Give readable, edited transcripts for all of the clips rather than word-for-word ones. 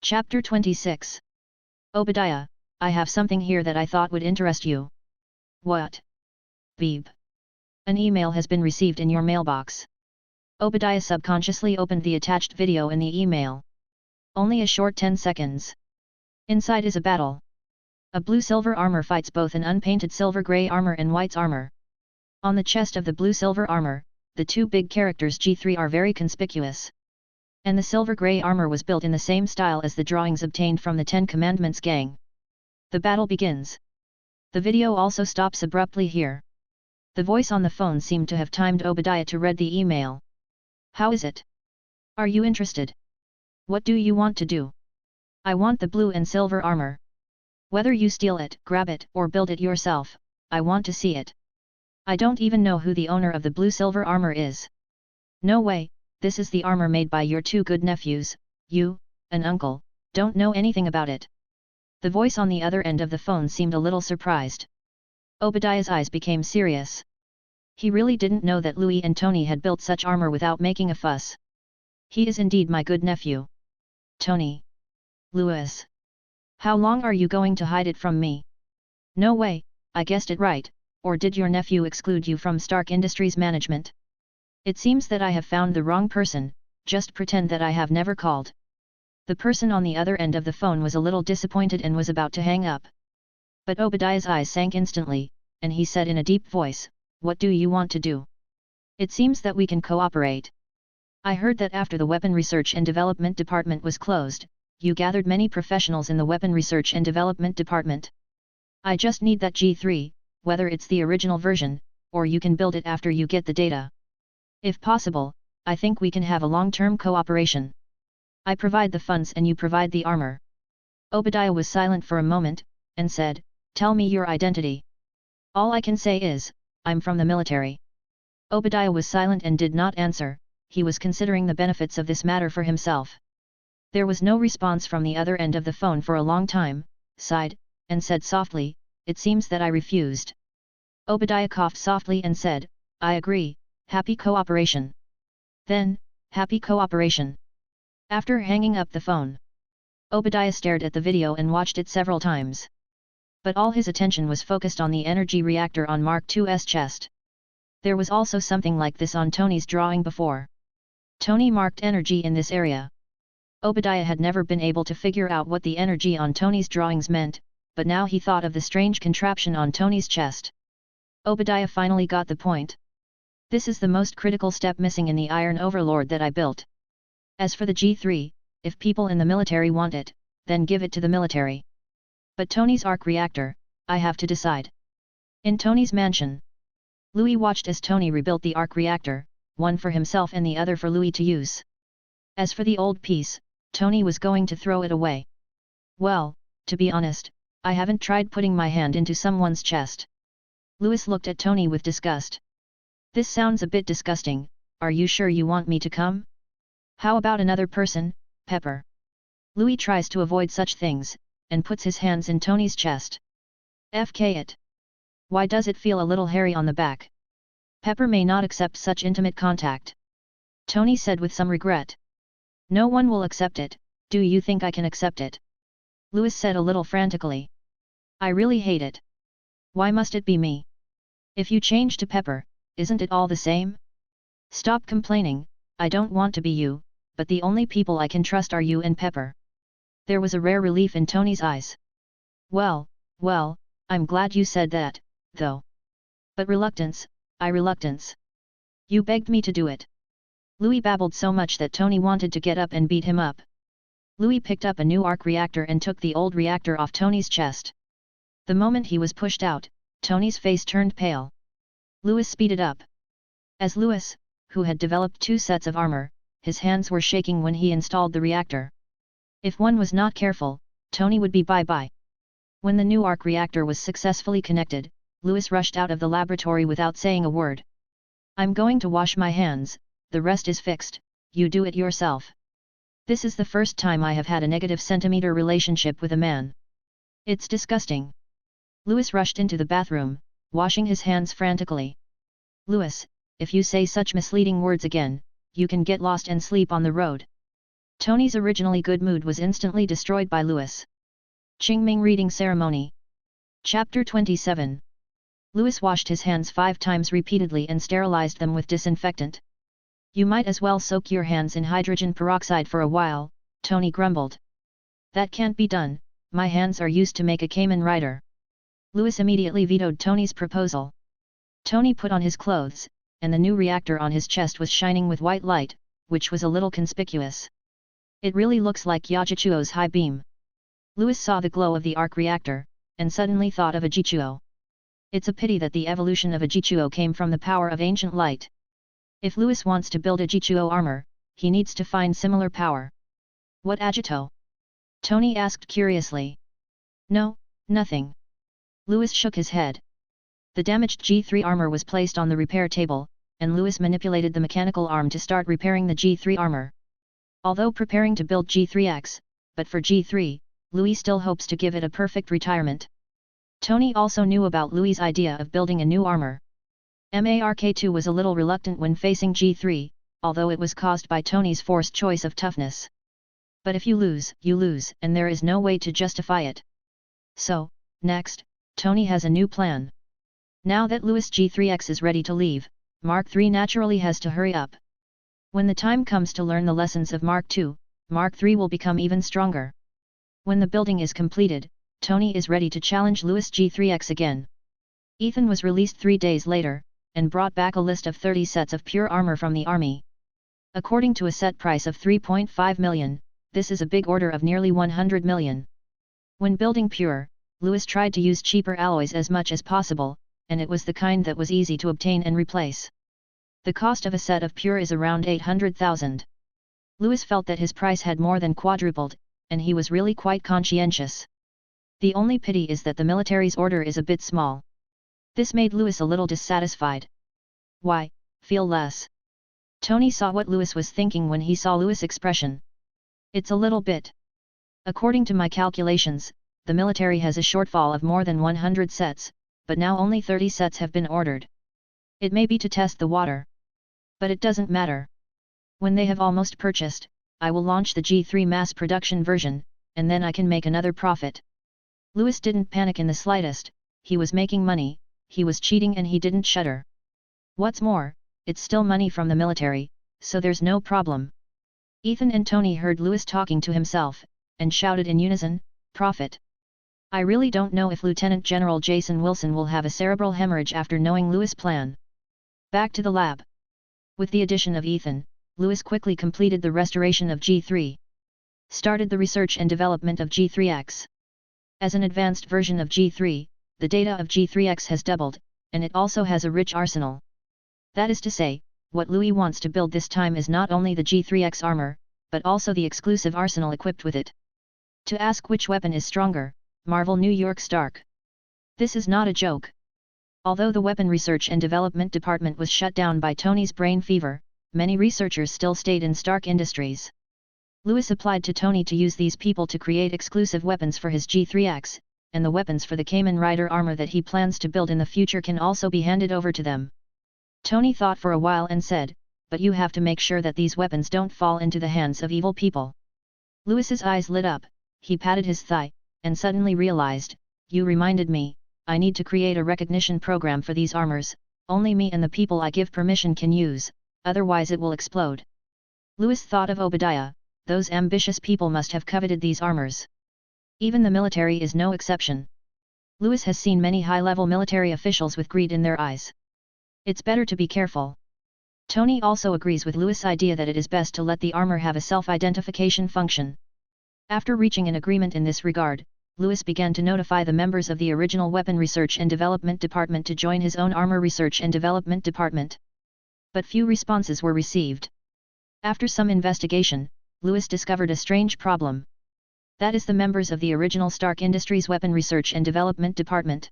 Chapter 26. Obadiah, I have something here that I thought would interest you. What? Beeb. An email has been received in your mailbox. Obadiah subconsciously opened the attached video in the email. Only a short 10 seconds. Inside is a battle. A blue-silver armor fights both an unpainted silver-gray armor and white's armor. On the chest of the blue-silver armor, the two big characters G3 are very conspicuous. And the silver-gray armor was built in the same style as the drawings obtained from the Ten Commandments gang. The battle begins. The video also stops abruptly here. The voice on the phone seemed to have timed Obadiah to read the email. How is it? Are you interested? What do you want to do? I want the blue and silver armor. Whether you steal it, grab it, or build it yourself, I want to see it. I don't even know who the owner of the blue-silver armor is. No way, this is the armor made by your two good nephews, you, and uncle, don't know anything about it. The voice on the other end of the phone seemed a little surprised. Obadiah's eyes became serious. He really didn't know that Louis and Tony had built such armor without making a fuss. He is indeed my good nephew. Tony. Louis. How long are you going to hide it from me? No way, I guessed it right, or did your nephew exclude you from Stark Industries management? It seems that I have found the wrong person, just pretend that I have never called. The person on the other end of the phone was a little disappointed and was about to hang up. But Obadiah's eyes sank instantly, and he said in a deep voice, What do you want to do? It seems that we can cooperate. I heard that after the Weapon Research and Development Department was closed, you gathered many professionals in the Weapon Research and Development Department. I just need that G3, whether it's the original version, or you can build it after you get the data. If possible, I think we can have a long-term cooperation. I provide the funds and you provide the armor. Obadiah was silent for a moment, and said, Tell me your identity. All I can say is, I'm from the military. Obadiah was silent and did not answer, he was considering the benefits of this matter for himself. There was no response from the other end of the phone for a long time, sighed, and said softly, It seems that I refused. Obadiah coughed softly and said, I agree, happy cooperation. Then, happy cooperation. After hanging up the phone, Obadiah stared at the video and watched it several times. But all his attention was focused on the energy reactor on Mark II's chest. There was also something like this on Tony's drawing before. Tony marked energy in this area. Obadiah had never been able to figure out what the energy on Tony's drawings meant, but now he thought of the strange contraption on Tony's chest. Obadiah finally got the point. This is the most critical step missing in the Iron Overlord that I built. As for the G3, if people in the military want it, then give it to the military. But Tony's arc reactor, I have to decide. In Tony's mansion, Louis watched as Tony rebuilt the arc reactor, one for himself and the other for Louis to use. As for the old piece, Tony was going to throw it away. Well, to be honest, I haven't tried putting my hand into someone's chest. Louis looked at Tony with disgust. This sounds a bit disgusting, are you sure you want me to come? How about another person, Pepper? Louis tries to avoid such things, and puts his hands in Tony's chest. FK it. Why does it feel a little hairy on the back? Pepper may not accept such intimate contact. Tony said with some regret. No one will accept it, do you think I can accept it? Louis said a little frantically. I really hate it. Why must it be me? If you change to Pepper, isn't it all the same? Stop complaining, I don't want to be you, but the only people I can trust are you and Pepper. There was a rare relief in Tony's eyes. Well, I'm glad you said that, though. But reluctance. You begged me to do it. Louis babbled so much that Tony wanted to get up and beat him up. Louis picked up a new arc reactor and took the old reactor off Tony's chest. The moment he was pushed out, Tony's face turned pale. Louis speeded up. As Louis, who had developed 2 sets of armor, his hands were shaking when he installed the reactor. If one was not careful, Tony would be bye-bye. When the new arc reactor was successfully connected, Louis rushed out of the laboratory without saying a word. I'm going to wash my hands, the rest is fixed, you do it yourself. This is the first time I have had a negative centimeter relationship with a man. It's disgusting. Louis rushed into the bathroom, washing his hands frantically. Louis, if you say such misleading words again, you can get lost and sleep on the road. Tony's originally good mood was instantly destroyed by Louis. Qingming Reading Ceremony. Chapter 27. Louis washed his hands 5 times repeatedly and sterilized them with disinfectant. You might as well soak your hands in hydrogen peroxide for a while, Tony grumbled. That can't be done, my hands are used to make a Kamen Rider. Louis immediately vetoed Tony's proposal. Tony put on his clothes, and the new reactor on his chest was shining with white light, which was a little conspicuous. It really looks like Yajichuo's high beam. Louis saw the glow of the arc reactor, and suddenly thought of a Jichuo. It's a pity that the evolution of a Jichuo came from the power of ancient light. If Louis wants to build a Jichuo armor, he needs to find similar power. What Agito? Tony asked curiously. No, nothing. Louis shook his head. The damaged G3 armor was placed on the repair table, and Louis manipulated the mechanical arm to start repairing the G3 armor. Although preparing to build G3X, but for G3, Louis still hopes to give it a perfect retirement. Tony also knew about Louis' idea of building a new armor. Mark2 was a little reluctant when facing G3, although it was caused by Tony's forced choice of toughness. But if you lose, and there is no way to justify it. So, next, Tony has a new plan. Now that Louis G3X is ready to leave, Mark III naturally has to hurry up. When the time comes to learn the lessons of Mark II, Mark III will become even stronger. When the building is completed, Tony is ready to challenge Louis G3X again. Ethan was released 3 days later, and brought back a list of 30 sets of pure armor from the army. According to a set price of 3.5 million, this is a big order of nearly 100 million. When building pure, Louis tried to use cheaper alloys as much as possible, and it was the kind that was easy to obtain and replace. The cost of a set of pure is around 800,000. Louis felt that his price had more than quadrupled, and he was really quite conscientious. The only pity is that the military's order is a bit small. This made Louis a little dissatisfied. Why, feel less? Tony saw what Louis was thinking when he saw Louis' expression. It's a little bit. According to my calculations, the military has a shortfall of more than 100 sets, but now only 30 sets have been ordered. It may be to test the water. But it doesn't matter. When they have almost purchased, I will launch the G3 mass production version, and then I can make another profit. Louis didn't panic in the slightest, he was making money, he was cheating and he didn't shudder. What's more, it's still money from the military, so there's no problem. Ethan and Tony heard Louis talking to himself, and shouted in unison, profit. I really don't know if Lieutenant General Jason Wilson will have a cerebral hemorrhage after knowing Louis' plan. Back to the lab. With the addition of Ethan, Louis quickly completed the restoration of G3. Started the research and development of G3X. As an advanced version of G3, the data of G3X has doubled, and it also has a rich arsenal. That is to say, what Louis wants to build this time is not only the G3X armor, but also the exclusive arsenal equipped with it. To ask which weapon is stronger, Marvel New York Stark. This is not a joke. Although the Weapon Research and Development Department was shut down by Tony's brain fever, many researchers still stayed in Stark Industries. Louis applied to Tony to use these people to create exclusive weapons for his G3X, and the weapons for the Kamen Rider armor that he plans to build in the future can also be handed over to them. Tony thought for a while and said, but you have to make sure that these weapons don't fall into the hands of evil people. Louis's eyes lit up, he patted his thigh, and suddenly realized, you reminded me, I need to create a recognition program for these armors, only me and the people I give permission can use, otherwise it will explode. Louis thought of Obadiah, those ambitious people must have coveted these armors. Even the military is no exception. Louis has seen many high-level military officials with greed in their eyes. It's better to be careful. Tony also agrees with Louis' idea that it is best to let the armor have a self-identification function. After reaching an agreement in this regard, Louis began to notify the members of the original Weapon Research and Development Department to join his own Armor Research and Development Department. But few responses were received. After some investigation, Louis discovered a strange problem. That is the members of the original Stark Industries Weapon Research and Development Department.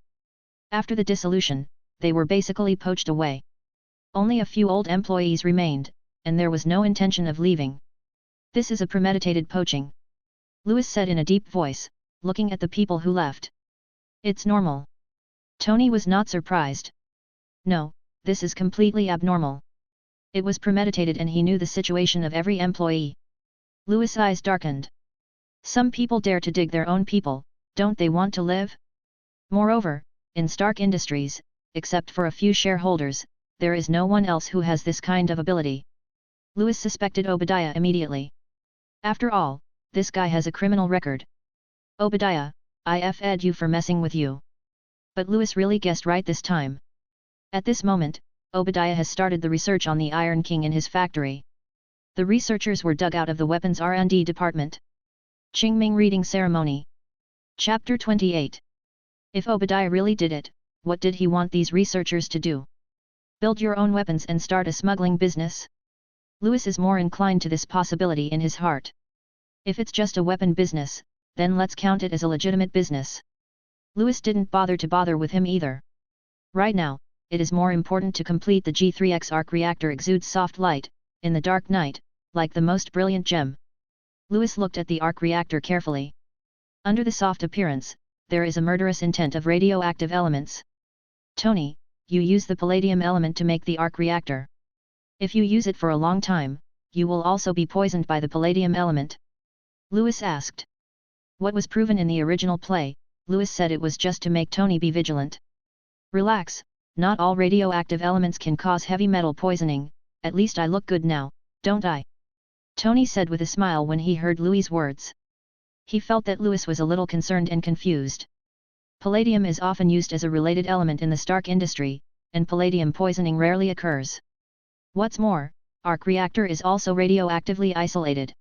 After the dissolution, they were basically poached away. Only a few old employees remained, and there was no intention of leaving. This is a premeditated poaching. Louis said in a deep voice, looking at the people who left. It's normal. Tony was not surprised. No, this is completely abnormal. It was premeditated and he knew the situation of every employee. Louis' eyes darkened. Some people dare to dig their own people, don't they want to live? Moreover, in Stark Industries, except for a few shareholders, there is no one else who has this kind of ability. Louis suspected Obadiah immediately. After all, this guy has a criminal record. Obadiah, I've fed you for messing with you. But Louis really guessed right this time. At this moment, Obadiah has started the research on the Iron King in his factory. The researchers were dug out of the weapons R&D department. Qingming Reading Ceremony. Chapter 28. If Obadiah really did it, what did he want these researchers to do? Build your own weapons and start a smuggling business? Louis is more inclined to this possibility in his heart. If it's just a weapon business, then let's count it as a legitimate business. Louis didn't bother with him either. Right now, it is more important to complete the G3X arc reactor exudes soft light, in the dark night, like the most brilliant gem. Louis looked at the arc reactor carefully. Under the soft appearance, there is a murderous intent of radioactive elements. Tony, you use the palladium element to make the arc reactor. If you use it for a long time, you will also be poisoned by the palladium element. Louis asked. What was proven in the original play, Louis said it was just to make Tony be vigilant. Relax, not all radioactive elements can cause heavy metal poisoning, at least I look good now, don't I? Tony said with a smile when he heard Louis' words. He felt that Louis was a little concerned and confused. Palladium is often used as a related element in the Stark industry, and palladium poisoning rarely occurs. What's more, arc reactor is also radioactively isolated.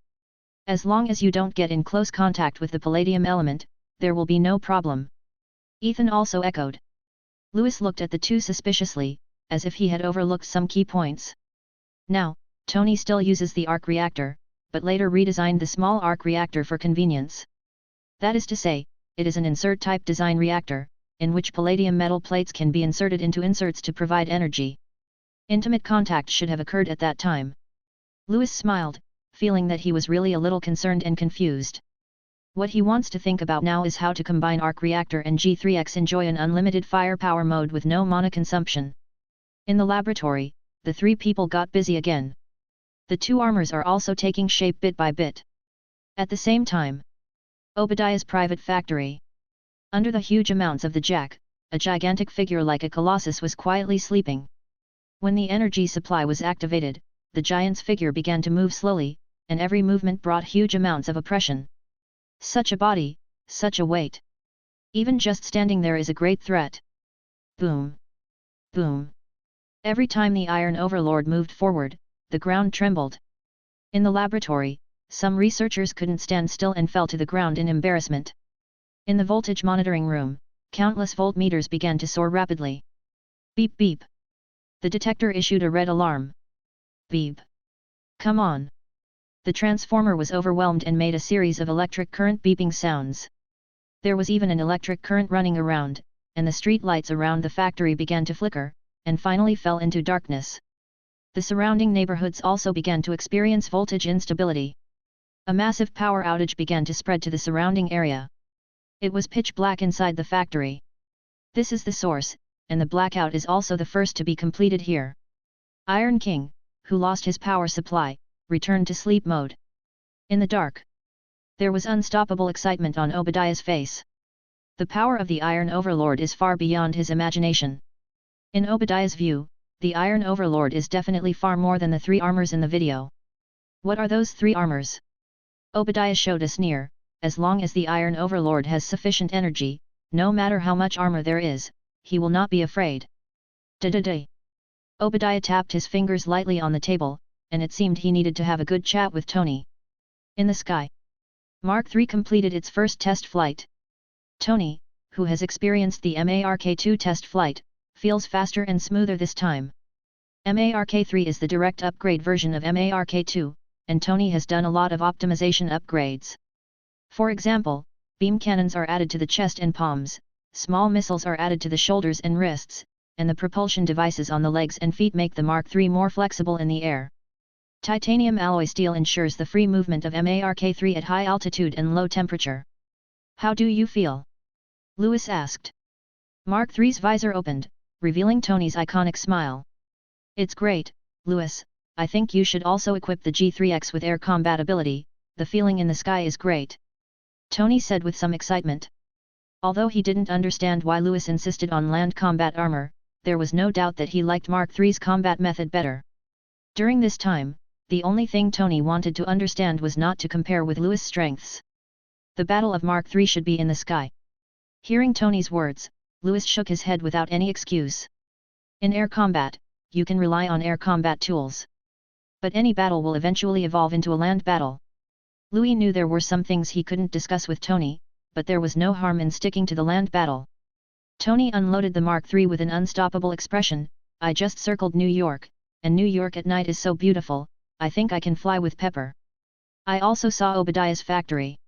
As long as you don't get in close contact with the palladium element, there will be no problem. Ethan also echoed. Louis looked at the two suspiciously, as if he had overlooked some key points. Now, Tony still uses the arc reactor, but later redesigned the small arc reactor for convenience. That is to say, it is an insert-type design reactor, in which palladium metal plates can be inserted into inserts to provide energy. Intimate contact should have occurred at that time. Louis smiled, feeling that he was really a little concerned and confused. What he wants to think about now is how to combine arc reactor and G3X enjoy an unlimited firepower mode with no mana consumption. In the laboratory, the three people got busy again. The two armors are also taking shape bit by bit. At the same time, Obadiah's private factory. Under the huge amounts of the jack, a gigantic figure like a colossus was quietly sleeping. When the energy supply was activated, the giant's figure began to move slowly, and every movement brought huge amounts of oppression. Such a body, such a weight. Even just standing there is a great threat. Boom! Boom! Every time the Iron Overlord moved forward, the ground trembled. In the laboratory, some researchers couldn't stand still and fell to the ground in embarrassment. In the voltage monitoring room, countless voltmeters began to soar rapidly. Beep beep! The detector issued a red alarm. Beep! Come on! The transformer was overwhelmed and made a series of electric current beeping sounds. There was even an electric current running around, and the street lights around the factory began to flicker, and finally fell into darkness. The surrounding neighborhoods also began to experience voltage instability. A massive power outage began to spread to the surrounding area. It was pitch black inside the factory. This is the source, and the blackout is also the first to be completed here. Iron King, who lost his power supply, returned to sleep mode. In the dark, there was unstoppable excitement on Obadiah's face. The power of the Iron Overlord is far beyond his imagination. In Obadiah's view, the Iron Overlord is definitely far more than the three armors in the video. What are those three armors? Obadiah showed a sneer. As long as the Iron Overlord has sufficient energy, no matter how much armor there is, he will not be afraid. Da-da-da. Obadiah tapped his fingers lightly on the table, and it seemed he needed to have a good chat with Tony. In the sky, Mark III completed its first test flight. Tony, who has experienced the MARK-2 test flight, feels faster and smoother this time. MARK-3 is the direct upgrade version of MARK-2, and Tony has done a lot of optimization upgrades. For example, beam cannons are added to the chest and palms, small missiles are added to the shoulders and wrists, and the propulsion devices on the legs and feet make the Mark III more flexible in the air. Titanium alloy steel ensures the free movement of MARK-3 at high altitude and low temperature. How do you feel? Louis asked. Mark III's visor opened, revealing Tony's iconic smile. It's great, Louis. I think you should also equip the G3X with air combat ability, the feeling in the sky is great. Tony said with some excitement. Although he didn't understand why Louis insisted on land combat armor, there was no doubt that he liked Mark III's combat method better. During this time, the only thing Tony wanted to understand was not to compare with Louis' strengths. The battle of Mark III should be in the sky. Hearing Tony's words, Louis shook his head without any excuse. In air combat, you can rely on air combat tools. But any battle will eventually evolve into a land battle. Louis knew there were some things he couldn't discuss with Tony, but there was no harm in sticking to the land battle. Tony unloaded the Mark III with an unstoppable expression. I just circled New York, and New York at night is so beautiful, I think I can fly with Pepper. I also saw Obadiah's factory.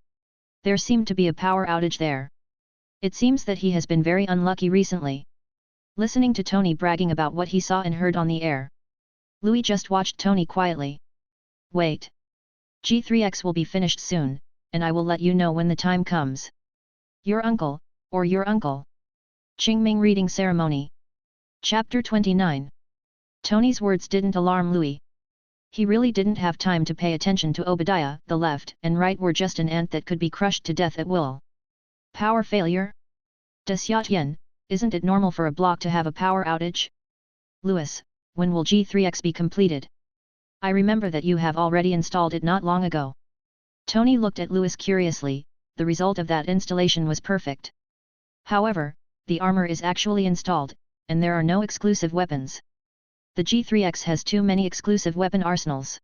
There seemed to be a power outage there. It seems that he has been very unlucky recently. Listening to Tony bragging about what he saw and heard on the air, Louis just watched Tony quietly. Wait. G3X will be finished soon, and I will let you know when the time comes. Your uncle, or your uncle. Qingming Reading Ceremony. Chapter 29. Tony's words didn't alarm Louis. He really didn't have time to pay attention to Obadiah. The left and right were just an ant that could be crushed to death at will. Power failure? Desyatien, isn't it normal for a block to have a power outage? Louis, when will G3X be completed? I remember that you have already installed it not long ago. Tony looked at Louis curiously. The result of that installation was perfect. However, the armor is actually installed, and there are no exclusive weapons. The G3X has too many exclusive weapon arsenals.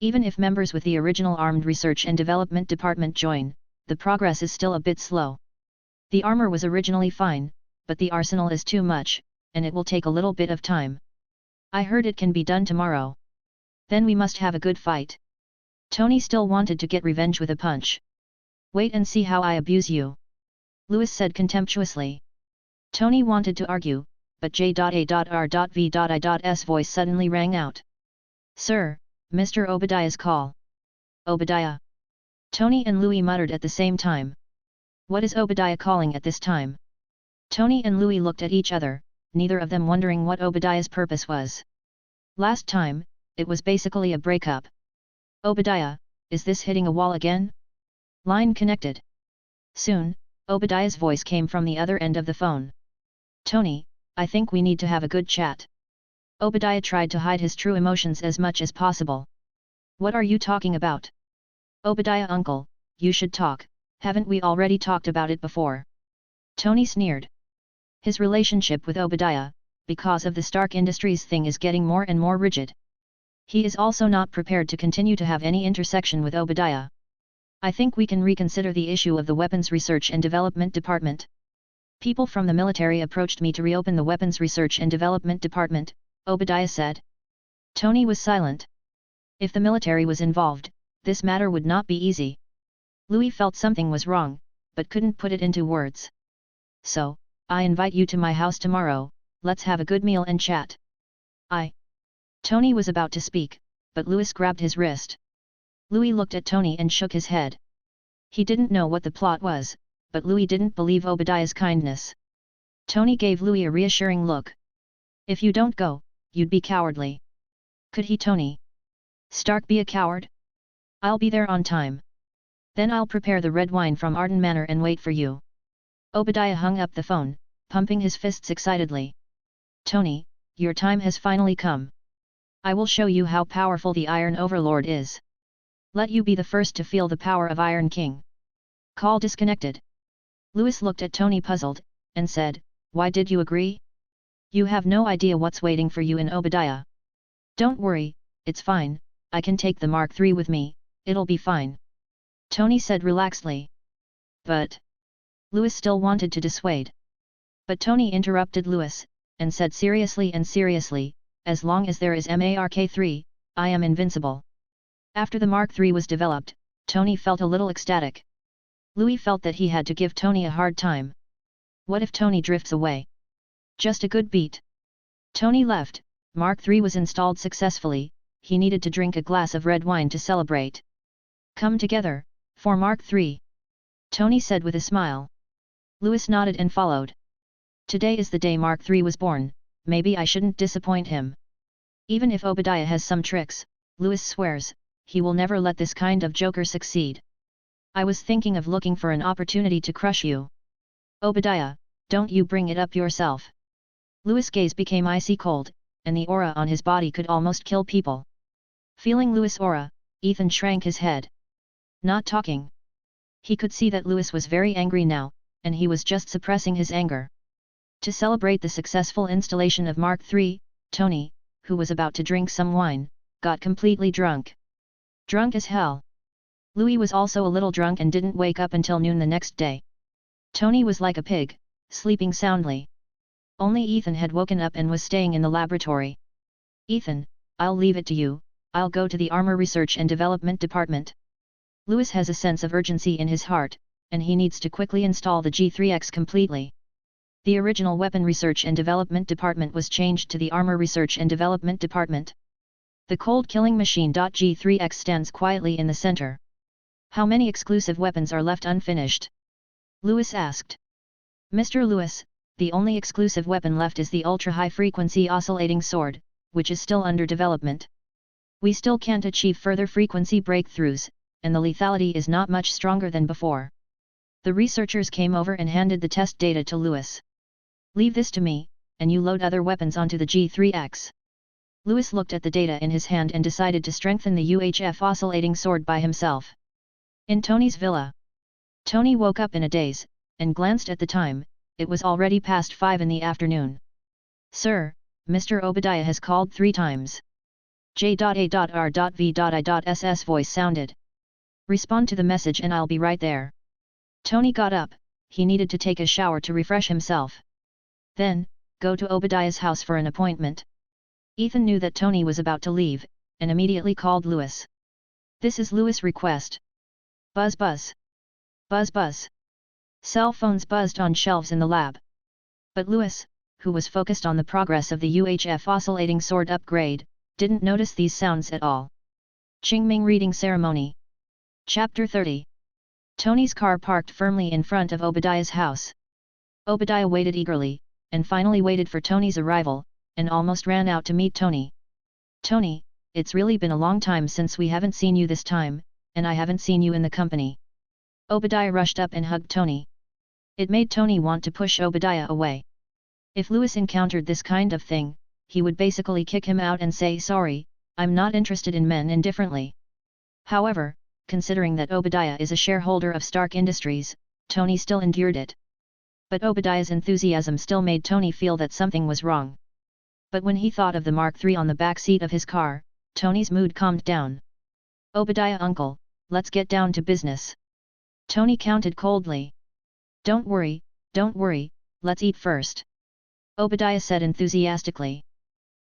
Even if members with the original Armed Research and Development Department join, the progress is still a bit slow. The armor was originally fine, but the arsenal is too much, and it will take a little bit of time. I heard it can be done tomorrow. Then we must have a good fight. Tony still wanted to get revenge with a punch. Wait and see how I abuse you. Louis said contemptuously. Tony wanted to argue, but J.A.R.V.I.'s voice suddenly rang out. Sir, Mr. Obadiah's call. Obadiah. Tony and Louis muttered at the same time. What is Obadiah calling at this time? Tony and Louis looked at each other, neither of them wondering what Obadiah's purpose was. Last time, it was basically a breakup. Obadiah, is this hitting a wall again? Line connected. Soon, Obadiah's voice came from the other end of the phone. Tony, I think we need to have a good chat. Obadiah tried to hide his true emotions as much as possible. What are you talking about? Obadiah uncle, you should talk, haven't we already talked about it before? Tony sneered. His relationship with Obadiah, because of the Stark Industries thing, is getting more and more rigid. He is also not prepared to continue to have any intersection with Obadiah. I think we can reconsider the issue of the Weapons Research and Development Department. People from the military approached me to reopen the Weapons Research and Development Department, Obadiah said. Tony was silent. If the military was involved, this matter would not be easy. Louis felt something was wrong, but couldn't put it into words. So, I invite you to my house tomorrow, let's have a good meal and chat. Tony was about to speak, but Louis grabbed his wrist. Louis looked at Tony and shook his head. He didn't know what the plot was, but Louis didn't believe Obadiah's kindness. Tony gave Louis a reassuring look. If you don't go, you'd be cowardly. Could he, Tony Stark, be a coward? I'll be there on time. Then I'll prepare the red wine from Arden Manor and wait for you. Obadiah hung up the phone, pumping his fists excitedly. Tony, your time has finally come. I will show you how powerful the Iron Overlord is. Let you be the first to feel the power of Iron King. Call disconnected. Louis looked at Tony puzzled, and said, why did you agree? You have no idea what's waiting for you in Obadiah. Don't worry, it's fine, I can take the Mark III with me, it'll be fine. Tony said relaxedly. But Louis still wanted to dissuade. But Tony interrupted Louis, and said seriously, as long as there is Mark III, I am invincible. After the Mark III was developed, Tony felt a little ecstatic. Louis felt that he had to give Tony a hard time. What if Tony drifts away? Just a good beat. Tony left, Mark III was installed successfully, he needed to drink a glass of red wine to celebrate. Come together, for Mark III. Tony said with a smile. Louis nodded and followed. Today is the day Mark III was born, maybe I shouldn't disappoint him. Even if Obadiah has some tricks, Louis swears, he will never let this kind of joker succeed. I was thinking of looking for an opportunity to crush you. Obadiah, don't you bring it up yourself. Louis' gaze became icy cold, and the aura on his body could almost kill people. Feeling Louis' aura, Ethan shrank his head. Not talking. He could see that Louis was very angry now, and he was just suppressing his anger. To celebrate the successful installation of Mark III, Tony, who was about to drink some wine, got completely drunk. Drunk as hell. Louis was also a little drunk and didn't wake up until noon the next day. Tony was like a pig, sleeping soundly. Only Ethan had woken up and was staying in the laboratory. Ethan, I'll leave it to you, I'll go to the Armor Research and Development Department. Louis has a sense of urgency in his heart, and he needs to quickly install the G3X completely. The original Weapon Research and Development Department was changed to the Armor Research and Development Department. The cold killing machine G3X stands quietly in the center. How many exclusive weapons are left unfinished? Louis asked. Mr. Louis, the only exclusive weapon left is the ultra-high-frequency oscillating sword, which is still under development. We still can't achieve further frequency breakthroughs, and the lethality is not much stronger than before. The researchers came over and handed the test data to Louis. Leave this to me, and you load other weapons onto the G3X. Louis looked at the data in his hand and decided to strengthen the UHF oscillating sword by himself. In Tony's villa. Tony woke up in a daze, and glanced at the time. It was already past 5 in the afternoon. Sir, Mr. Obadiah has called 3 times. J.A.R.V.I.S.S. voice sounded. Respond to the message and I'll be right there. Tony got up, he needed to take a shower to refresh himself. Then, go to Obadiah's house for an appointment. Ethan knew that Tony was about to leave, and immediately called Louis. This is Louis' request. Buzz buzz. Buzz buzz. Cell phones buzzed on shelves in the lab. But Louis, who was focused on the progress of the UHF oscillating sword upgrade, didn't notice these sounds at all. Qingming Reading Ceremony. Chapter 30. Tony's car parked firmly in front of Obadiah's house. Obadiah waited eagerly, and finally waited for Tony's arrival, and almost ran out to meet Tony. Tony, it's really been a long time since we haven't seen you this time, and I haven't seen you in the company. Obadiah rushed up and hugged Tony. It made Tony want to push Obadiah away. If Louis encountered this kind of thing, he would basically kick him out and say sorry, I'm not interested in men indifferently. However, considering that Obadiah is a shareholder of Stark Industries, Tony still endured it. But Obadiah's enthusiasm still made Tony feel that something was wrong. But when he thought of the Mark III on the back seat of his car, Tony's mood calmed down. Obadiah uncle, let's get down to business. Tony countered coldly. Don't worry, let's eat first. Obadiah said enthusiastically.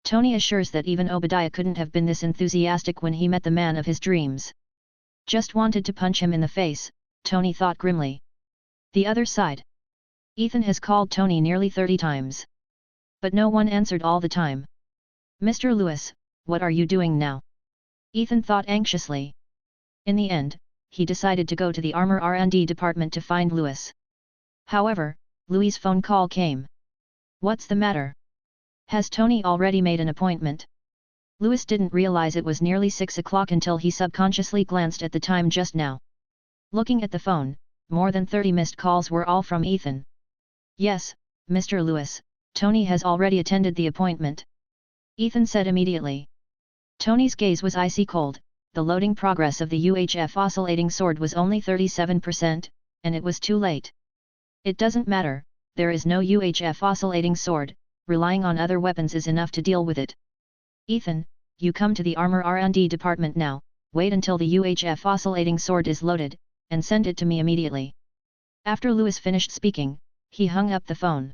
Tony assures that even Obadiah couldn't have been this enthusiastic when he met the man of his dreams. Just wanted to punch him in the face, Tony thought grimly. The other side. Ethan has called Tony nearly 30 times. But no one answered all the time. Mr. Louis, what are you doing now? Ethan thought anxiously. In the end, he decided to go to the Armor R&D department to find Louis. However, Louis' phone call came. What's the matter? Has Tony already made an appointment? Louis didn't realize it was nearly 6 o'clock until he subconsciously glanced at the time just now. Looking at the phone, more than 30 missed calls were all from Ethan. Yes, Mr. Louis, Tony has already attended the appointment. Ethan said immediately. Tony's gaze was icy cold. The loading progress of the UHF oscillating sword was only 37%, and it was too late. It doesn't matter, there is no UHF oscillating sword, relying on other weapons is enough to deal with it. Ethan, you come to the Armor R&D department now, wait until the UHF oscillating sword is loaded, and send it to me immediately. After Louis finished speaking, he hung up the phone.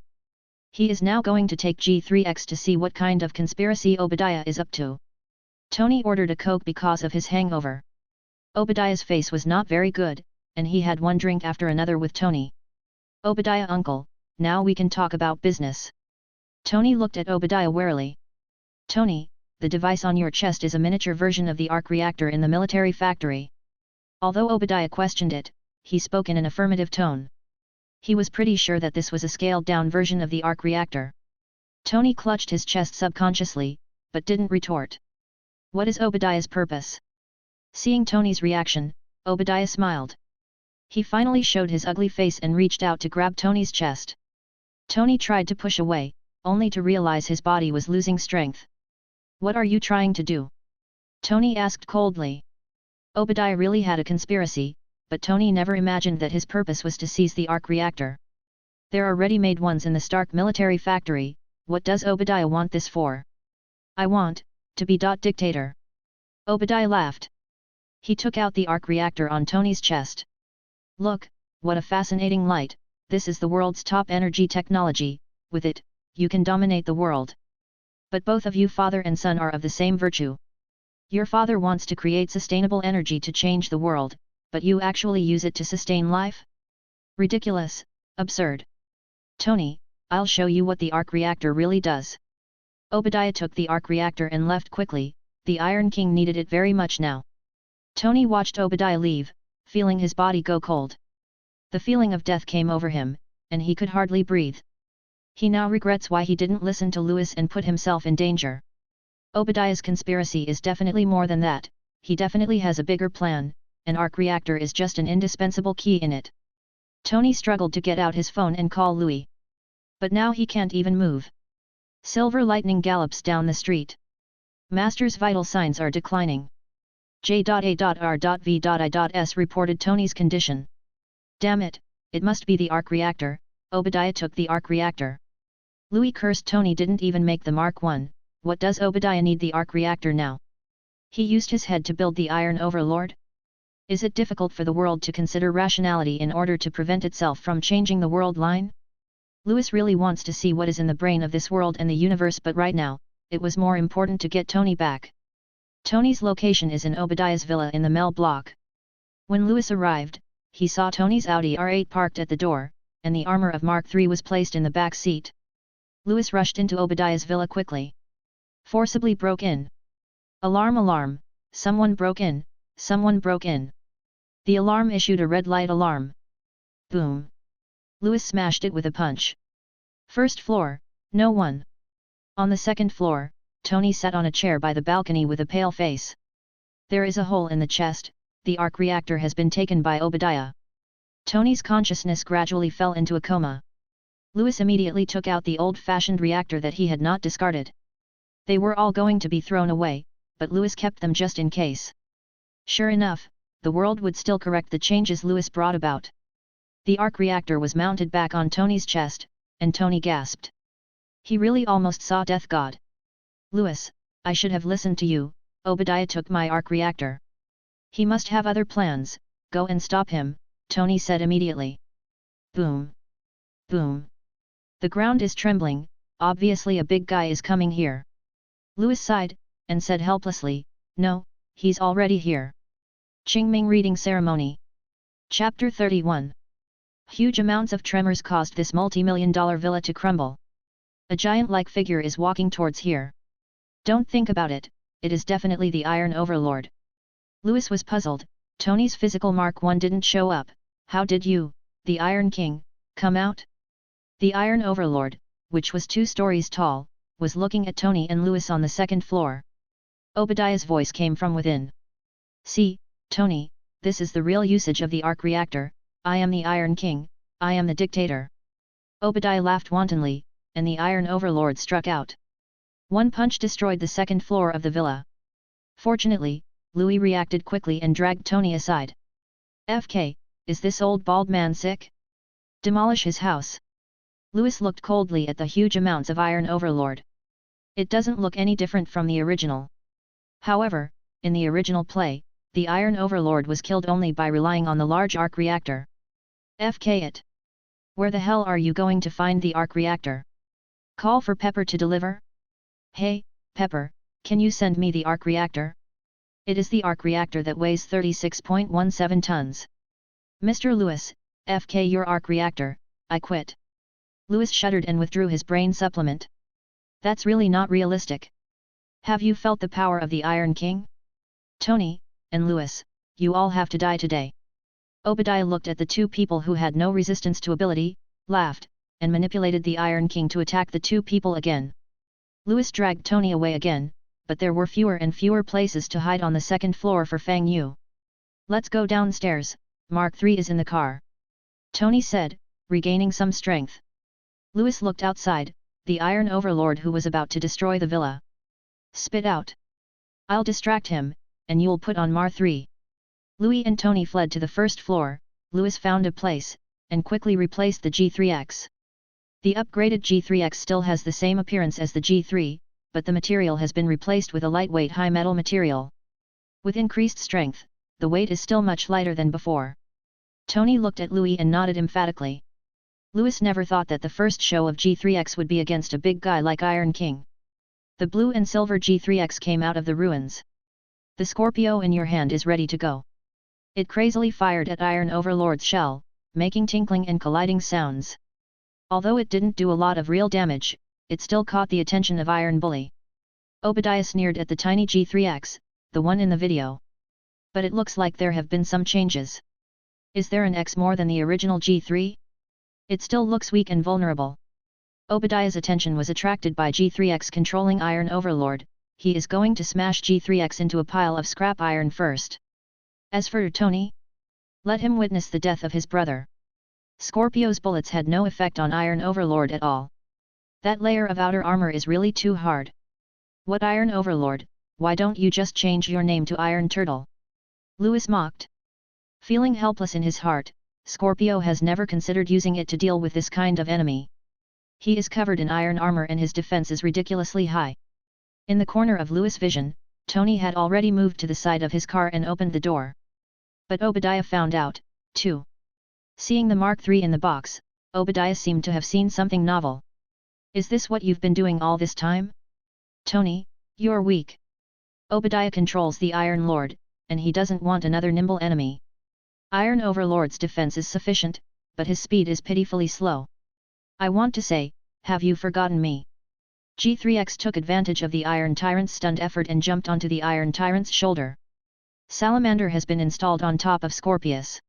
He is now going to take G3X to see what kind of conspiracy Obadiah is up to. Tony ordered a Coke because of his hangover. Obadiah's face was not very good, and he had one drink after another with Tony. Obadiah uncle, now we can talk about business. Tony looked at Obadiah warily. Tony, the device on your chest is a miniature version of the arc reactor in the military factory. Although Obadiah questioned it, he spoke in an affirmative tone. He was pretty sure that this was a scaled-down version of the arc reactor. Tony clutched his chest subconsciously, but didn't retort. What is Obadiah's purpose? Seeing Tony's reaction, Obadiah smiled. He finally showed his ugly face and reached out to grab Tony's chest. Tony tried to push away, only to realize his body was losing strength. "What are you trying to do?" Tony asked coldly. Obadiah really had a conspiracy, but Tony never imagined that his purpose was to seize the arc reactor. "There are ready-made ones in the Stark military factory, what does Obadiah want this for?" "I want to be dictator." Obadiah laughed. He took out the arc reactor on Tony's chest. "Look, what a fascinating light, this is the world's top energy technology, with it, you can dominate the world. But both of you father and son are of the same virtue. Your father wants to create sustainable energy to change the world, but you actually use it to sustain life? Ridiculous, absurd. Tony, I'll show you what the arc reactor really does." Obadiah took the arc reactor and left quickly, the Iron King needed it very much now. Tony watched Obadiah leave, feeling his body go cold. The feeling of death came over him, and he could hardly breathe. He now regrets why he didn't listen to Lewis and put himself in danger. Obadiah's conspiracy is definitely more than that, he definitely has a bigger plan, an arc reactor is just an indispensable key in it. Tony struggled to get out his phone and call Louis. But now he can't even move. Silver lightning gallops down the street. Master's vital signs are declining. J.A.R.V.I.S. reported Tony's condition. "Damn it, it must be the arc reactor." Obadiah took the arc reactor. Louis cursed Tony didn't even make the Mark I, what does Obadiah need the arc reactor now? He used his head to build the Iron Overlord? Is it difficult for the world to consider rationality in order to prevent itself from changing the world line? Louis really wants to see what is in the brain of this world and the universe, but right now, it was more important to get Tony back. Tony's location is in Obadiah's villa in the Mel block. When Louis arrived, he saw Tony's Audi R8 parked at the door, and the armor of Mark III was placed in the back seat. Louis rushed into Obadiah's villa quickly. Forcibly broke in. "Alarm, alarm, someone broke in, someone broke in." The alarm issued a red light alarm. Boom. Louis smashed it with a punch. First floor, no one. On the second floor, Tony sat on a chair by the balcony with a pale face. There is a hole in the chest, the arc reactor has been taken by Obadiah. Tony's consciousness gradually fell into a coma. Louis immediately took out the old-fashioned reactor that he had not discarded. They were all going to be thrown away, but Louis kept them just in case. Sure enough, the world would still correct the changes Louis brought about. The arc reactor was mounted back on Tony's chest, and Tony gasped. He really almost saw Death God. "Louis, I should have listened to you." Obadiah took my arc reactor. "He must have other plans, go and stop him," Tony said immediately. Boom. Boom. The ground is trembling, obviously a big guy is coming here. Louis sighed, and said helplessly, "No, he's already here." Qingming Reading Ceremony. Chapter 31. Huge amounts of tremors caused this multi-million-dollar villa to crumble. A giant-like figure is walking towards here. Don't think about it, it is definitely the Iron Overlord. Louis was puzzled, Tony's physical Mark I didn't show up, how did you, the Iron King, come out? The Iron Overlord, which was 2 stories tall, was looking at Tony and Louis on the second floor. Obadiah's voice came from within. "See, Tony, this is the real usage of the arc reactor, I am the Iron King, I am the dictator." Obadiah laughed wantonly, and the Iron Overlord struck out. One punch destroyed the second floor of the villa. Fortunately, Louis reacted quickly and dragged Tony aside. "FK, is this old bald man sick? Demolish his house." Louis looked coldly at the huge amounts of Iron Overlord. It doesn't look any different from the original. However, in the original play, the Iron Overlord was killed only by relying on the large arc reactor. "FK it. Where the hell are you going to find the arc reactor? Call for Pepper to deliver?" "Hey, Pepper, can you send me the arc reactor? It is the arc reactor that weighs 36.17 tons. Mr. Louis, FK your arc reactor, I quit." Louis shuddered and withdrew his brain supplement. "That's really not realistic. Have you felt the power of the Iron King? Tony, and Louis, you all have to die today." Obadiah looked at the 2 people who had no resistance to ability, laughed, and manipulated the Iron King to attack the 2 people again. Louis dragged Tony away again, but there were fewer and fewer places to hide on the second floor for Fang Yu. Let's go downstairs, Mark III is in the car. Tony said, regaining some strength. Louis looked outside, the Iron Overlord who was about to destroy the villa. Spit out. I'll distract him, and you'll put on Mar 3. Louis and Tony fled to the first floor. Louis found a place, and quickly replaced the G3X. The upgraded G3X still has the same appearance as the G3, but the material has been replaced with a lightweight high metal material. With increased strength, the weight is still much lighter than before. Tony looked at Louis and nodded emphatically. Louis never thought that the first show of G3X would be against a big guy like Iron King. The blue and silver G3X came out of the ruins. The Scorpio in your hand is ready to go. It crazily fired at Iron Overlord's shell, making tinkling and colliding sounds. Although it didn't do a lot of real damage, it still caught the attention of Iron Bully. Obadiah sneered at the tiny G3X, the one in the video. But it looks like there have been some changes. Is there an X more than the original G3? It still looks weak and vulnerable. Obadiah's attention was attracted by G3X controlling Iron Overlord. He is going to smash G3X into a pile of scrap iron first. As for Tony, let him witness the death of his brother. Scorpio's bullets had no effect on Iron Overlord at all. That layer of outer armor is really too hard. What Iron Overlord, why don't you just change your name to Iron Turtle? Louis mocked. Feeling helpless in his heart, Scorpio has never considered using it to deal with this kind of enemy. He is covered in iron armor and his defense is ridiculously high. In the corner of Louis' vision, Tony had already moved to the side of his car and opened the door. But Obadiah found out, too. Seeing the Mark III in the box, Obadiah seemed to have seen something novel. Is this what you've been doing all this time? Tony, you're weak. Obadiah controls the Iron Lord, and he doesn't want another nimble enemy. Iron Overlord's defense is sufficient, but his speed is pitifully slow. I want to say, have you forgotten me? G3X took advantage of the Iron Tyrant's stunned effort and jumped onto the Iron Tyrant's shoulder. Salamander has been installed on top of Scorpius.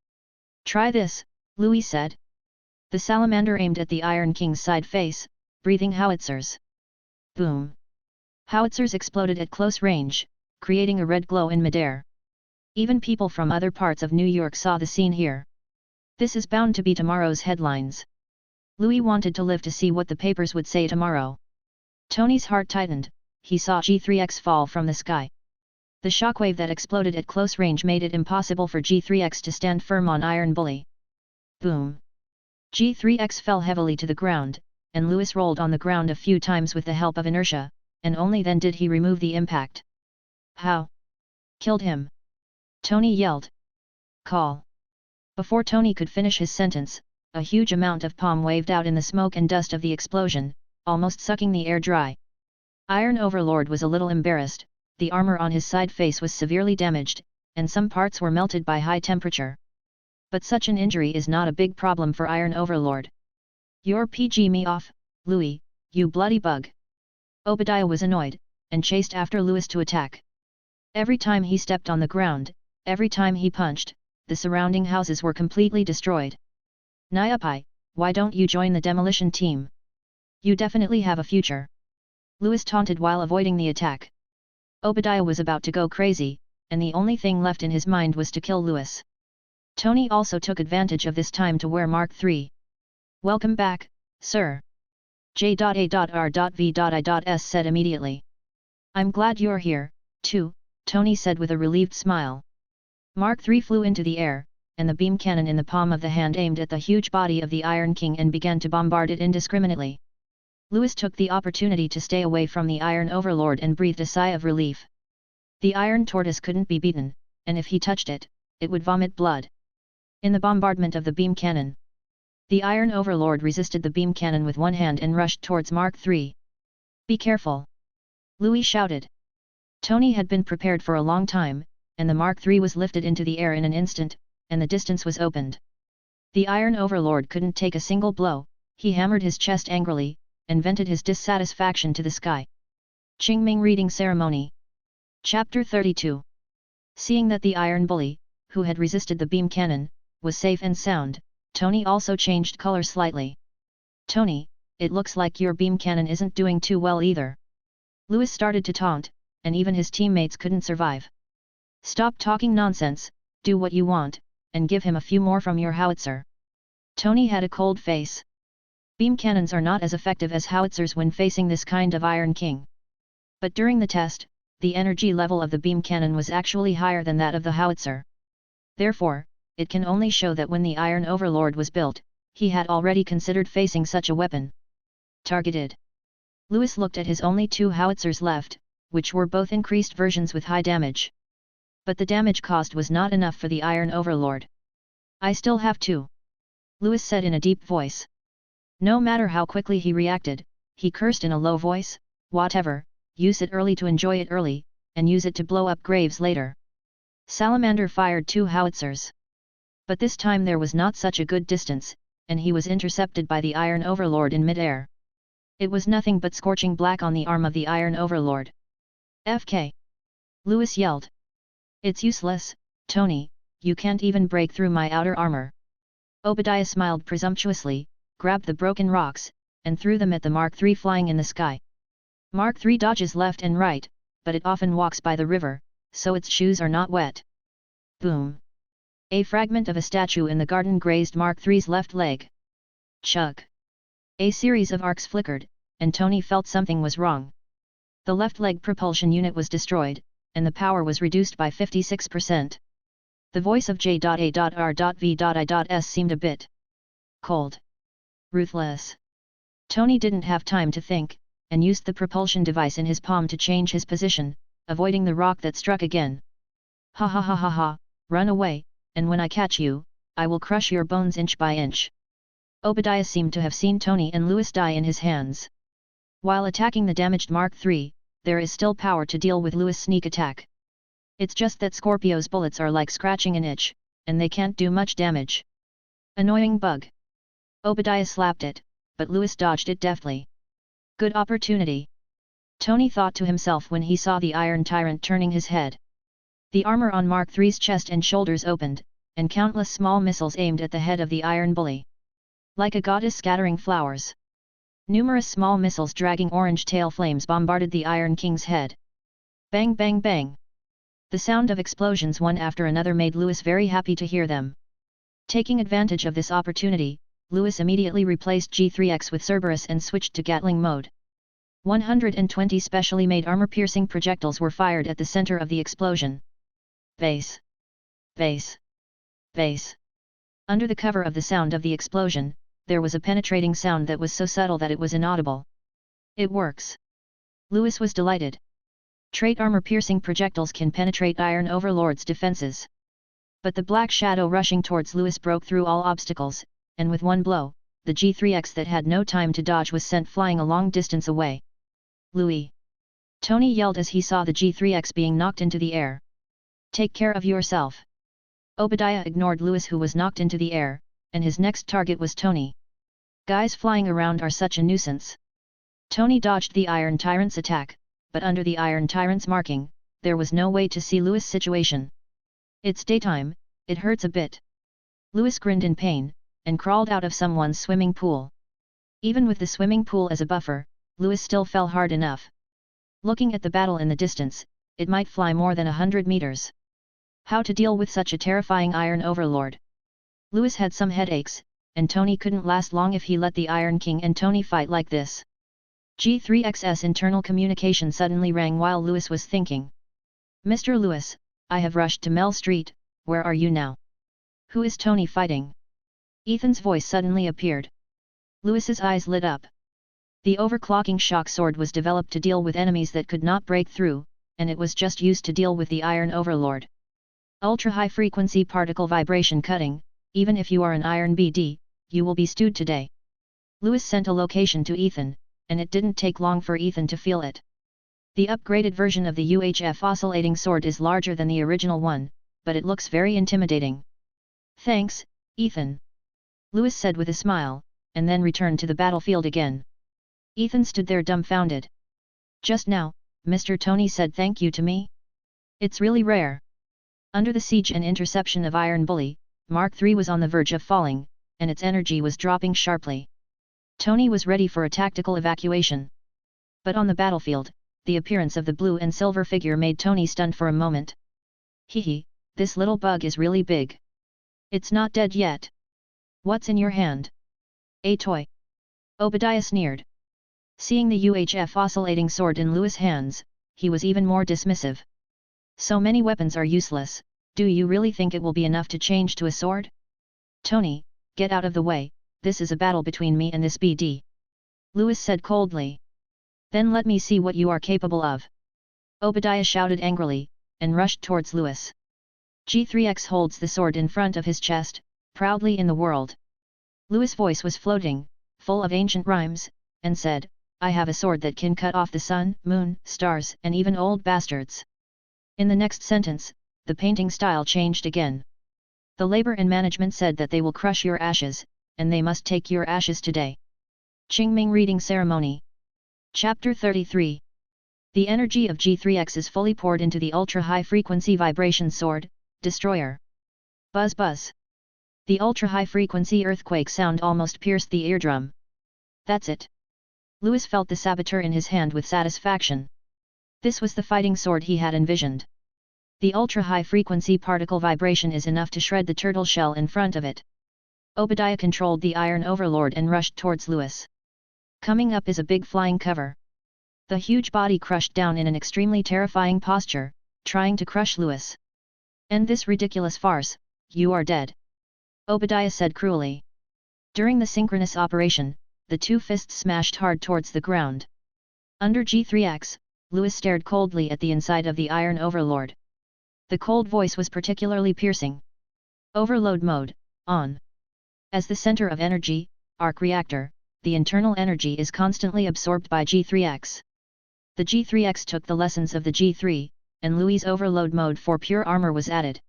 Try this, Louis said. The salamander aimed at the Iron King's side face, breathing howitzers. Boom! Howitzers exploded at close range, creating a red glow in midair. Even people from other parts of New York saw the scene here. This is bound to be tomorrow's headlines. Louis wanted to live to see what the papers would say tomorrow. Tony's heart tightened. He saw G3X fall from the sky. The shockwave that exploded at close range made it impossible for G3X to stand firm on Iron Bully. Boom! G3X fell heavily to the ground, and Louis rolled on the ground a few times with the help of inertia, and only then did he remove the impact. How? Killed him! Tony yelled. Call! Before Tony could finish his sentence, a huge amount of palm waved out in the smoke and dust of the explosion, almost sucking the air dry. Iron Overlord was a little embarrassed. The armor on his side face was severely damaged, and some parts were melted by high temperature. But such an injury is not a big problem for Iron Overlord. You're PG me off, Louis, you bloody bug. Obadiah was annoyed, and chased after Louis to attack. Every time he stepped on the ground, every time he punched, the surrounding houses were completely destroyed. Nyupai, why don't you join the demolition team? You definitely have a future. Louis taunted while avoiding the attack. Obadiah was about to go crazy, and the only thing left in his mind was to kill Louis. Tony also took advantage of this time to wear Mark III. Welcome back, sir. J.A.R.V.I.S said immediately. I'm glad you're here, too, Tony said with a relieved smile. Mark III flew into the air, and the beam cannon in the palm of the hand aimed at the huge body of the Iron King and began to bombard it indiscriminately. Louis took the opportunity to stay away from the Iron Overlord and breathed a sigh of relief. The Iron Tortoise couldn't be beaten, and if he touched it, it would vomit blood. In the bombardment of the beam cannon, the Iron Overlord resisted the beam cannon with one hand and rushed towards Mark III. Be careful! Louis shouted. Tony had been prepared for a long time, and the Mark III was lifted into the air in an instant, and the distance was opened. The Iron Overlord couldn't take a single blow. He hammered his chest angrily, and vented his dissatisfaction to the sky. Qingming Reading Ceremony. Chapter 32. Seeing that the Iron Bully, who had resisted the beam cannon, was safe and sound, Tony also changed color slightly. Tony, it looks like your beam cannon isn't doing too well either. Louis started to taunt, and even his teammates couldn't survive. Stop talking nonsense, do what you want, and give him a few more from your howitzer. Tony had a cold face. Beam cannons are not as effective as howitzers when facing this kind of Iron King. But during the test, the energy level of the beam cannon was actually higher than that of the howitzer. Therefore, it can only show that when the Iron Overlord was built, he had already considered facing such a weapon. Targeted. Louis looked at his only 2 howitzers left, which were both increased versions with high damage. But the damage caused was not enough for the Iron Overlord. I still have 2. Louis said in a deep voice. No matter how quickly he reacted, he cursed in a low voice, whatever, use it early to enjoy it early, and use it to blow up graves later. Salamander fired 2 howitzers. But this time there was not such a good distance, and he was intercepted by the Iron Overlord in mid-air. It was nothing but scorching black on the arm of the Iron Overlord. FK! Louis yelled. It's useless, Tony, you can't even break through my outer armor. Obadiah smiled presumptuously, grabbed the broken rocks, and threw them at the Mark III flying in the sky. Mark III dodges left and right, but it often walks by the river, so its shoes are not wet. Boom! A fragment of a statue in the garden grazed Mark III's left leg. Chug! A series of arcs flickered, and Tony felt something was wrong. The left leg propulsion unit was destroyed, and the power was reduced by 56%. The voice of J.A.R.V.I.S seemed a bit cold. Ruthless. Tony didn't have time to think, and used the propulsion device in his palm to change his position, avoiding the rock that struck again. Ha ha ha ha ha, run away, and when I catch you, I will crush your bones inch by inch. Obadiah seemed to have seen Tony and Louis die in his hands. While attacking the damaged Mark III, there is still power to deal with Louis' sneak attack. It's just that Scorpio's bullets are like scratching an itch, and they can't do much damage. Annoying bug. Obadiah slapped it, but Louis dodged it deftly. Good opportunity. Tony thought to himself when he saw the Iron Tyrant turning his head. The armor on Mark III's chest and shoulders opened, and countless small missiles aimed at the head of the Iron Bully. Like a goddess scattering flowers. Numerous small missiles dragging orange tail flames bombarded the Iron King's head. Bang bang bang. The sound of explosions one after another made Louis very happy to hear them. Taking advantage of this opportunity, Louis immediately replaced G3X with Cerberus and switched to Gatling mode. 120 specially made armor-piercing projectiles were fired at the center of the explosion. Bass. Bass. Bass. Under the cover of the sound of the explosion, there was a penetrating sound that was so subtle that it was inaudible. It works. Louis was delighted. Trait armor-piercing projectiles can penetrate Iron Overlord's defenses. But the black shadow rushing towards Louis broke through all obstacles, and with one blow, the G3X that had no time to dodge was sent flying a long distance away. Louis! Tony yelled as he saw the G3X being knocked into the air. Take care of yourself. Obadiah ignored Louis, who was knocked into the air, and his next target was Tony. Guys flying around are such a nuisance. Tony dodged the Iron Tyrant's attack, but under the Iron Tyrant's marking, there was no way to see Louis' situation. It's daytime, it hurts a bit. Louis grinned in pain, and crawled out of someone's swimming pool. Even with the swimming pool as a buffer, Louis still fell hard enough. Looking at the battle in the distance, it might fly more than 100 meters. How to deal with such a terrifying Iron Overlord? Louis had some headaches, and Tony couldn't last long if he let the Iron King and Tony fight like this. G3X's internal communication suddenly rang while Louis was thinking. Mr. Louis, I have rushed to Mel Street, where are you now? Who is Tony fighting? Ethan's voice suddenly appeared. Louis's eyes lit up. The overclocking shock sword was developed to deal with enemies that could not break through, and it was just used to deal with the Iron Overlord. Ultra-high-frequency particle vibration cutting, even if you are an Iron BD, you will be stewed today. Louis sent a location to Ethan, and it didn't take long for Ethan to feel it. The upgraded version of the UHF oscillating sword is larger than the original one, but it looks very intimidating. Thanks, Ethan. Louis said with a smile, and then returned to the battlefield again. Ethan stood there dumbfounded. Just now, Mr. Tony said thank you to me? It's really rare. Under the siege and interception of Iron Bully, Mark III was on the verge of falling, and its energy was dropping sharply. Tony was ready for a tactical evacuation. But on the battlefield, the appearance of the blue and silver figure made Tony stunned for a moment. Hehe, this little bug is really big. It's not dead yet. What's in your hand? A toy. Obadiah sneered. Seeing the UHF oscillating sword in Louis' hands, he was even more dismissive. So many weapons are useless, do you really think it will be enough to change to a sword? Tony, get out of the way, this is a battle between me and this BD. Louis said coldly. Then let me see what you are capable of. Obadiah shouted angrily, and rushed towards Louis. G3X holds the sword in front of his chest, proudly in the world. Louis' voice was floating, full of ancient rhymes, and said, I have a sword that can cut off the sun, moon, stars, and even old bastards. In the next sentence, the painting style changed again. The labor and management said that they will crush your ashes, and they must take your ashes today. Qingming Reading Ceremony. Chapter 33. The energy of G3X is fully poured into the ultra-high-frequency vibration sword, Destroyer. Buzz buzz. The ultra-high-frequency earthquake sound almost pierced the eardrum. That's it. Louis felt the saboteur in his hand with satisfaction. This was the fighting sword he had envisioned. The ultra-high-frequency particle vibration is enough to shred the turtle shell in front of it. Obadiah controlled the Iron Overlord and rushed towards Louis. Coming up is a big flying cover. The huge body crushed down in an extremely terrifying posture, trying to crush Louis. End this ridiculous farce, you are dead. Obadiah said cruelly. During the synchronous operation, the two fists smashed hard towards the ground. Under G3X, Louis stared coldly at the inside of the Iron Overlord. The cold voice was particularly piercing. Overload mode, on. As the center of energy, arc reactor, the internal energy is constantly absorbed by G3X. The G3X took the lessons of the G3, and Louis' overload mode for pure armor was added.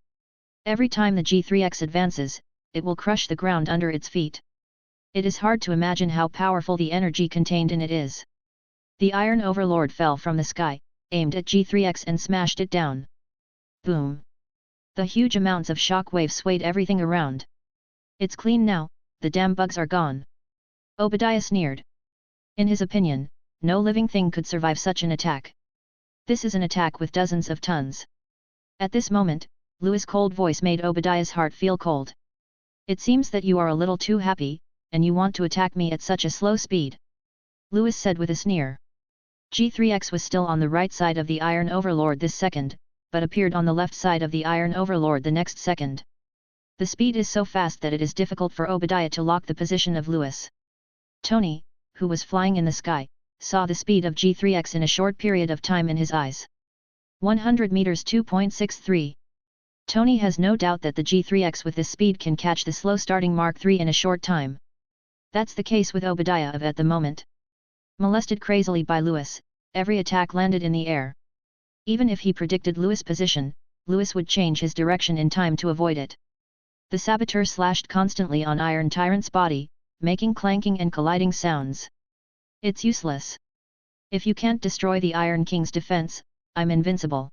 Every time the G3X advances, it will crush the ground under its feet. It is hard to imagine how powerful the energy contained in it is. The Iron Overlord fell from the sky, aimed at G3X and smashed it down. Boom! The huge amounts of shock waves swayed everything around. It's clean now, the damn bugs are gone. Obadiah sneered. In his opinion, no living thing could survive such an attack. This is an attack with dozens of tons. At this moment, Louis' cold voice made Obadiah's heart feel cold. It seems that you are a little too happy, and you want to attack me at such a slow speed. Louis said with a sneer. G3X was still on the right side of the Iron Overlord this second, but appeared on the left side of the Iron Overlord the next second. The speed is so fast that it is difficult for Obadiah to lock the position of Louis. Tony, who was flying in the sky, saw the speed of G3X in a short period of time in his eyes. 100 meters 2.63. Tony has no doubt that the G3X with this speed can catch the slow-starting Mark III in a short time. That's the case with Obadiah at the moment. Molested crazily by Louis, every attack landed in the air. Even if he predicted Louis' position, Louis would change his direction in time to avoid it. The saboteur slashed constantly on Iron Tyrant's body, making clanking and colliding sounds. It's useless. If you can't destroy the Iron King's defense, I'm invincible.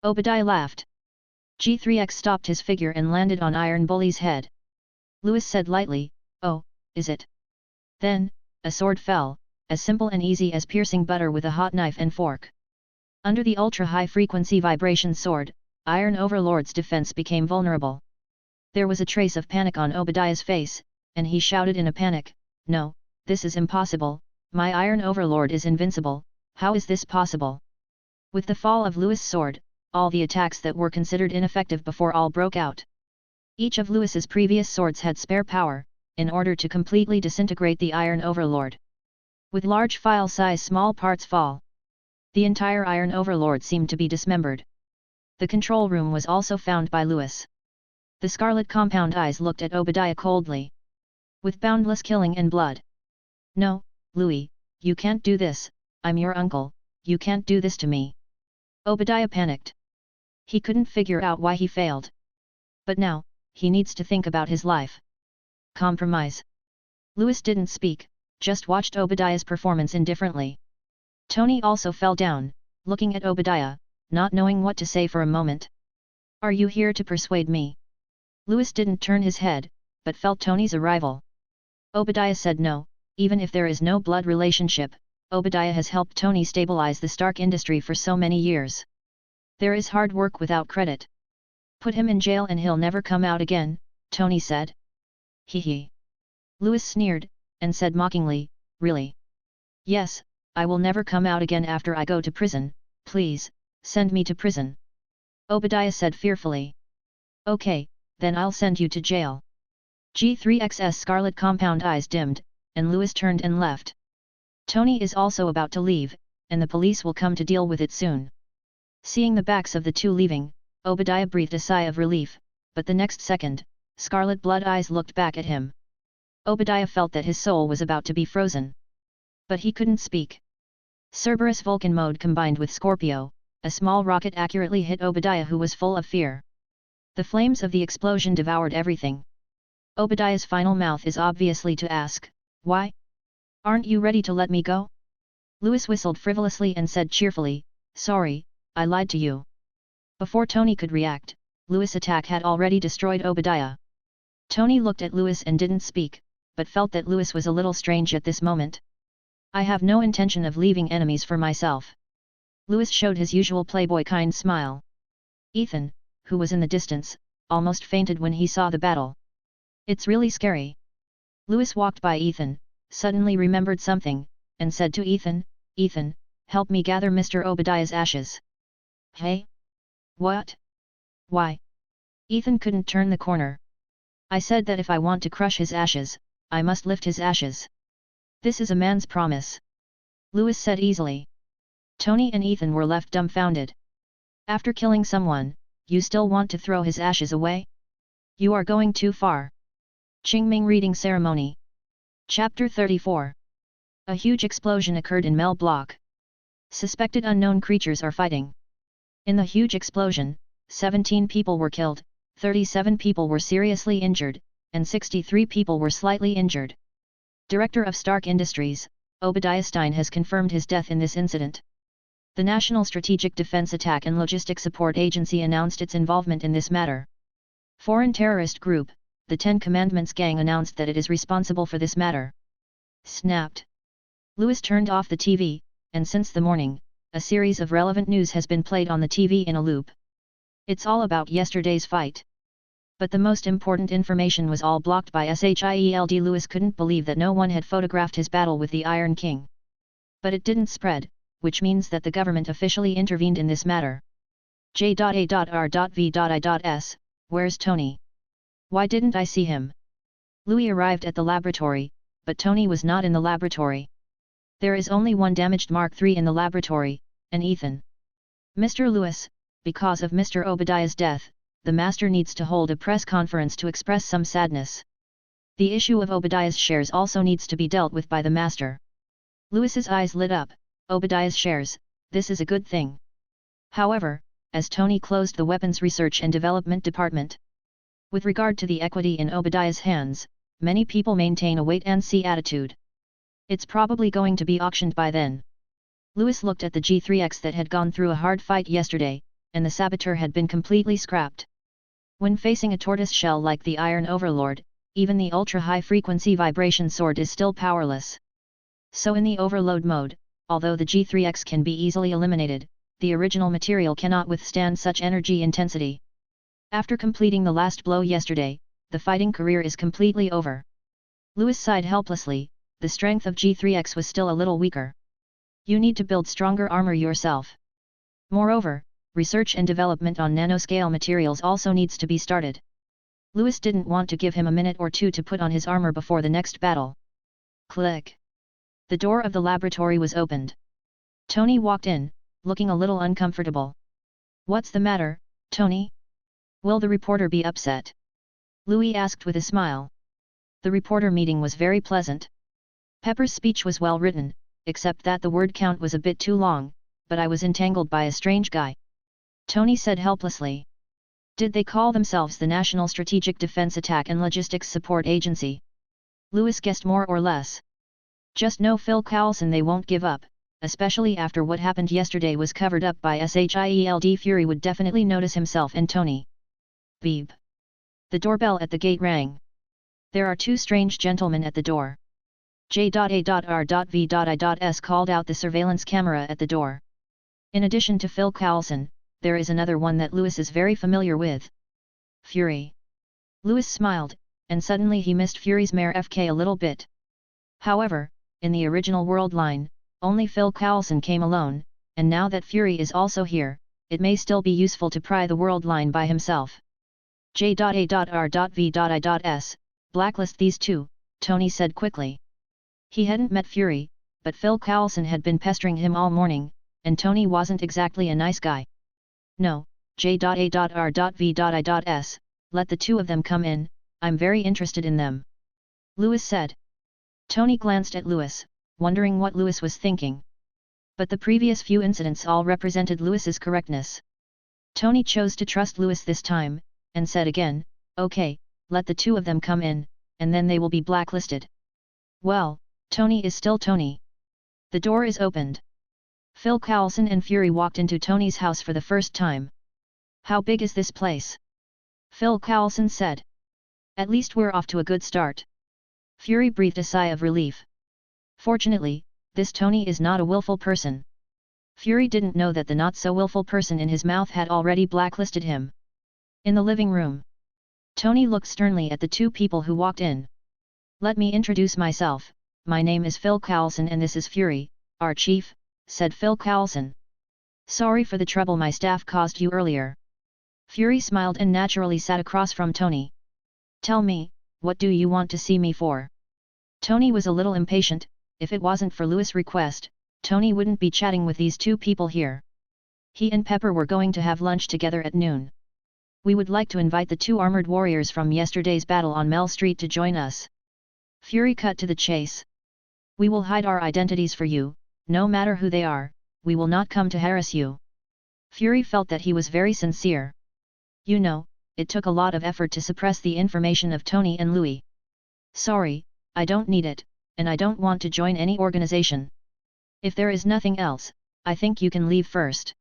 Obadiah laughed. G3X stopped his figure and landed on Iron Bully's head. Louis said lightly, oh, is it? Then, a sword fell, as simple and easy as piercing butter with a hot knife and fork. Under the ultra-high-frequency vibration sword, Iron Overlord's defense became vulnerable. There was a trace of panic on Obadiah's face, and he shouted in a panic, no, this is impossible, my Iron Overlord is invincible, how is this possible? With the fall of Louis' sword, all the attacks that were considered ineffective before all broke out. Each of Louis's previous swords had spare power, in order to completely disintegrate the Iron Overlord. With large file size small parts fall. The entire Iron Overlord seemed to be dismembered. The control room was also found by Louis. The scarlet compound eyes looked at Obadiah coldly. With boundless killing and blood. No, Louis, you can't do this, I'm your uncle, you can't do this to me. Obadiah panicked. He couldn't figure out why he failed. But now, he needs to think about his life. Compromise. Louis didn't speak, just watched Obadiah's performance indifferently. Tony also fell down, looking at Obadiah, not knowing what to say for a moment. Are you here to persuade me? Louis didn't turn his head, but felt Tony's arrival. Obadiah said no, even if there is no blood relationship, Obadiah has helped Tony stabilize the Stark industry for so many years. There is hard work without credit. Put him in jail and he'll never come out again, Tony said. Hee. Louis sneered, and said mockingly, really? Yes, I will never come out again after I go to prison, please, send me to prison. Obadiah said fearfully. Okay, then I'll send you to jail. G3X's scarlet compound eyes dimmed, and Louis turned and left. Tony is also about to leave, and the police will come to deal with it soon. Seeing the backs of the two leaving, Obadiah breathed a sigh of relief, but the next second, scarlet blood eyes looked back at him. Obadiah felt that his soul was about to be frozen. But he couldn't speak. Cerberus Vulcan mode combined with Scorpio, a small rocket accurately hit Obadiah, who was full of fear. The flames of the explosion devoured everything. Obadiah's final mouth is obviously to ask, why? Aren't you ready to let me go? Louis whistled frivolously and said cheerfully, sorry, I lied to you. Before Tony could react, Louis' attack had already destroyed Obadiah. Tony looked at Louis and didn't speak, but felt that Louis was a little strange at this moment. I have no intention of leaving enemies for myself. Louis showed his usual playboy kind smile. Ethan, who was in the distance, almost fainted when he saw the battle. It's really scary. Louis walked by Ethan, suddenly remembered something, and said to Ethan, Ethan, help me gather Mr. Obadiah's ashes. Hey? What? Why? Ethan couldn't turn the corner. I said that if I want to crush his ashes, I must lift his ashes. This is a man's promise. Louis said easily. Tony and Ethan were left dumbfounded. After killing someone, you still want to throw his ashes away? You are going too far. Qingming Reading Ceremony. Chapter 34. A huge explosion occurred in Mel Block. Suspected unknown creatures are fighting. In the huge explosion, 17 people were killed, 37 people were seriously injured, and 63 people were slightly injured. Director of Stark Industries, Obadiah Stein, has confirmed his death in this incident. The National Strategic Defense Attack and Logistics Support Agency announced its involvement in this matter. Foreign terrorist group, the Ten Commandments Gang, announced that it is responsible for this matter. Snapped. Louis turned off the TV, and since the morning, a series of relevant news has been played on the TV in a loop. It's all about yesterday's fight. But the most important information was all blocked by SHIELD. Louis couldn't believe that no one had photographed his battle with the Iron King. But it didn't spread, which means that the government officially intervened in this matter. J.A.R.V.I.S. Where's Tony? Why didn't I see him? Louis arrived at the laboratory, but Tony was not in the laboratory. There is only one damaged Mark III in the laboratory, and Ethan. Mr. Louis, because of Mr. Obadiah's death, the master needs to hold a press conference to express some sadness. The issue of Obadiah's shares also needs to be dealt with by the master. Louis's eyes lit up. Obadiah's shares, this is a good thing. However, as Tony closed the Weapons Research and Development Department. With regard to the equity in Obadiah's hands, many people maintain a wait-and-see attitude. It's probably going to be auctioned by then. Louis looked at the G3X that had gone through a hard fight yesterday, and the saboteur had been completely scrapped. When facing a tortoise shell like the Iron Overlord, even the ultra-high-frequency vibration sword is still powerless. So in the overload mode, although the G3X can be easily eliminated, the original material cannot withstand such energy intensity. After completing the last blow yesterday, the fighting career is completely over. Louis sighed helplessly. The strength of G3X was still a little weaker. You need to build stronger armor yourself. Moreover, research and development on nanoscale materials also needs to be started. Louis didn't want to give him a minute or two to put on his armor before the next battle. Click. The door of the laboratory was opened. Tony walked in, looking a little uncomfortable. What's the matter, Tony? Will the reporter be upset? Louis asked with a smile. The reporter meeting was very pleasant. Pepper's speech was well written, except that the word count was a bit too long, but I was entangled by a strange guy. Tony said helplessly. Did they call themselves the National Strategic Defense Attack and Logistics Support Agency? Louis guessed more or less. Just know Phil Coulson they won't give up, especially after what happened yesterday was covered up by SHIELD. Fury would definitely notice himself and Tony. Beep. The doorbell at the gate rang. There are two strange gentlemen at the door. J.A.R.V.I.S called out the surveillance camera at the door. In addition to Phil Coulson, there is another one that Lewis is very familiar with. Fury. Lewis smiled, and suddenly he missed Fury's mare FK a little bit. However, in the original world line, only Phil Coulson came alone, and now that Fury is also here, it may still be useful to pry the world line by himself. J.A.R.V.I.S, blacklist these two, Tony said quickly. He hadn't met Fury, but Phil Coulson had been pestering him all morning, and Tony wasn't exactly a nice guy. No, J.A.R.V.I.S, let the two of them come in, I'm very interested in them. Lewis said. Tony glanced at Lewis, wondering what Lewis was thinking. But the previous few incidents all represented Lewis's correctness. Tony chose to trust Lewis this time, and said again, okay, let the two of them come in, and then they will be blacklisted. Well, Tony is still Tony. The door is opened. Phil Coulson and Fury walked into Tony's house for the first time. How big is this place? Phil Coulson said. At least we're off to a good start. Fury breathed a sigh of relief. Fortunately, this Tony is not a willful person. Fury didn't know that the not-so-willful person in his mouth had already blacklisted him. In the living room, Tony looked sternly at the two people who walked in. Let me introduce myself, my name is Phil Coulson and this is Fury, our chief, said Phil Coulson. Sorry for the trouble my staff caused you earlier. Fury smiled and naturally sat across from Tony. Tell me, what do you want to see me for? Tony was a little impatient. If it wasn't for Lewis' request, Tony wouldn't be chatting with these two people here. He and Pepper were going to have lunch together at noon. We would like to invite the two armored warriors from yesterday's battle on Mel Street to join us. Fury cut to the chase. We will hide our identities for you, no matter who they are, we will not come to harass you. Fury felt that he was very sincere. You know, it took a lot of effort to suppress the information of Tony and Louis. Sorry, I don't need it, and I don't want to join any organization. If there is nothing else, I think you can leave first.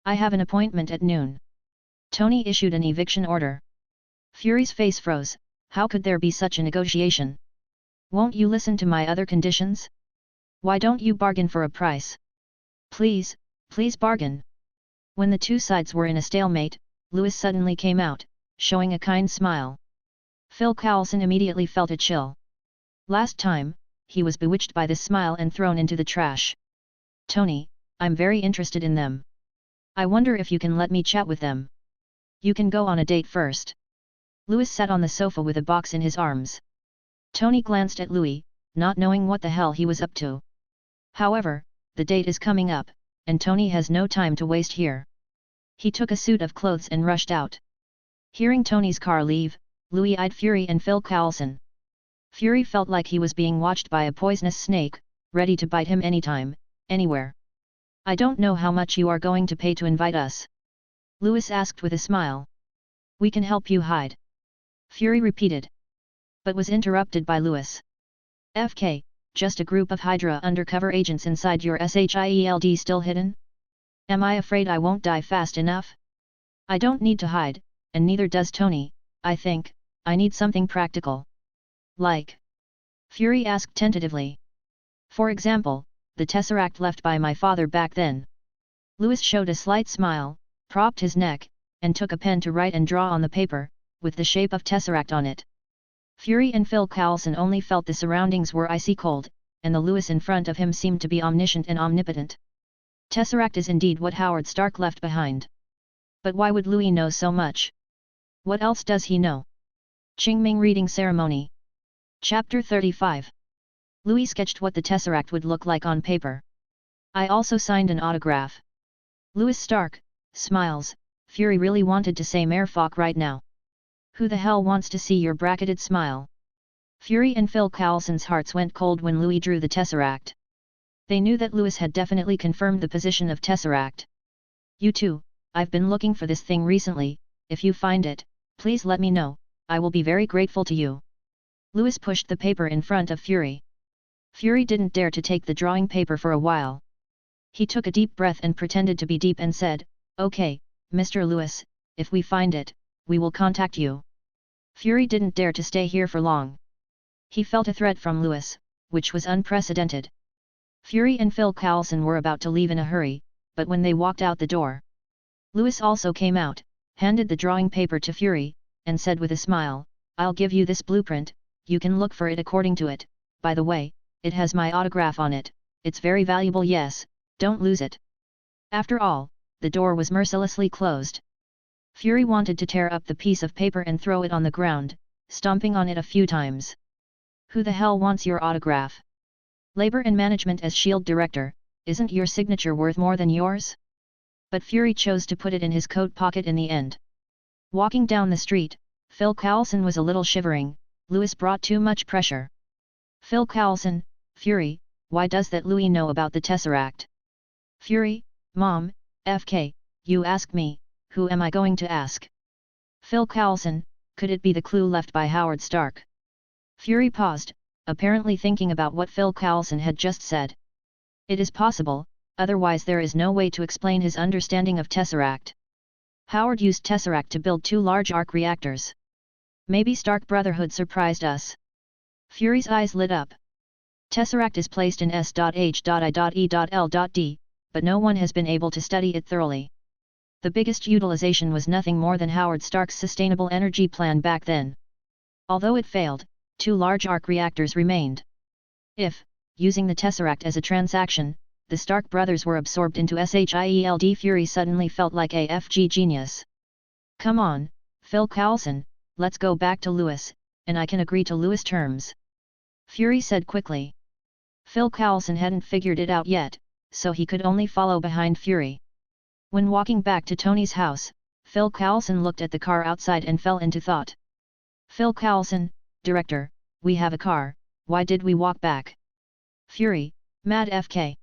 I have an appointment at noon. Tony issued an eviction order. Fury's face froze. How could there be such a negotiation? Won't you listen to my other conditions? Why don't you bargain for a price? Please, please bargain. When the two sides were in a stalemate, Lewis suddenly came out, showing a kind smile. Phil Coulson immediately felt a chill. Last time, he was bewitched by this smile and thrown into the trash. Tony, I'm very interested in them. I wonder if you can let me chat with them. You can go on a date first. Lewis sat on the sofa with a box in his arms. Tony glanced at Louis, not knowing what the hell he was up to. However, the date is coming up, and Tony has no time to waste here. He took a suit of clothes and rushed out. Hearing Tony's car leave, Louis eyed Fury and Phil Coulson. Fury felt like he was being watched by a poisonous snake, ready to bite him anytime, anywhere. I don't know how much you are going to pay to invite us. Lewis asked with a smile. We can help you hide. Fury repeated. But was interrupted by Lewis. FK, just a group of Hydra undercover agents inside your SHIELD still hidden? Am I afraid I won't die fast enough? I don't need to hide, and neither does Tony, I think, I need something practical. Like? Fury asked tentatively. For example, the tesseract left by my father back then. Lewis showed a slight smile, propped his neck, and took a pen to write and draw on the paper, with the shape of tesseract on it. Fury and Phil Coulson only felt the surroundings were icy cold, and the Lewis in front of him seemed to be omniscient and omnipotent. Tesseract is indeed what Howard Stark left behind. But why would Louis know so much? What else does he know? Qingming Reading Ceremony. Chapter 35. Louis sketched what the tesseract would look like on paper. I also signed an autograph. Louis Stark, smiles, Fury really wanted to say Merfolk right now. Who the hell wants to see your bracketed smile? Fury and Phil Coulson's hearts went cold when Louis drew the tesseract. They knew that Lewis had definitely confirmed the position of tesseract. You too, I've been looking for this thing recently, if you find it, please let me know, I will be very grateful to you. Lewis pushed the paper in front of Fury. Fury didn't dare to take the drawing paper for a while. He took a deep breath and pretended to be deep and said, Okay, Mr. Lewis, if we find it, we will contact you. Fury didn't dare to stay here for long. He felt a threat from Lewis, which was unprecedented. Fury and Phil Coulson were about to leave in a hurry, but when they walked out the door, Louis also came out, handed the drawing paper to Fury, and said with a smile, "I'll give you this blueprint, you can look for it according to it, by the way, it has my autograph on it, it's very valuable, yes, don't lose it." After all, the door was mercilessly closed. Fury wanted to tear up the piece of paper and throw it on the ground, stomping on it a few times. "Who the hell wants your autograph? Labor and management as SHIELD director, isn't your signature worth more than yours?" But Fury chose to put it in his coat pocket in the end. Walking down the street, Phil Coulson was a little shivering. Louis brought too much pressure. Phil Coulson, Fury, why does that Louis know about the Tesseract? Fury, Mom, FK, you ask me, who am I going to ask? Phil Coulson, could it be the clue left by Howard Stark? Fury paused, apparently thinking about what Phil Coulson had just said. It is possible, otherwise there is no way to explain his understanding of Tesseract. Howard used Tesseract to build 2 large arc reactors. Maybe Stark Brotherhood surprised us. Fury's eyes lit up. Tesseract is placed in S.H.I.E.L.D, but no one has been able to study it thoroughly. The biggest utilization was nothing more than Howard Stark's sustainable energy plan back then. Although it failed, 2 large arc reactors remained. If, using the Tesseract as a transaction, the Stark brothers were absorbed into SHIELD, Fury suddenly felt like a FG genius. "Come on, Phil Coulson, let's go back to Louis, and I can agree to Louis' terms," Fury said quickly. Phil Coulson hadn't figured it out yet, so he could only follow behind Fury. When walking back to Tony's house, Phil Coulson looked at the car outside and fell into thought. "Phil Coulson, director, we have a car, why did we walk back?" Fury, mad FK.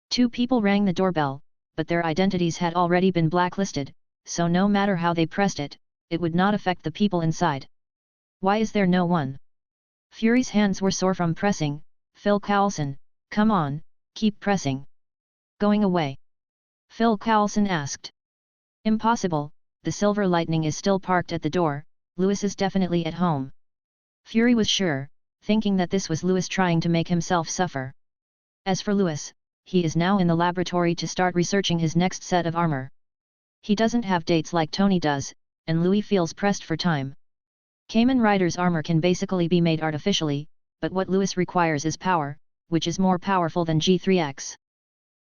2 people rang the doorbell, but their identities had already been blacklisted, so no matter how they pressed it, it would not affect the people inside. "Why is there no one?" Fury's hands were sore from pressing. "Phil Coulson, come on, keep pressing." "Going away?" Phil Coulson asked. "Impossible, the Silver Lightning is still parked at the door, Louis is definitely at home." Fury was sure, thinking that this was Louis trying to make himself suffer. As for Louis, he is now in the laboratory to start researching his next set of armor. He doesn't have dates like Tony does, and Louis feels pressed for time. Kamen Rider's armor can basically be made artificially, but what Louis requires is power, which is more powerful than G3X.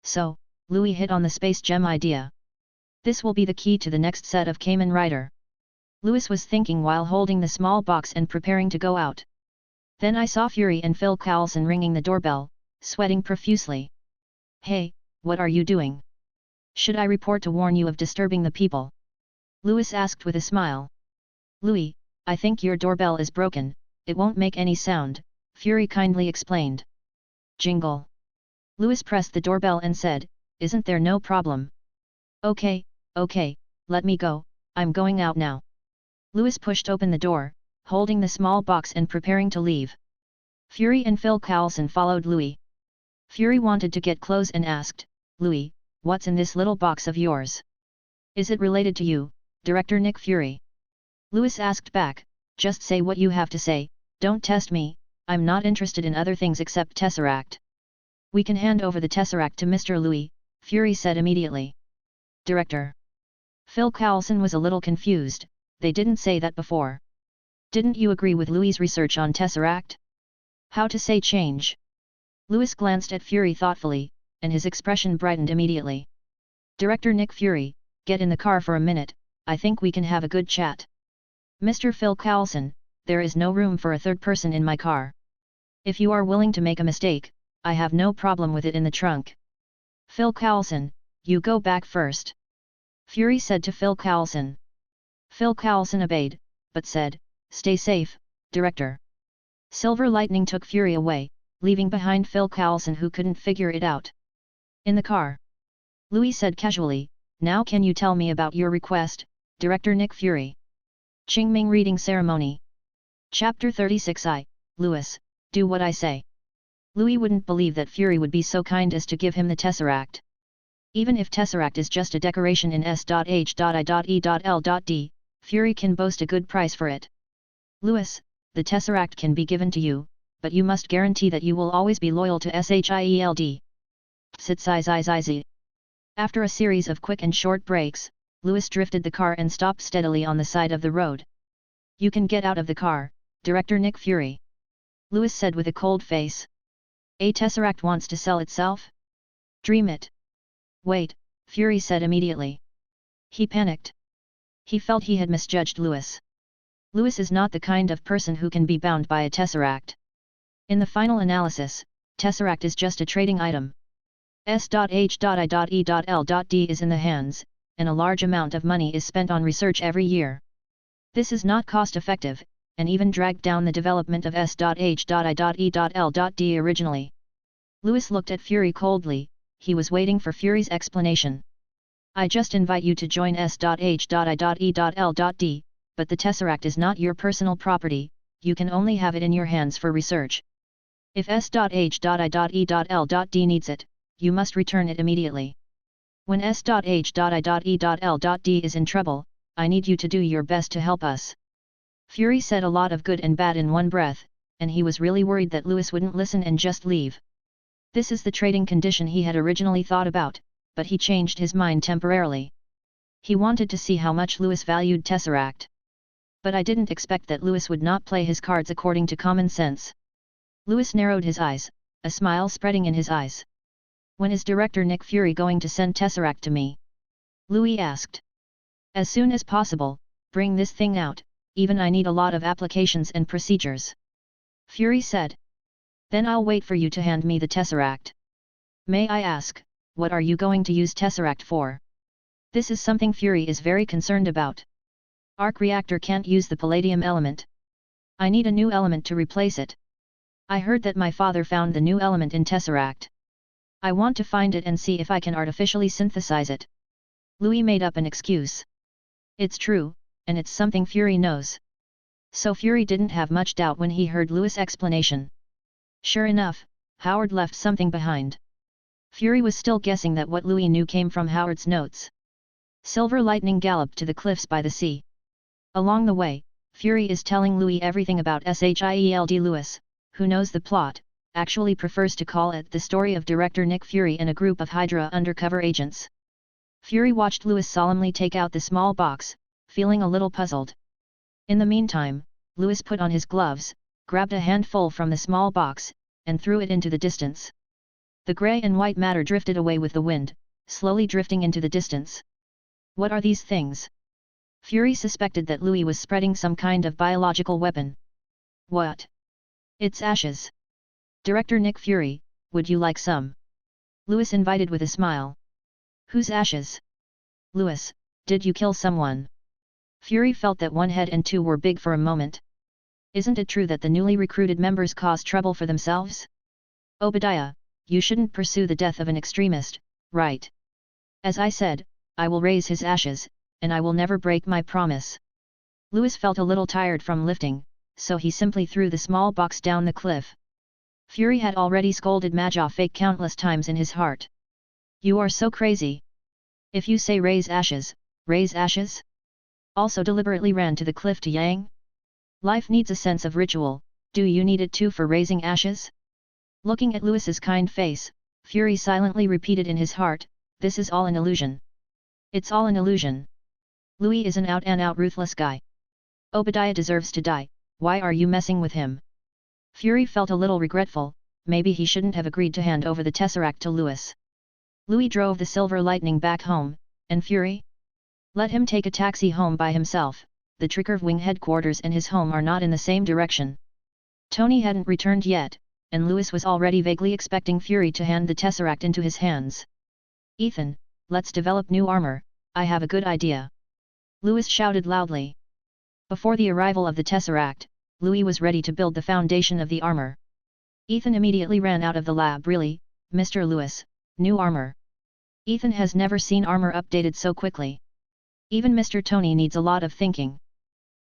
So, Louis hit on the space gem idea. This will be the key to the next set of Kamen Rider. Louis was thinking while holding the small box and preparing to go out. Then I saw Fury and Phil Coulson ringing the doorbell, sweating profusely. "Hey, what are you doing? Should I report to warn you of disturbing the people?" Louis asked with a smile. "Louis, I think your doorbell is broken, it won't make any sound," Fury kindly explained. Jingle. Louis pressed the doorbell and said, "Isn't there no problem?" Okay, let me go, I'm going out now." Louis pushed open the door, holding the small box and preparing to leave. Fury and Phil Coulson followed Louis. Fury wanted to get close and asked, "Louis, what's in this little box of yours? Is it related to you, Director Nick Fury?" Louis asked back, "Just say what you have to say, don't test me, I'm not interested in other things except Tesseract." "We can hand over the Tesseract to Mr. Louis," Fury said immediately. "Director." Phil Coulson was a little confused, they didn't say that before. "Didn't you agree with Louis' research on Tesseract? How to say change?" Louis glanced at Fury thoughtfully, and his expression brightened immediately. "Director Nick Fury, get in the car for a minute, I think we can have a good chat." "Mr. Phil Coulson, there is no room for a third person in my car. If you are willing to make a mistake, I have no problem with it in the trunk." "Phil Coulson, you go back first," Fury said to Phil Coulson. Phil Coulson obeyed, but said, "Stay safe, Director." Silver Lightning took Fury away, leaving behind Phil Coulson who couldn't figure it out. In the car, Louis said casually, "Now can you tell me about your request, Director Nick Fury?" Qingming Reading Ceremony. Chapter 36 Louis, do what I say. Louis wouldn't believe that Fury would be so kind as to give him the Tesseract. Even if Tesseract is just a decoration in S.H.I.E.L.D, Fury can boast a good price for it. "Louis, the Tesseract can be given to you, but you must guarantee that you will always be loyal to SHIELD. Sitsiziziz. After a series of quick and short breaks, Louis drifted the car and stopped steadily on the side of the road. You can get out of the car, Director Nick Fury. Louis said with a cold face. A Tesseract wants to sell itself? Dream it. Wait, Fury said immediately. He panicked. He felt he had misjudged Louis. Louis is not the kind of person who can be bound by a Tesseract. In the final analysis, Tesseract is just a trading item. S.H.I.E.L.D is in the hands, and a large amount of money is spent on research every year. This is not cost-effective, and even dragged down the development of S.H.I.E.L.D originally. Louis looked at Fury coldly. He was waiting for Fury's explanation. I just invite you to join S.H.I.E.L.D, but the Tesseract is not your personal property, you can only have it in your hands for research. If S.H.I.E.L.D needs it, you must return it immediately. When S.H.I.E.L.D is in trouble, I need you to do your best to help us. Fury said a lot of good and bad in one breath, and he was really worried that Louis wouldn't listen and just leave. This is the trading condition he had originally thought about, but he changed his mind temporarily. He wanted to see how much Louis valued Tesseract. But I didn't expect that Louis would not play his cards according to common sense. Louis narrowed his eyes, a smile spreading in his eyes. When is Director Nick Fury going to send Tesseract to me? Louis asked. As soon as possible, bring this thing out, even I need a lot of applications and procedures. Fury said. Then I'll wait for you to hand me the Tesseract. May I ask, what are you going to use Tesseract for? This is something Fury is very concerned about. Arc reactor can't use the palladium element. I need a new element to replace it. I heard that my father found the new element in Tesseract. I want to find it and see if I can artificially synthesize it. Louis made up an excuse. It's true, and it's something Fury knows. So Fury didn't have much doubt when he heard Louis' explanation. Sure enough, Howard left something behind. Fury was still guessing that what Louis knew came from Howard's notes. Silver lightning galloped to the cliffs by the sea. Along the way, Fury is telling Louis everything about SHIELD. Louis, who knows the plot, actually prefers to call it the story of Director Nick Fury and a group of Hydra undercover agents. Fury watched Louis solemnly take out the small box, feeling a little puzzled. In the meantime, Louis put on his gloves, grabbed a handful from the small box, and threw it into the distance. The grey and white matter drifted away with the wind, slowly drifting into the distance. What are these things? Fury suspected that Louis was spreading some kind of biological weapon. What? It's ashes. Director Nick Fury, would you like some? Louis invited with a smile. Whose ashes? Louis, did you kill someone? Fury felt that one head and two were big for a moment. Isn't it true that the newly recruited members cause trouble for themselves? Obadiah, you shouldn't pursue the death of an extremist, right? As I said, I will raise his ashes, and I will never break my promise. Louis felt a little tired from lifting, so he simply threw the small box down the cliff. Fury had already scolded Magi Fake countless times in his heart. You are so crazy. If you say raise ashes, also deliberately ran to the cliff to Yang? Life needs a sense of ritual, do you need it too for raising ashes? Looking at Louis's kind face, Fury silently repeated in his heart, this is all an illusion. It's all an illusion. Louis is an out-and-out ruthless guy. Obadiah deserves to die, why are you messing with him? Fury felt a little regretful, maybe he shouldn't have agreed to hand over the Tesseract to Louis. Louis drove the Silver Lightning back home, and Fury? Let him take a taxi home by himself, the Trigger Wing headquarters and his home are not in the same direction. Tony hadn't returned yet, and Louis was already vaguely expecting Fury to hand the Tesseract into his hands. Ethan, let's develop new armor, I have a good idea. Louis shouted loudly. Before the arrival of the Tesseract, Louis was ready to build the foundation of the armor. Ethan immediately ran out of the lab. Really, Mr. Louis, new armor? Ethan has never seen armor updated so quickly. Even Mr. Tony needs a lot of thinking.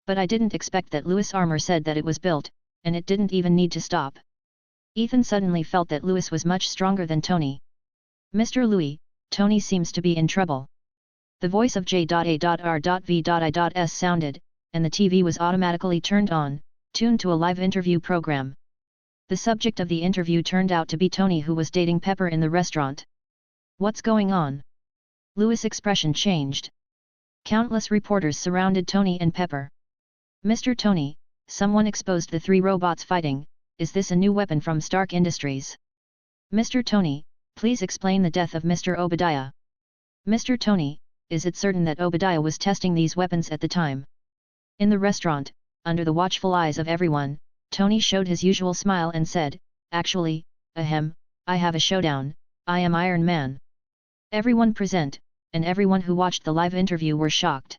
But I didn't expect that Louis' armor said that it was built, and it didn't even need to stop. Ethan suddenly felt that Louis was much stronger than Tony. Mr. Louis, Tony seems to be in trouble. The voice of J.A.R.V.I.S sounded, and the TV was automatically turned on, tuned to a live interview program. The subject of the interview turned out to be Tony, who was dating Pepper in the restaurant. What's going on? Louis' expression changed. Countless reporters surrounded Tony and Pepper. Mr. Tony, someone exposed the 3 robots fighting. Is this a new weapon from Stark Industries? Mr. Tony, please explain the death of Mr. Obadiah. Mr. Tony, is it certain that Obadiah was testing these weapons at the time? In the restaurant, under the watchful eyes of everyone, Tony showed his usual smile and said, actually, ahem, I have a showdown, I am Iron Man. Everyone present, and everyone who watched the live interview were shocked.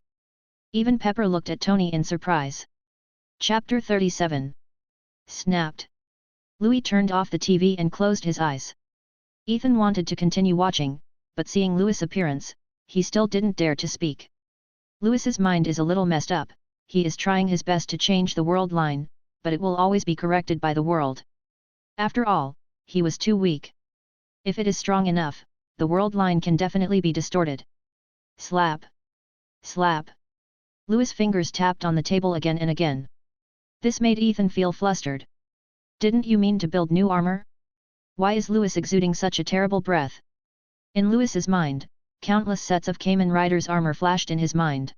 Even Pepper looked at Tony in surprise. Chapter 37. Snapped. Louis turned off the TV and closed his eyes. Ethan wanted to continue watching, but seeing Louis' appearance, he still didn't dare to speak. Louis's mind is a little messed up, he is trying his best to change the world line, but it will always be corrected by the world. After all, he was too weak. If it is strong enough, the world line can definitely be distorted. Slap. Slap. Louis' fingers tapped on the table again and again. This made Ethan feel flustered. Didn't you mean to build new armor? Why is Louis exuding such a terrible breath? In Louis's mind, countless sets of Kamen Riders armor flashed in his mind.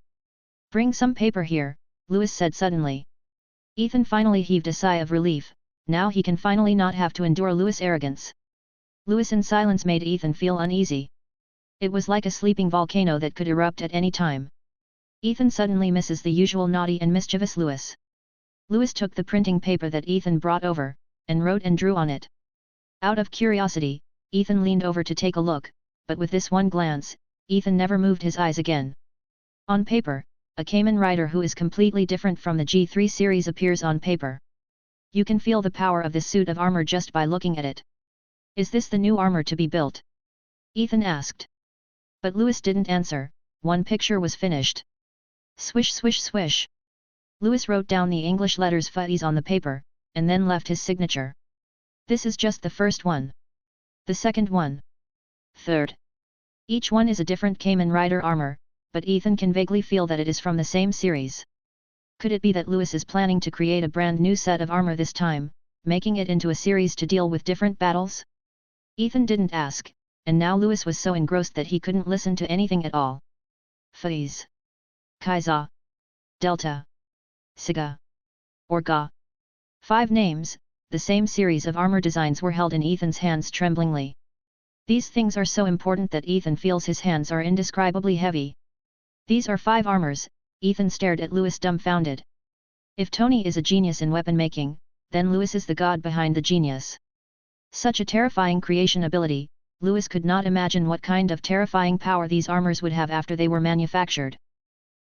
Bring some paper here, Louis said suddenly. Ethan finally heaved a sigh of relief, now he can finally not have to endure Louis' arrogance. Louis in silence made Ethan feel uneasy. It was like a sleeping volcano that could erupt at any time. Ethan suddenly misses the usual naughty and mischievous Louis. Louis took the printing paper that Ethan brought over, and wrote and drew on it. Out of curiosity, Ethan leaned over to take a look, but with this one glance, Ethan never moved his eyes again. On paper, a Kamen Rider who is completely different from the G3 series appears on paper. You can feel the power of this suit of armor just by looking at it. Is this the new armor to be built? Ethan asked. But Louis didn't answer, one picture was finished. Swish swish swish. Louis wrote down the English letters FUTIS on the paper, and then left his signature. This is just the first one. The second one. Third. Each one is a different Kamen Rider armor, but Ethan can vaguely feel that it is from the same series. Could it be that Louis is planning to create a brand new set of armor this time, making it into a series to deal with different battles? Ethan didn't ask, and now Louis was so engrossed that he couldn't listen to anything at all. FUTIS. Kaiza. Delta. Siga. Orga. 5 names, the same series of armor designs were held in Ethan's hands tremblingly. These things are so important that Ethan feels his hands are indescribably heavy. These are 5 armors, Ethan stared at Louis dumbfounded. If Tony is a genius in weapon making, then Louis is the god behind the genius. Such a terrifying creation ability, Louis could not imagine what kind of terrifying power these armors would have after they were manufactured.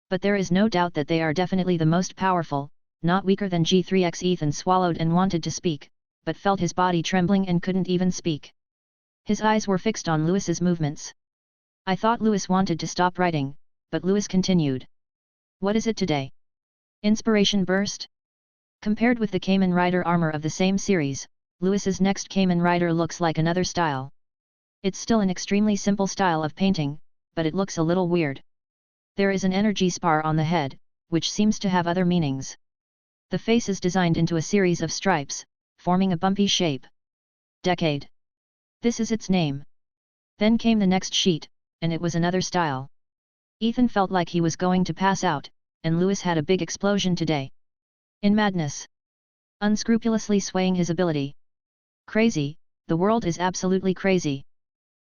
But there is no doubt that they are definitely the most powerful, not weaker than G3X. Ethan swallowed and wanted to speak, but felt his body trembling and couldn't even speak. His eyes were fixed on Louis's movements. I thought Louis wanted to stop writing, but Louis continued. What is it today? Inspiration burst? Compared with the Kamen Rider armor of the same series, Louis's next Kamen Rider looks like another style. It's still an extremely simple style of painting, but it looks a little weird. There is an energy spar on the head, which seems to have other meanings. The face is designed into a series of stripes, forming a bumpy shape. Decade. This is its name. Then came the next sheet, and it was another style. Ethan felt like he was going to pass out, and Louis had a big explosion today. In madness. Unscrupulously swaying his ability. Crazy, the world is absolutely crazy.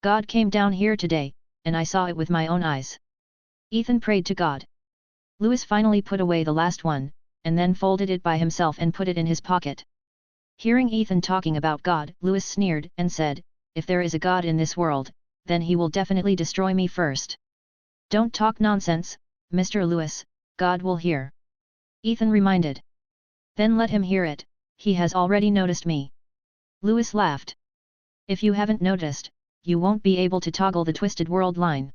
God came down here today, and I saw it with my own eyes. Ethan prayed to God. Louis finally put away the last one, and then folded it by himself and put it in his pocket. Hearing Ethan talking about God, Louis sneered and said, if there is a God in this world, then he will definitely destroy me first. Don't talk nonsense, Mr. Louis, God will hear. Ethan reminded. Then let him hear it, he has already noticed me. Louis laughed. If you haven't noticed, you won't be able to toggle the twisted world line.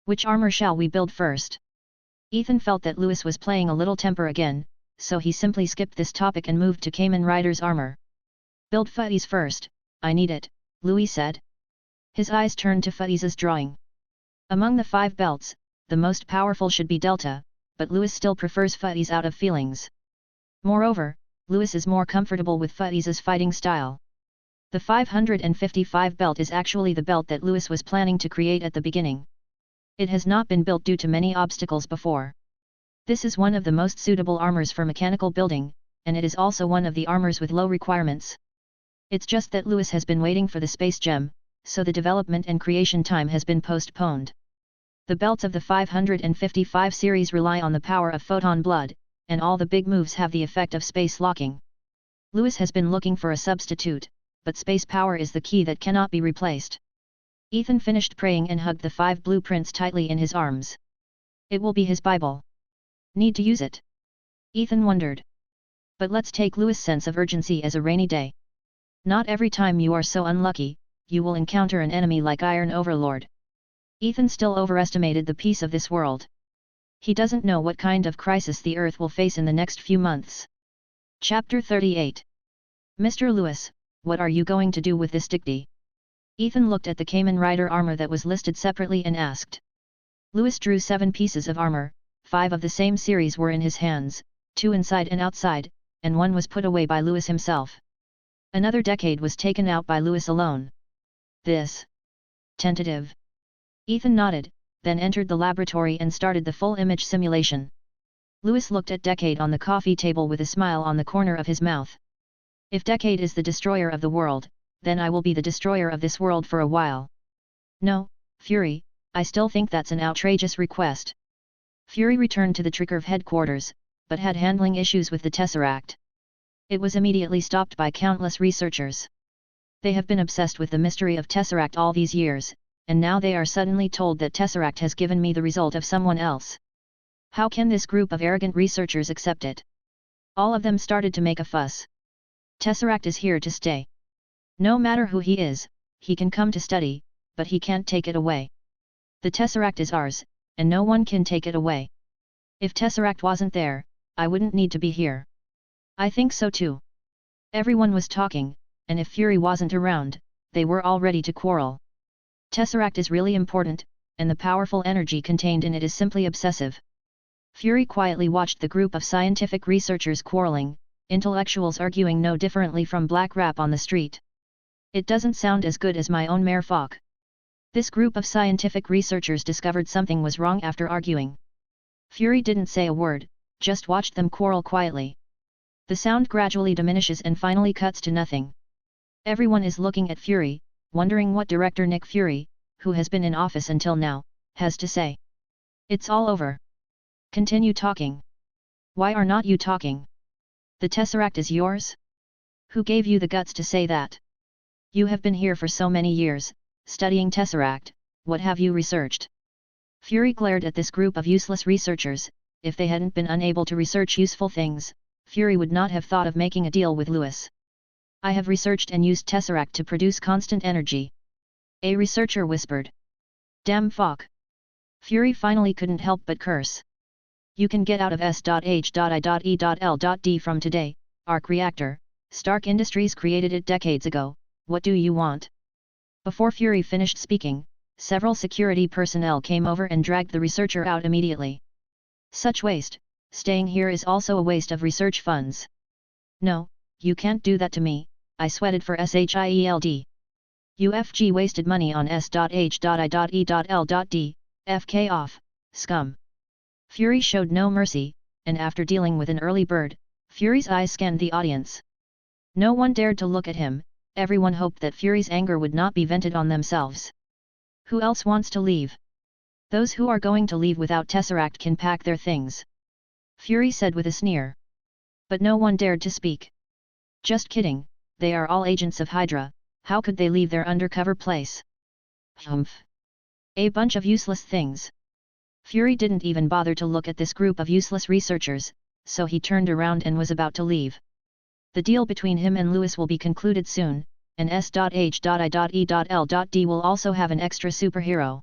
Which armor shall we build first? Ethan felt that Louis was playing a little temper again, so he simply skipped this topic and moved to Kamen Rider's armor. Build FUTIS first, I need it, Louis said. His eyes turned to FUTIS's drawing. Among the 5 belts, the most powerful should be Delta, but Louis still prefers FUTIS out of feelings. Moreover, Louis is more comfortable with Faiza's fighting style. The 555 belt is actually the belt that Louis was planning to create at the beginning. It has not been built due to many obstacles before. This is one of the most suitable armors for mechanical building, and it is also one of the armors with low requirements. It's just that Louis has been waiting for the space gem, so the development and creation time has been postponed. The belts of the 555 series rely on the power of photon blood, and all the big moves have the effect of space locking. Louis has been looking for a substitute, but space power is the key that cannot be replaced. Ethan finished praying and hugged the 5 blueprints tightly in his arms. It will be his Bible. Need to use it? Ethan wondered. But let's take Louis' sense of urgency as a rainy day. Not every time you are so unlucky, you will encounter an enemy like Iron Overlord. Ethan still overestimated the peace of this world. He doesn't know what kind of crisis the Earth will face in the next few months. Chapter 38. Mr. Louis, what are you going to do with this dignity? Ethan looked at the Kamen Rider armor that was listed separately and asked. Louis drew 7 pieces of armor, 5 of the same series were in his hands, 2 inside and outside, and 1 was put away by Louis himself. Another decade was taken out by Louis alone. This. Tentative. Ethan nodded, then entered the laboratory and started the full image simulation. Louis looked at Decade on the coffee table with a smile on the corner of his mouth. If Decade is the destroyer of the world, then I will be the destroyer of this world for a while. No, Fury, I still think that's an outrageous request. Fury returned to the Triggerv headquarters, but had handling issues with the Tesseract. It was immediately stopped by countless researchers. They have been obsessed with the mystery of Tesseract all these years, and now they are suddenly told that Tesseract has given me the result of someone else. How can this group of arrogant researchers accept it? All of them started to make a fuss. Tesseract is here to stay. No matter who he is, he can come to study, but he can't take it away. The Tesseract is ours, and no one can take it away. If Tesseract wasn't there, I wouldn't need to be here. I think so too. Everyone was talking, and if Fury wasn't around, they were all ready to quarrel. Tesseract is really important, and the powerful energy contained in it is simply obsessive. Fury quietly watched the group of scientific researchers quarreling, intellectuals arguing no differently from black rap on the street. It doesn't sound as good as my own merfolk. This group of scientific researchers discovered something was wrong after arguing. Fury didn't say a word, just watched them quarrel quietly. The sound gradually diminishes and finally cuts to nothing. Everyone is looking at Fury, wondering what Director Nick Fury, who has been in office until now, has to say. It's all over. Continue talking. Why are not you talking? The Tesseract is yours? Who gave you the guts to say that? You have been here for so many years, studying Tesseract, what have you researched? Fury glared at this group of useless researchers. If they hadn't been unable to research useful things, Fury would not have thought of making a deal with Louis. I have researched and used Tesseract to produce constant energy. A researcher whispered. Damn fuck. Fury finally couldn't help but curse. You can get out of S.H.I.E.L.D. from today, Arc Reactor. Stark Industries created it decades ago, what do you want? Before Fury finished speaking, several security personnel came over and dragged the researcher out immediately. Such waste, staying here is also a waste of research funds. No, you can't do that to me, I sweated for SHIELD. UFG wasted money on S.H.I.E.L.D. FK off, scum. Fury showed no mercy, and after dealing with an early bird, Fury's eyes scanned the audience. No one dared to look at him, everyone hoped that Fury's anger would not be vented on themselves. Who else wants to leave? Those who are going to leave without Tesseract can pack their things. Fury said with a sneer. But no one dared to speak. Just kidding, they are all agents of Hydra, how could they leave their undercover place? Humph. A bunch of useless things. Fury didn't even bother to look at this group of useless researchers, so he turned around and was about to leave. The deal between him and Louis will be concluded soon, and S.H.I.E.L.D. will also have an extra superhero.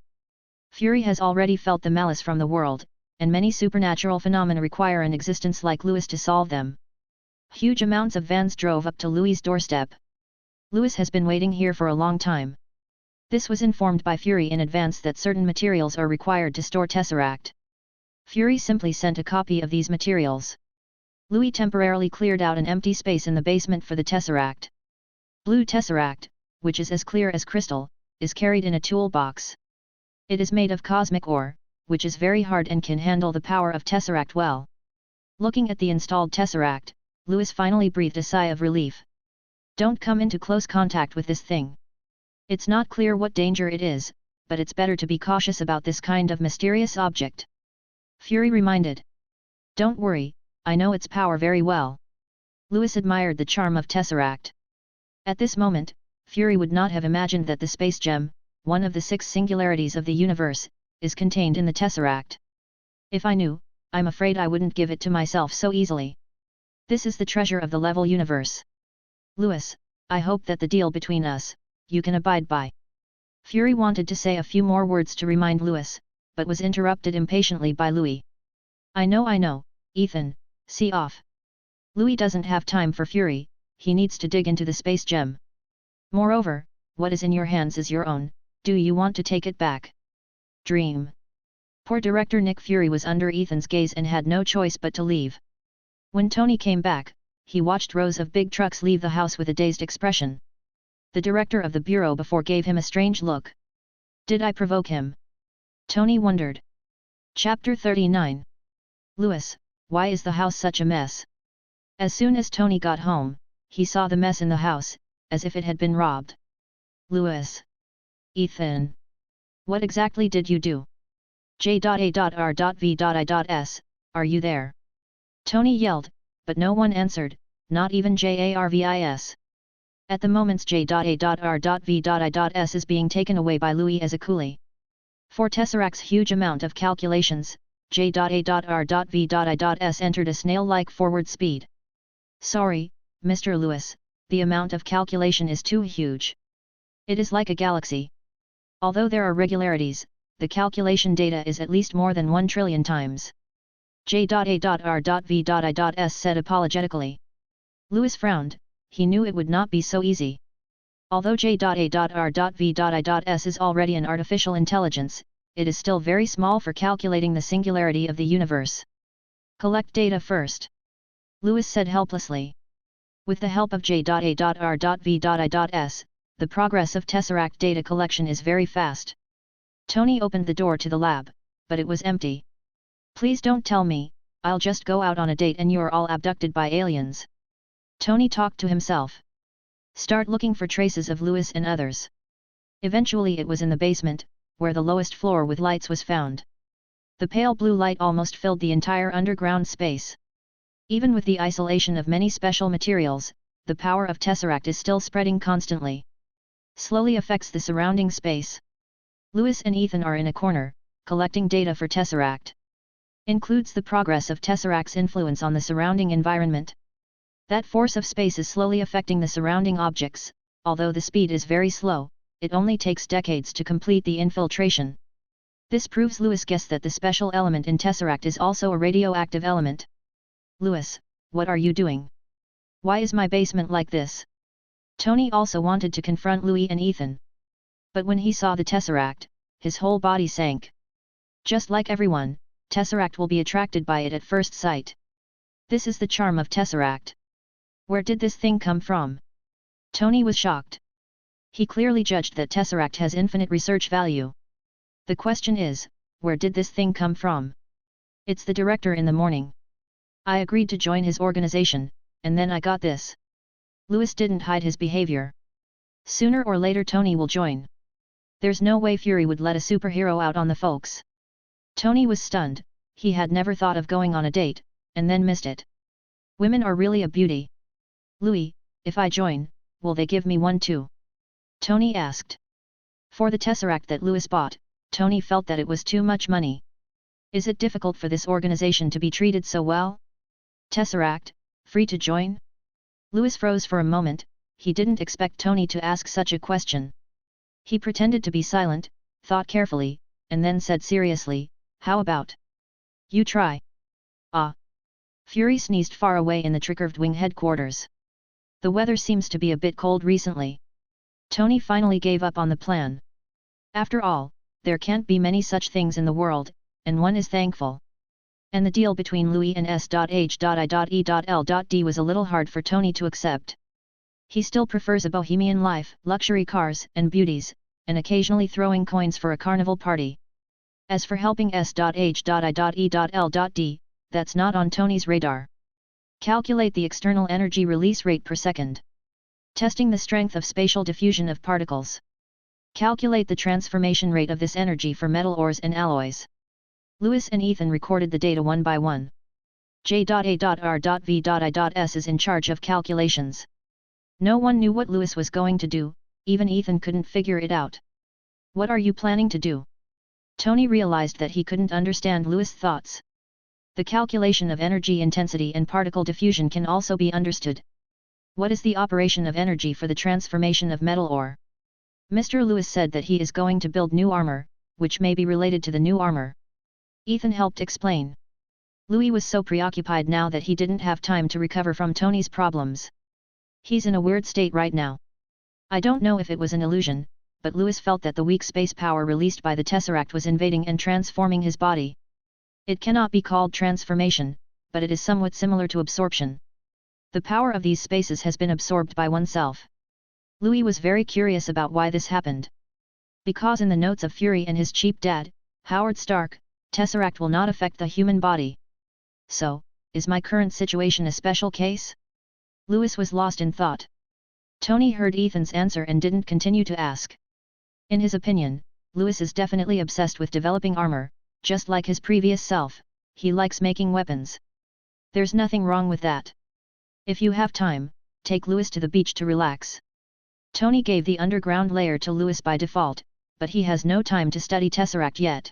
Fury has already felt the malice from the world, and many supernatural phenomena require an existence like Louis to solve them. Huge amounts of vans drove up to Louis' doorstep. Louis has been waiting here for a long time. This was informed by Fury in advance that certain materials are required to store Tesseract. Fury simply sent a copy of these materials. Louis temporarily cleared out an empty space in the basement for the tesseract. Blue tesseract, which is as clear as crystal, is carried in a toolbox. It is made of cosmic ore, which is very hard and can handle the power of tesseract well. Looking at the installed tesseract, Louis finally breathed a sigh of relief. Don't come into close contact with this thing. It's not clear what danger it is, but it's better to be cautious about this kind of mysterious object. Fury reminded. Don't worry, I know its power very well. Louis admired the charm of tesseract. At this moment, Fury would not have imagined that the space gem, one of the 6 singularities of the universe, is contained in the tesseract. If I knew, I'm afraid I wouldn't give it to myself so easily. This is the treasure of the level universe. Louis, I hope that the deal between us, you can abide by. Fury wanted to say a few more words to remind Louis, but was interrupted impatiently by Louis. I know, Ethan, see off. Louis doesn't have time for Fury, he needs to dig into the space gem. Moreover, what is in your hands is your own, do you want to take it back? Dream. Poor director Nick Fury was under Ethan's gaze and had no choice but to leave. When Tony came back, he watched rows of big trucks leave the house with a dazed expression. The director of the bureau before gave him a strange look. Did I provoke him? Tony wondered. Chapter 39. Louis, why is the house such a mess? As soon as Tony got home, he saw the mess in the house, as if it had been robbed. Louis. Ethan. What exactly did you do? J.A.R.V.I.S, are you there? Tony yelled, but no one answered, not even Jarvis. At the moments J.A.R.V.I.S is being taken away by Louis as a coolie. For Tesseract's huge amount of calculations, J.A.R.V.I.S entered a snail-like forward speed. Sorry, Mr. Louis, the amount of calculation is too huge. It is like a galaxy. Although there are regularities, the calculation data is at least more than 1 trillion times. J.A.R.V.I.S said apologetically. Louis frowned, he knew it would not be so easy. Although J.A.R.V.I.S is already an artificial intelligence, it is still very small for calculating the singularity of the universe. Collect data first. Louis said helplessly. With the help of J.A.R.V.I.S, the progress of Tesseract data collection is very fast. Tony opened the door to the lab, but it was empty. Please don't tell me, I'll just go out on a date and you're all abducted by aliens. Tony talked to himself. Start looking for traces of Louis and others. Eventually it was in the basement, where the lowest floor with lights was found. The pale blue light almost filled the entire underground space. Even with the isolation of many special materials, the power of Tesseract is still spreading constantly. Slowly affects the surrounding space. Louis and Ethan are in a corner, collecting data for Tesseract. Includes the progress of Tesseract's influence on the surrounding environment. That force of space is slowly affecting the surrounding objects, although the speed is very slow, it only takes decades to complete the infiltration. This proves Louis' guess that the special element in Tesseract is also a radioactive element. Louis, what are you doing? Why is my basement like this? Tony also wanted to confront Louis and Ethan. But when he saw the Tesseract, his whole body sank. Just like everyone, Tesseract will be attracted by it at first sight. This is the charm of Tesseract. Where did this thing come from? Tony was shocked. He clearly judged that Tesseract has infinite research value. The question is, where did this thing come from? It's the director in the morning. I agreed to join his organization, and then I got this. Louis didn't hide his behavior. Sooner or later Tony will join. There's no way Fury would let a superhero out on the folks. Tony was stunned, he had never thought of going on a date, and then missed it. Women are really a beauty. Louis, if I join, will they give me one too? Tony asked. For the Tesseract that Louis bought, Tony felt that it was too much money. Is it difficult for this organization to be treated so well? Tesseract, free to join? Louis froze for a moment, he didn't expect Tony to ask such a question. He pretended to be silent, thought carefully, and then said seriously, how about you try? Ah! Fury sneezed far away in the Tricurved Wing headquarters. The weather seems to be a bit cold recently. Tony finally gave up on the plan. After all, there can't be many such things in the world, and one is thankful. And the deal between Louis and S.H.I.E.L.D. was a little hard for Tony to accept. He still prefers a bohemian life, luxury cars and beauties, and occasionally throwing coins for a carnival party. As for helping S.H.I.E.L.D., that's not on Tony's radar. Calculate the external energy release rate per second. Testing the strength of spatial diffusion of particles. Calculate the transformation rate of this energy for metal ores and alloys. Louis and Ethan recorded the data one by one. J.A.R.V.I.S is in charge of calculations. No one knew what Louis was going to do, even Ethan couldn't figure it out. What are you planning to do? Tony realized that he couldn't understand Louis' thoughts. The calculation of energy intensity and particle diffusion can also be understood. What is the operation of energy for the transformation of metal ore? Mr. Louis said that he is going to build new armor, which may be related to the new armor. Ethan helped explain. Louis was so preoccupied now that he didn't have time to recover from Tony's problems. He's in a weird state right now. I don't know if it was an illusion, but Louis felt that the weak space power released by the Tesseract was invading and transforming his body. It cannot be called transformation, but it is somewhat similar to absorption. The power of these spaces has been absorbed by oneself. Louis was very curious about why this happened. Because in the notes of Fury and his cheap dad, Howard Stark, Tesseract will not affect the human body. So, is my current situation a special case? Louis was lost in thought. Tony heard Ethan's answer and didn't continue to ask. In his opinion, Louis is definitely obsessed with developing armor, just like his previous self, he likes making weapons. There's nothing wrong with that. If you have time, take Louis to the beach to relax. Tony gave the underground layer to Louis by default, but he has no time to study Tesseract yet.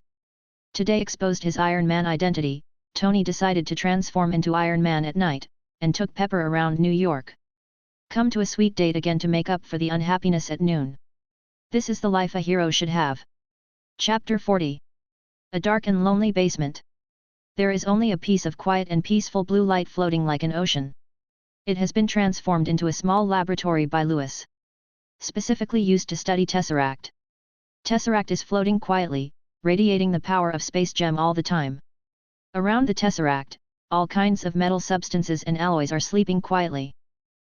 Today exposed his Iron Man identity, Tony decided to transform into Iron Man at night, and took Pepper around New York. Come to a sweet date again to make up for the unhappiness at noon. This is the life a hero should have. Chapter 40. A dark and lonely basement. There is only a piece of quiet and peaceful blue light floating like an ocean. It has been transformed into a small laboratory by Louis. Specifically used to study Tesseract. Tesseract is floating quietly, radiating the power of space gem all the time. Around the Tesseract, all kinds of metal substances and alloys are sleeping quietly.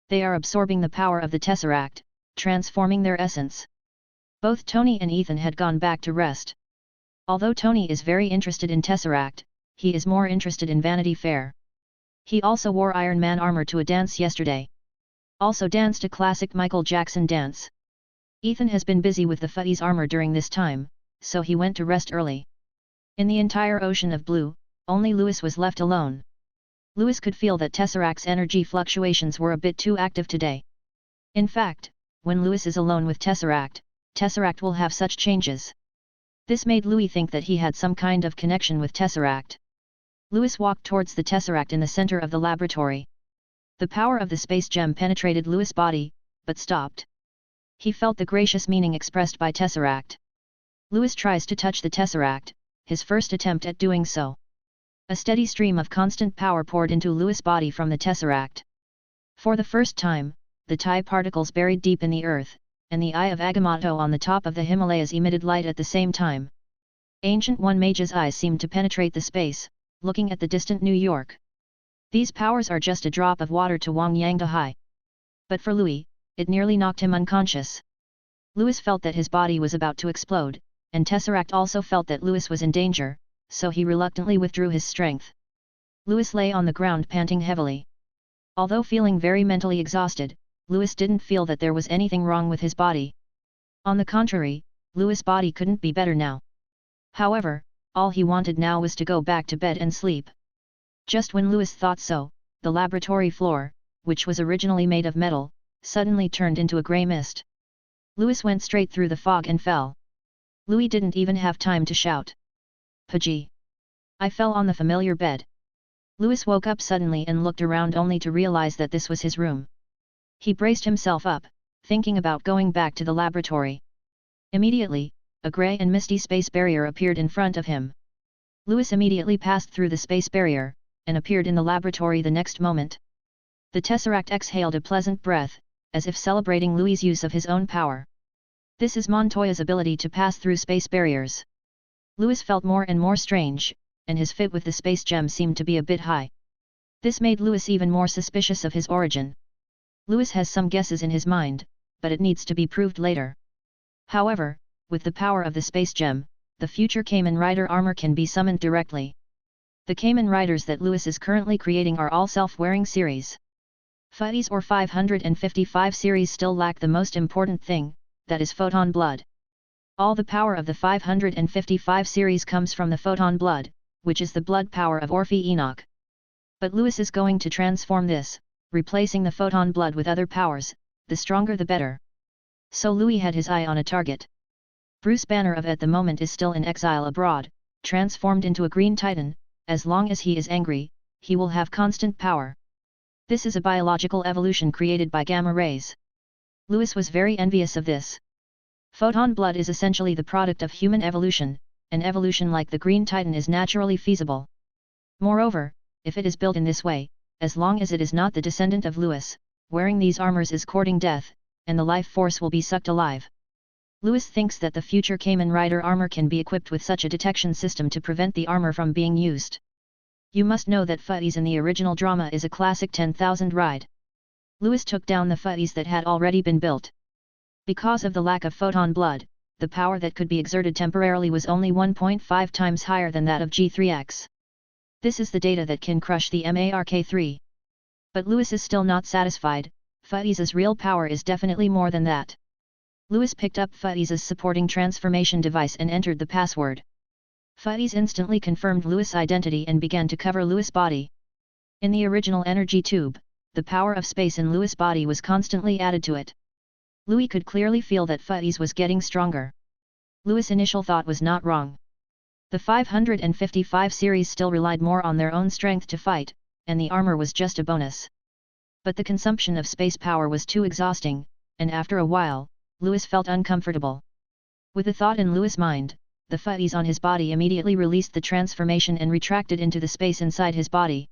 They are absorbing the power of the Tesseract, transforming their essence. Both Tony and Ethan had gone back to rest. Although Tony is very interested in Tesseract, he is more interested in Vanity Fair. He also wore Iron Man armor to a dance yesterday. Also danced a classic Michael Jackson dance. Ethan has been busy with the Fuzzy's armor during this time, so he went to rest early. In the entire ocean of blue, only Louis was left alone. Louis could feel that Tesseract's energy fluctuations were a bit too active today. In fact, when Louis is alone with Tesseract, Tesseract will have such changes. This made Louis think that he had some kind of connection with Tesseract. Louis walked towards the Tesseract in the center of the laboratory. The power of the space gem penetrated Louis' body, but stopped. He felt the gracious meaning expressed by Tesseract. Louis tries to touch the Tesseract, his first attempt at doing so. A steady stream of constant power poured into Louis' body from the Tesseract. For the first time, the TIE particles buried deep in the earth, and the Eye of Agamotto on the top of the Himalayas emitted light at the same time. Ancient One Mage's eyes seemed to penetrate the space, looking at the distant New York. These powers are just a drop of water to Wang Yang Hai. But for Louis, it nearly knocked him unconscious. Louis felt that his body was about to explode, and Tesseract also felt that Louis was in danger, so he reluctantly withdrew his strength. Louis lay on the ground panting heavily. Although feeling very mentally exhausted, Louis didn't feel that there was anything wrong with his body. On the contrary, Louis' body couldn't be better now. However, all he wanted now was to go back to bed and sleep. Just when Louis thought so, the laboratory floor, which was originally made of metal, suddenly turned into a grey mist. Louis went straight through the fog and fell. Louis didn't even have time to shout. Pudgy! I fell on the familiar bed. Louis woke up suddenly and looked around only to realize that this was his room. He braced himself up, thinking about going back to the laboratory. Immediately, a grey and misty space barrier appeared in front of him. Louis immediately passed through the space barrier, and appeared in the laboratory the next moment. The Tesseract exhaled a pleasant breath, as if celebrating Louis' use of his own power. This is Montoya's ability to pass through space barriers. Louis felt more and more strange, and his fit with the space gem seemed to be a bit high. This made Louis even more suspicious of his origin. Louis has some guesses in his mind, but it needs to be proved later. However, with the power of the space gem, the future Kamen Rider armor can be summoned directly. The Kamen Riders that Louis is currently creating are all self-wearing series. FUTIs or 555 series still lack the most important thing, that is photon blood. All the power of the 555 series comes from the photon blood, which is the blood power of Orphe Enoch. But Louis is going to transform this, replacing the photon blood with other powers, the stronger the better. So Louis had his eye on a target. Bruce Banner of at the moment is still in exile abroad, transformed into a Green Titan. As long as he is angry, he will have constant power. This is a biological evolution created by gamma rays. Louis was very envious of this. Photon blood is essentially the product of human evolution, and evolution like the Green Titan is naturally feasible. Moreover, if it is built in this way, as long as it is not the descendant of Louis, wearing these armors is courting death, and the life force will be sucked alive. Louis thinks that the future Kamen Rider armor can be equipped with such a detection system to prevent the armor from being used. You must know that FUTIs in the original drama is a classic 10,000 ride. Louis took down the FUTIs that had already been built. Because of the lack of photon blood, the power that could be exerted temporarily was only 1.5 times higher than that of G3X. This is the data that can crush the Mark3. But Louis is still not satisfied. FUTIs' real power is definitely more than that. Louis picked up FUTIs' supporting transformation device and entered the password. FUTIs instantly confirmed Louis' identity and began to cover Louis' body. In the original energy tube, the power of space in Louis' body was constantly added to it. Louis could clearly feel that FUTIs was getting stronger. Louis' initial thought was not wrong. The 555 series still relied more on their own strength to fight, and the armor was just a bonus. But the consumption of space power was too exhausting, and after a while, Louis felt uncomfortable. With the thought in Louis' mind, the FUTIs on his body immediately released the transformation and retracted into the space inside his body.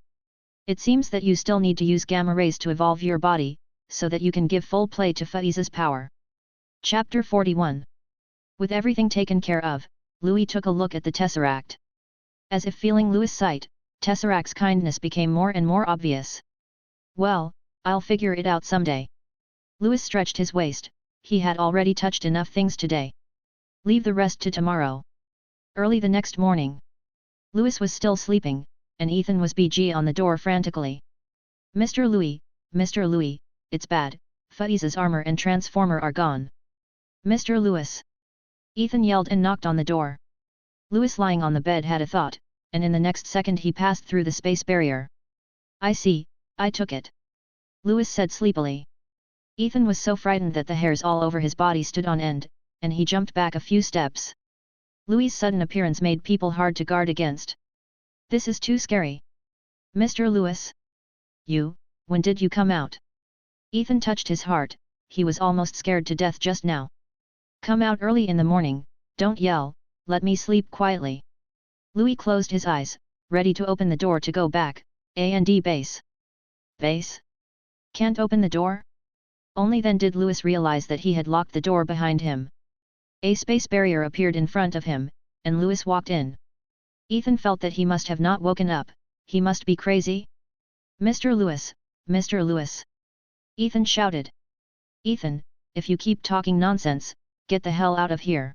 It seems that you still need to use gamma rays to evolve your body, so that you can give full play to FUTIs' power. Chapter 41. With everything taken care of, Louis took a look at the Tesseract. As if feeling Louis' sight, Tesseract's kindness became more and more obvious. Well, I'll figure it out someday. Louis stretched his waist. He had already touched enough things today. Leave the rest to tomorrow. Early the next morning. Louis was still sleeping, and Ethan was BG on the door frantically. Mr. Louis, it's bad, FUTIs' armor and transformer are gone. Mr. Louis. Ethan yelled and knocked on the door. Louis lying on the bed had a thought, and in the next second he passed through the space barrier. I see, I took it. Louis said sleepily. Ethan was so frightened that the hairs all over his body stood on end, and he jumped back a few steps. Louis' sudden appearance made people hard to guard against. This is too scary. Mr. Louis? When did you come out? Ethan touched his heart, he was almost scared to death just now. Come out early in the morning, don't yell, let me sleep quietly. Louis closed his eyes, ready to open the door to go back. A&D base. Base? Can't open the door? Only then did Louis realize that he had locked the door behind him. A space barrier appeared in front of him, and Louis walked in. Ethan felt that he must have not woken up, he must be crazy. Mr. Louis, Mr. Louis. Ethan shouted. Ethan, if you keep talking nonsense, get the hell out of here.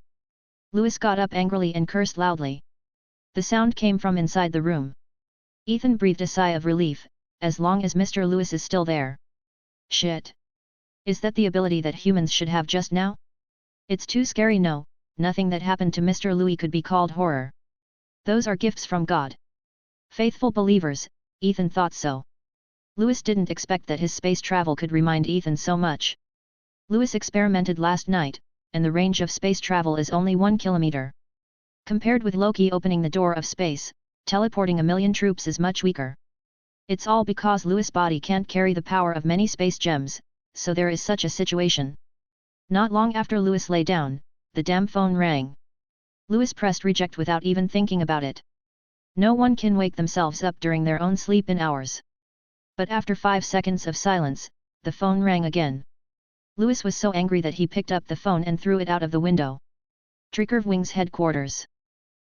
Louis got up angrily and cursed loudly. The sound came from inside the room. Ethan breathed a sigh of relief, as long as Mr. Louis is still there. Shit. Is that the ability that humans should have just now? It's too scary. No, nothing that happened to Mr. Louis could be called horror. Those are gifts from God. Faithful believers, Ethan thought so. Louis didn't expect that his space travel could remind Ethan so much. Louis experimented last night, and the range of space travel is only 1 kilometer. Compared with Loki opening the door of space, teleporting 1,000,000 troops is much weaker. It's all because Louis' body can't carry the power of many space gems, so there is such a situation. Not long after Louis lay down, the damn phone rang. Louis pressed reject without even thinking about it. No one can wake themselves up during their own sleep-in hours. But after 5 seconds of silence, the phone rang again. Louis was so angry that he picked up the phone and threw it out of the window. Triggerwings headquarters.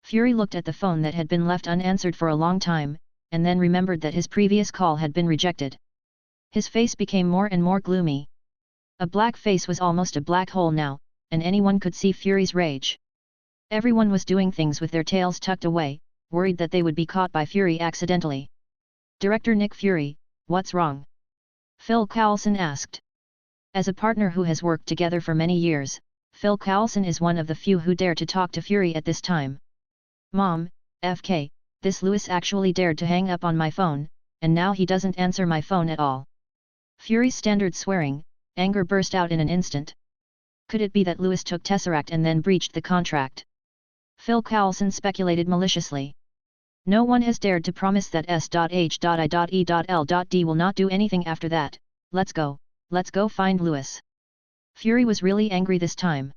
Fury looked at the phone that had been left unanswered for a long time, and then remembered that his previous call had been rejected. His face became more and more gloomy. A black face was almost a black hole now, and anyone could see Fury's rage. Everyone was doing things with their tails tucked away, worried that they would be caught by Fury accidentally. Director Nick Fury, what's wrong? Phil Coulson asked. As a partner who has worked together for many years, Phil Coulson is one of the few who dare to talk to Fury at this time. Mom, FK, this Louis actually dared to hang up on my phone, and now he doesn't answer my phone at all. Fury's standard swearing, anger burst out in an instant. Could it be that Louis took Tesseract and then breached the contract? Phil Coulson speculated maliciously. No one has dared to promise that S.H.I.E.L.D will not do anything after that. Let's go find Louis. Fury was really angry this time.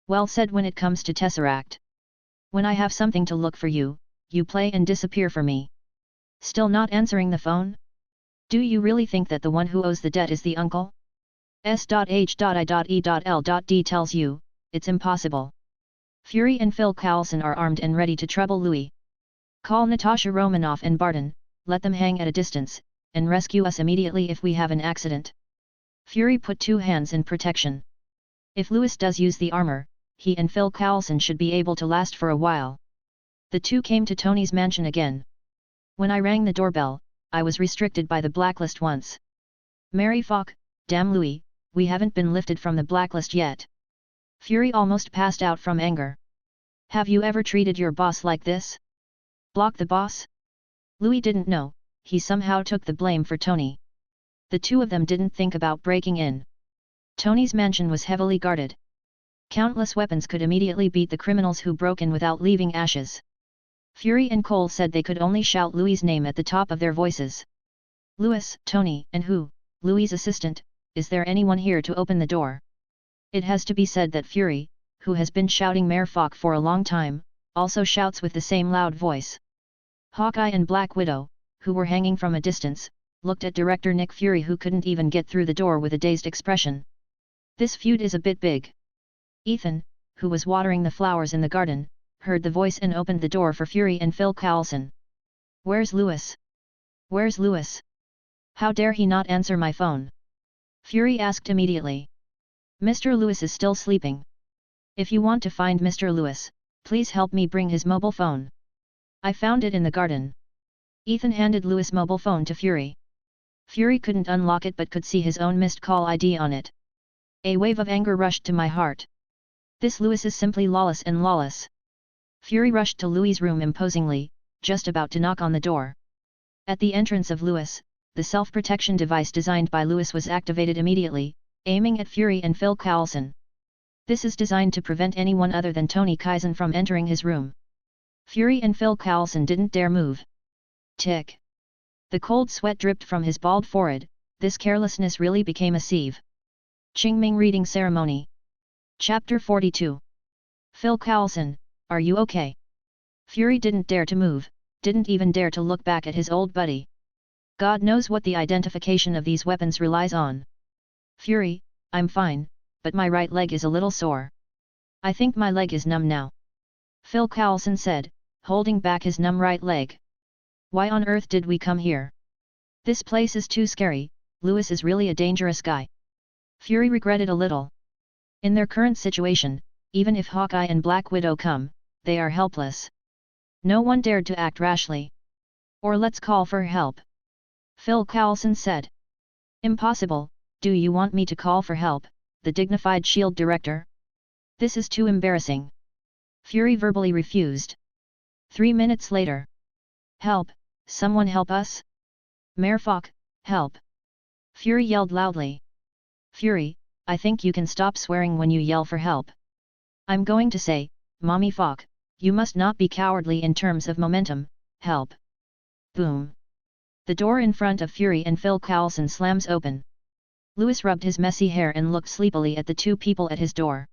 Well said when it comes to Tesseract. When I have something to look for you, you play and disappear for me. Still not answering the phone? Do you really think that the one who owes the debt is the uncle? S.H.I.E.L.D tells you, it's impossible. Fury and Phil Coulson are armed and ready to trouble Louis. Call Natasha Romanoff and Barton, let them hang at a distance, and rescue us immediately if we have an accident. Fury put two hands in protection. If Louis does use the armor, he and Phil Coulson should be able to last for a while. The two came to Tony's mansion again. When I rang the doorbell, I was restricted by the blacklist once. Mary Falk, damn Louis, we haven't been lifted from the blacklist yet. Fury almost passed out from anger. Have you ever treated your boss like this? Block the boss? Louis didn't know, he somehow took the blame for Tony. The two of them didn't think about breaking in. Tony's mansion was heavily guarded. Countless weapons could immediately beat the criminals who broke in without leaving ashes. Fury and Cole said they could only shout Louis's name at the top of their voices. Louis, Tony, and who? Louis's assistant, is there anyone here to open the door? It has to be said that Fury, who has been shouting Mare Falk for a long time, also shouts with the same loud voice. Hawkeye and Black Widow, who were hanging from a distance, looked at director Nick Fury who couldn't even get through the door with a dazed expression. This feud is a bit big. Ethan, who was watering the flowers in the garden, heard the voice and opened the door for Fury and Phil Coulson. Where's Louis? Where's Louis? How dare he not answer my phone? Fury asked immediately. Mr. Louis is still sleeping. If you want to find Mr. Louis, please help me bring his mobile phone. I found it in the garden. Ethan handed Louis' mobile phone to Fury. Fury couldn't unlock it but could see his own missed call ID on it. A wave of anger rushed to my heart. This Louis is simply lawless and lawless. Fury rushed to Louis's room imposingly, just about to knock on the door. At the entrance of Louis, the self-protection device designed by Louis was activated immediately, aiming at Fury and Phil Coulson. This is designed to prevent anyone other than Tony Kaizen from entering his room. Fury and Phil Coulson didn't dare move. Tick. The cold sweat dripped from his bald forehead, this carelessness really became a sieve. Qingming Reading Ceremony. Chapter 42. Phil Coulson, are you okay? Fury didn't dare to move, didn't even dare to look back at his old buddy. God knows what the identification of these weapons relies on. Fury, I'm fine, but my right leg is a little sore. I think my leg is numb now. Phil Coulson said, holding back his numb right leg. Why on earth did we come here? This place is too scary, Louis is really a dangerous guy. Fury regretted a little. In their current situation, even if Hawkeye and Black Widow come, they are helpless. No one dared to act rashly. Or let's call for help. Phil Coulson said. Impossible, do you want me to call for help, the dignified S.H.I.E.L.D. director? This is too embarrassing. Fury verbally refused. 3 minutes later. Help, someone help us? Mare Falk, help. Fury yelled loudly. Fury, I think you can stop swearing when you yell for help. I'm going to say, Mommy Falk, you must not be cowardly in terms of momentum, help. Boom. The door in front of Fury and Phil Coulson slams open. Louis rubbed his messy hair and looked sleepily at the two people at his door.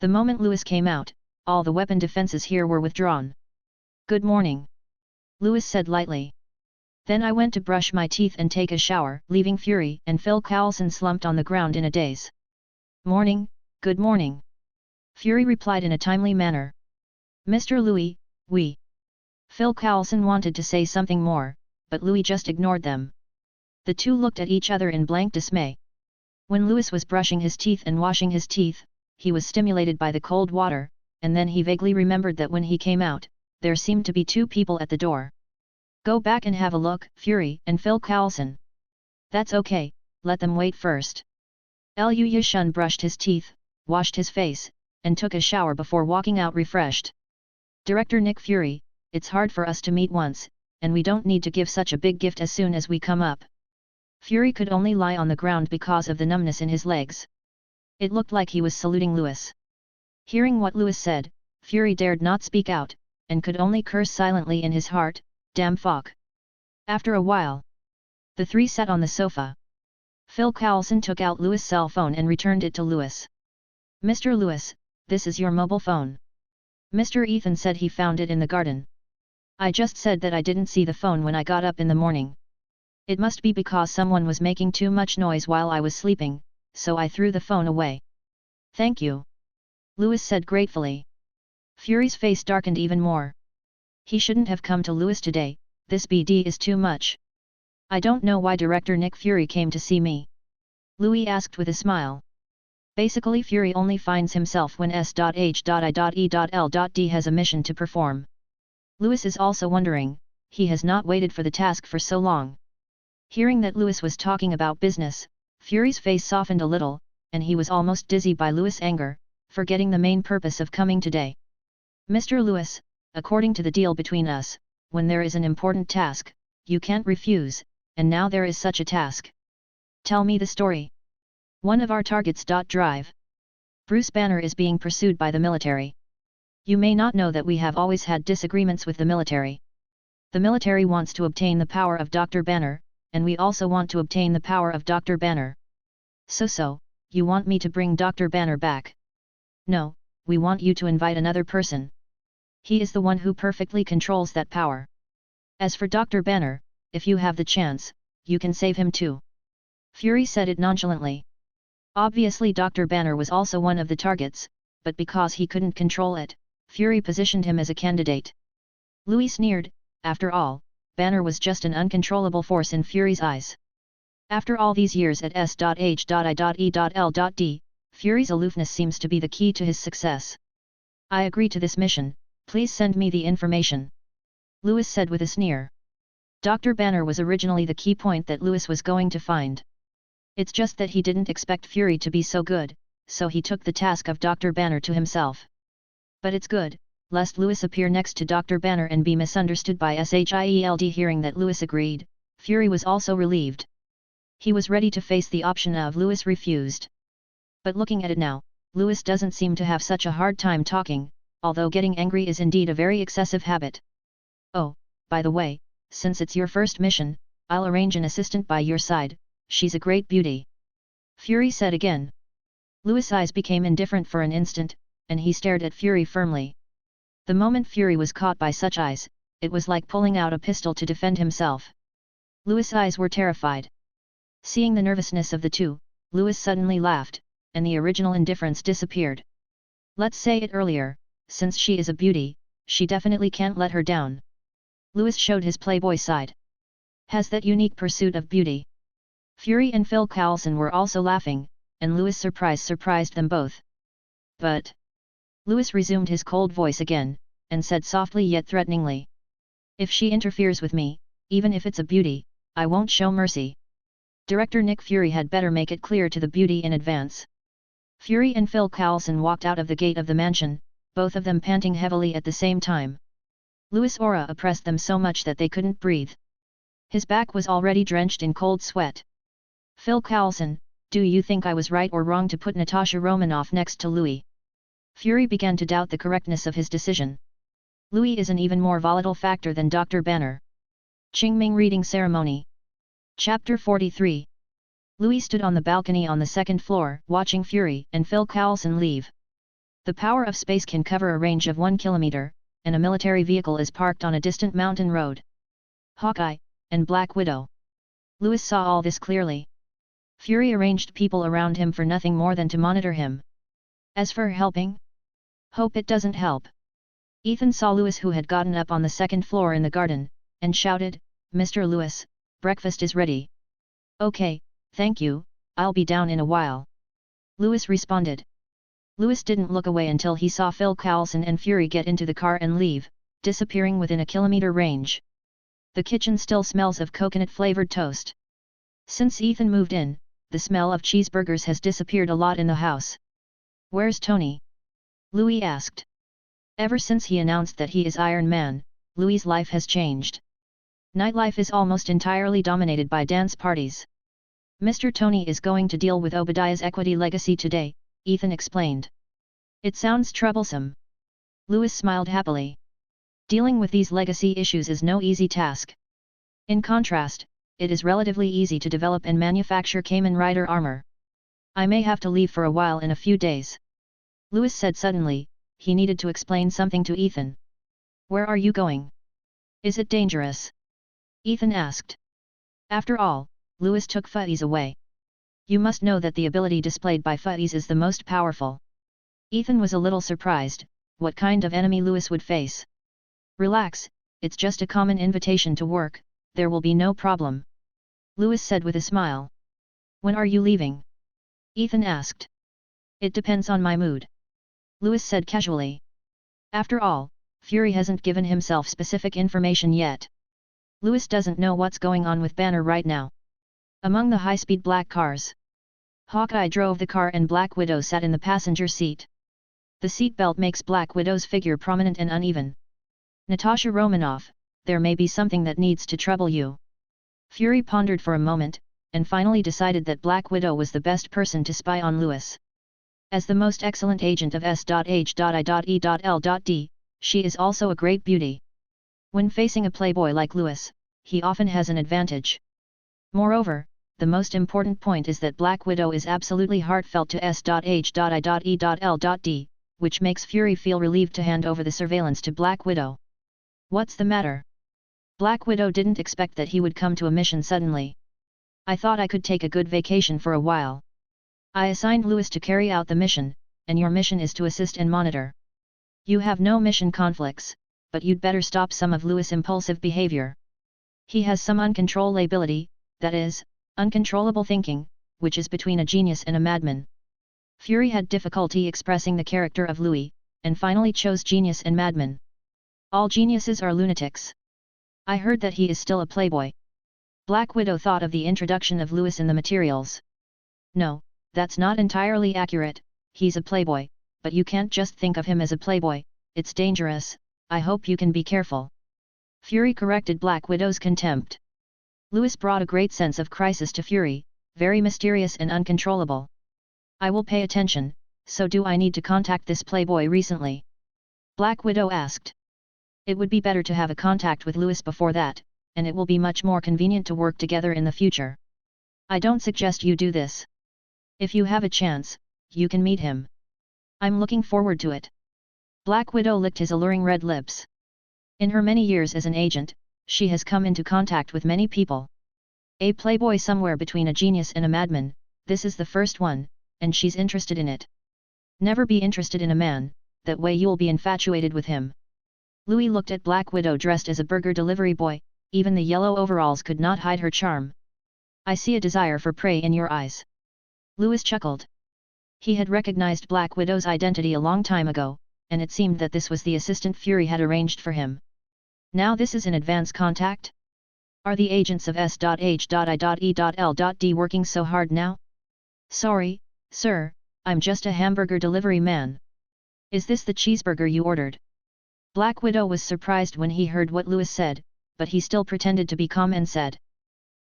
The moment Louis came out, all the weapon defenses here were withdrawn. Good morning. Louis said lightly. Then I went to brush my teeth and take a shower, leaving Fury and Phil Coulson slumped on the ground in a daze. Morning, good morning. Fury replied in a timely manner. Mr. Louis, We. Phil Coulson wanted to say something more, but Louis just ignored them. The two looked at each other in blank dismay. When Louis was brushing his teeth and washing his teeth, he was stimulated by the cold water, and then he vaguely remembered that when he came out, there seemed to be two people at the door. Go back and have a look, Fury and Phil Coulson. That's okay, let them wait first. Liu Yishun brushed his teeth, washed his face, and took a shower before walking out refreshed. Director Nick Fury, it's hard for us to meet once, and we don't need to give such a big gift as soon as we come up. Fury could only lie on the ground because of the numbness in his legs. It looked like he was saluting Louis. Hearing what Louis said, Fury dared not speak out, and could only curse silently in his heart, damn fuck. After a while, the three sat on the sofa. Phil Coulson took out Louis' cell phone and returned it to Louis. Mr. Louis, this is your mobile phone. Mr. Ethan said he found it in the garden. I just said that I didn't see the phone when I got up in the morning. It must be because someone was making too much noise while I was sleeping, so I threw the phone away. Thank you. Louis said gratefully. Fury's face darkened even more. He shouldn't have come to Louis today, this BD is too much. I don't know why Director Nick Fury came to see me. Louis asked with a smile. Basically Fury only finds himself when S.H.I.E.L.D has a mission to perform. Louis is also wondering, he has not waited for the task for so long. Hearing that Louis was talking about business, Fury's face softened a little, and he was almost dizzy by Louis' anger, forgetting the main purpose of coming today. Mr. Louis, according to the deal between us, when there is an important task, you can't refuse, and now there is such a task. Tell me the story. One of our targets. Drive. Bruce Banner is being pursued by the military. You may not know that we have always had disagreements with the military. The military wants to obtain the power of Dr. Banner, and we also want to obtain the power of Dr. Banner. So, you want me to bring Dr. Banner back? No, we want you to invite another person. He is the one who perfectly controls that power. As for Dr. Banner, if you have the chance, you can save him too. Fury said it nonchalantly. Obviously Dr. Banner was also one of the targets, but because he couldn't control it, Fury positioned him as a candidate. Louis sneered, after all, Banner was just an uncontrollable force in Fury's eyes. After all these years at S.H.I.E.L.D, Fury's aloofness seems to be the key to his success. I agree to this mission, please send me the information. Louis said with a sneer. Dr. Banner was originally the key point that Louis was going to find. It's just that he didn't expect Fury to be so good, so he took the task of Dr. Banner to himself. But it's good, lest Louis appear next to Dr. Banner and be misunderstood by SHIELD. Hearing that Louis agreed, Fury was also relieved. He was ready to face the option of Louis refused. But looking at it now, Louis doesn't seem to have such a hard time talking, although getting angry is indeed a very excessive habit. Oh, by the way, since it's your first mission, I'll arrange an assistant by your side, she's a great beauty. Fury said again. Louis' eyes became indifferent for an instant, and he stared at Fury firmly. The moment Fury was caught by such eyes, it was like pulling out a pistol to defend himself. Louis' eyes were terrified. Seeing the nervousness of the two, Louis suddenly laughed, and the original indifference disappeared. Let's say it earlier, since she is a beauty, she definitely can't let her down. Louis showed his playboy side. Has that unique pursuit of beauty. Fury and Phil Coulson were also laughing, and Louis' surprise surprised them both. But Louis resumed his cold voice again, and said softly yet threateningly. If she interferes with me, even if it's a beauty, I won't show mercy. Director Nick Fury had better make it clear to the beauty in advance. Fury and Phil Coulson walked out of the gate of the mansion, both of them panting heavily at the same time. Louis' aura oppressed them so much that they couldn't breathe. His back was already drenched in cold sweat. Phil Coulson, do you think I was right or wrong to put Natasha Romanoff next to Louis? Fury began to doubt the correctness of his decision. Louis is an even more volatile factor than Dr. Banner. Qingming Reading Ceremony. Chapter 43. Louis stood on the balcony on the second floor, watching Fury and Phil Coulson leave. The power of space can cover a range of 1 kilometer, and a military vehicle is parked on a distant mountain road. Hawkeye, and Black Widow. Louis saw all this clearly. Fury arranged people around him for nothing more than to monitor him. As for helping? Hope it doesn't help. Ethan saw Louis, who had gotten up on the second floor in the garden, and shouted, "Mr. Louis, breakfast is ready." "Okay, thank you, I'll be down in a while," Louis responded. Louis didn't look away until he saw Phil Coulson and Fury get into the car and leave, disappearing within a kilometer range. The kitchen still smells of coconut-flavored toast. Since Ethan moved in, the smell of cheeseburgers has disappeared a lot in the house. "Where's Tony?" Louis asked. Ever since he announced that he is Iron Man, Louis's life has changed. Nightlife is almost entirely dominated by dance parties. "Mr. Tony is going to deal with Obadiah's equity legacy today," Ethan explained. "It sounds troublesome." Louis smiled happily. Dealing with these legacy issues is no easy task. In contrast, it is relatively easy to develop and manufacture Kamen Rider armor. "I may have to leave for a while in a few days," Louis said suddenly. He needed to explain something to Ethan. "Where are you going? Is it dangerous?" Ethan asked. After all, Louis took Fuzzies away. "You must know that the ability displayed by Fuzzies is the most powerful." Ethan was a little surprised. What kind of enemy Louis would face? "Relax, it's just a common invitation to work, there will be no problem," Louis said with a smile. "When are you leaving?" Ethan asked. "It depends on my mood," Louis said casually. After all, Fury hasn't given himself specific information yet. Louis doesn't know what's going on with Banner right now. Among the high-speed black cars, Hawkeye drove the car and Black Widow sat in the passenger seat. The seatbelt makes Black Widow's figure prominent and uneven. "Natasha Romanoff, there may be something that needs to trouble you." Fury pondered for a moment, and finally decided that Black Widow was the best person to spy on Louis. As the most excellent agent of S.H.I.E.L.D., she is also a great beauty. When facing a playboy like Louis, he often has an advantage. Moreover, the most important point is that Black Widow is absolutely heartfelt to S.H.I.E.L.D., which makes Fury feel relieved to hand over the surveillance to Black Widow. "What's the matter?" Black Widow didn't expect that he would come to a mission suddenly. "I thought I could take a good vacation for a while. I assigned Louis to carry out the mission, and your mission is to assist and monitor. You have no mission conflicts, but you'd better stop some of Louis' impulsive behavior. He has some uncontrollability, that is, uncontrollable thinking, which is between a genius and a madman." Fury had difficulty expressing the character of Louis, and finally chose genius and madman. "All geniuses are lunatics. I heard that he is still a playboy." Black Widow thought of the introduction of Louis in the materials. "No, that's not entirely accurate, he's a playboy, but you can't just think of him as a playboy, it's dangerous, I hope you can be careful." Fury corrected Black Widow's contempt. Louis brought a great sense of crisis to Fury, very mysterious and uncontrollable. "I will pay attention, so do I need to contact this playboy recently?" Black Widow asked. "It would be better to have a contact with Louis before that, and it will be much more convenient to work together in the future. I don't suggest you do this. If you have a chance, you can meet him. I'm looking forward to it." Black Widow licked his alluring red lips. In her many years as an agent, she has come into contact with many people. A playboy somewhere between a genius and a madman, this is the first one, and she's interested in it. Never be interested in a man, that way you'll be infatuated with him. Louis looked at Black Widow dressed as a burger delivery boy, even the yellow overalls could not hide her charm. "I see a desire for prey in your eyes." Louis chuckled. He had recognized Black Widow's identity a long time ago, and it seemed that this was the assistant Fury had arranged for him. Now this is an advance contact? Are the agents of S.H.I.E.L.D. working so hard now? "Sorry, sir, I'm just a hamburger delivery man." "Is this the cheeseburger you ordered?" Black Widow was surprised when he heard what Louis said, but he still pretended to be calm and said,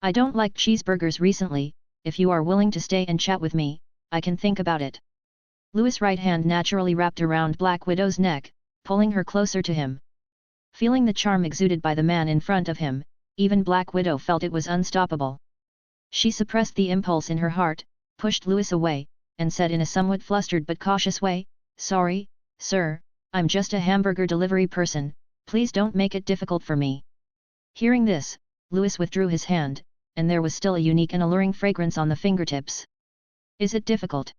"I don't like cheeseburgers recently, if you are willing to stay and chat with me, I can think about it." Louis' right hand naturally wrapped around Black Widow's neck, pulling her closer to him. Feeling the charm exuded by the man in front of him, even Black Widow felt it was unstoppable. She suppressed the impulse in her heart, pushed Louis away, and said in a somewhat flustered but cautious way, "Sorry, sir, I'm just a hamburger delivery person, please don't make it difficult for me." Hearing this, Louis withdrew his hand, and there was still a unique and alluring fragrance on the fingertips. "Is it difficult?"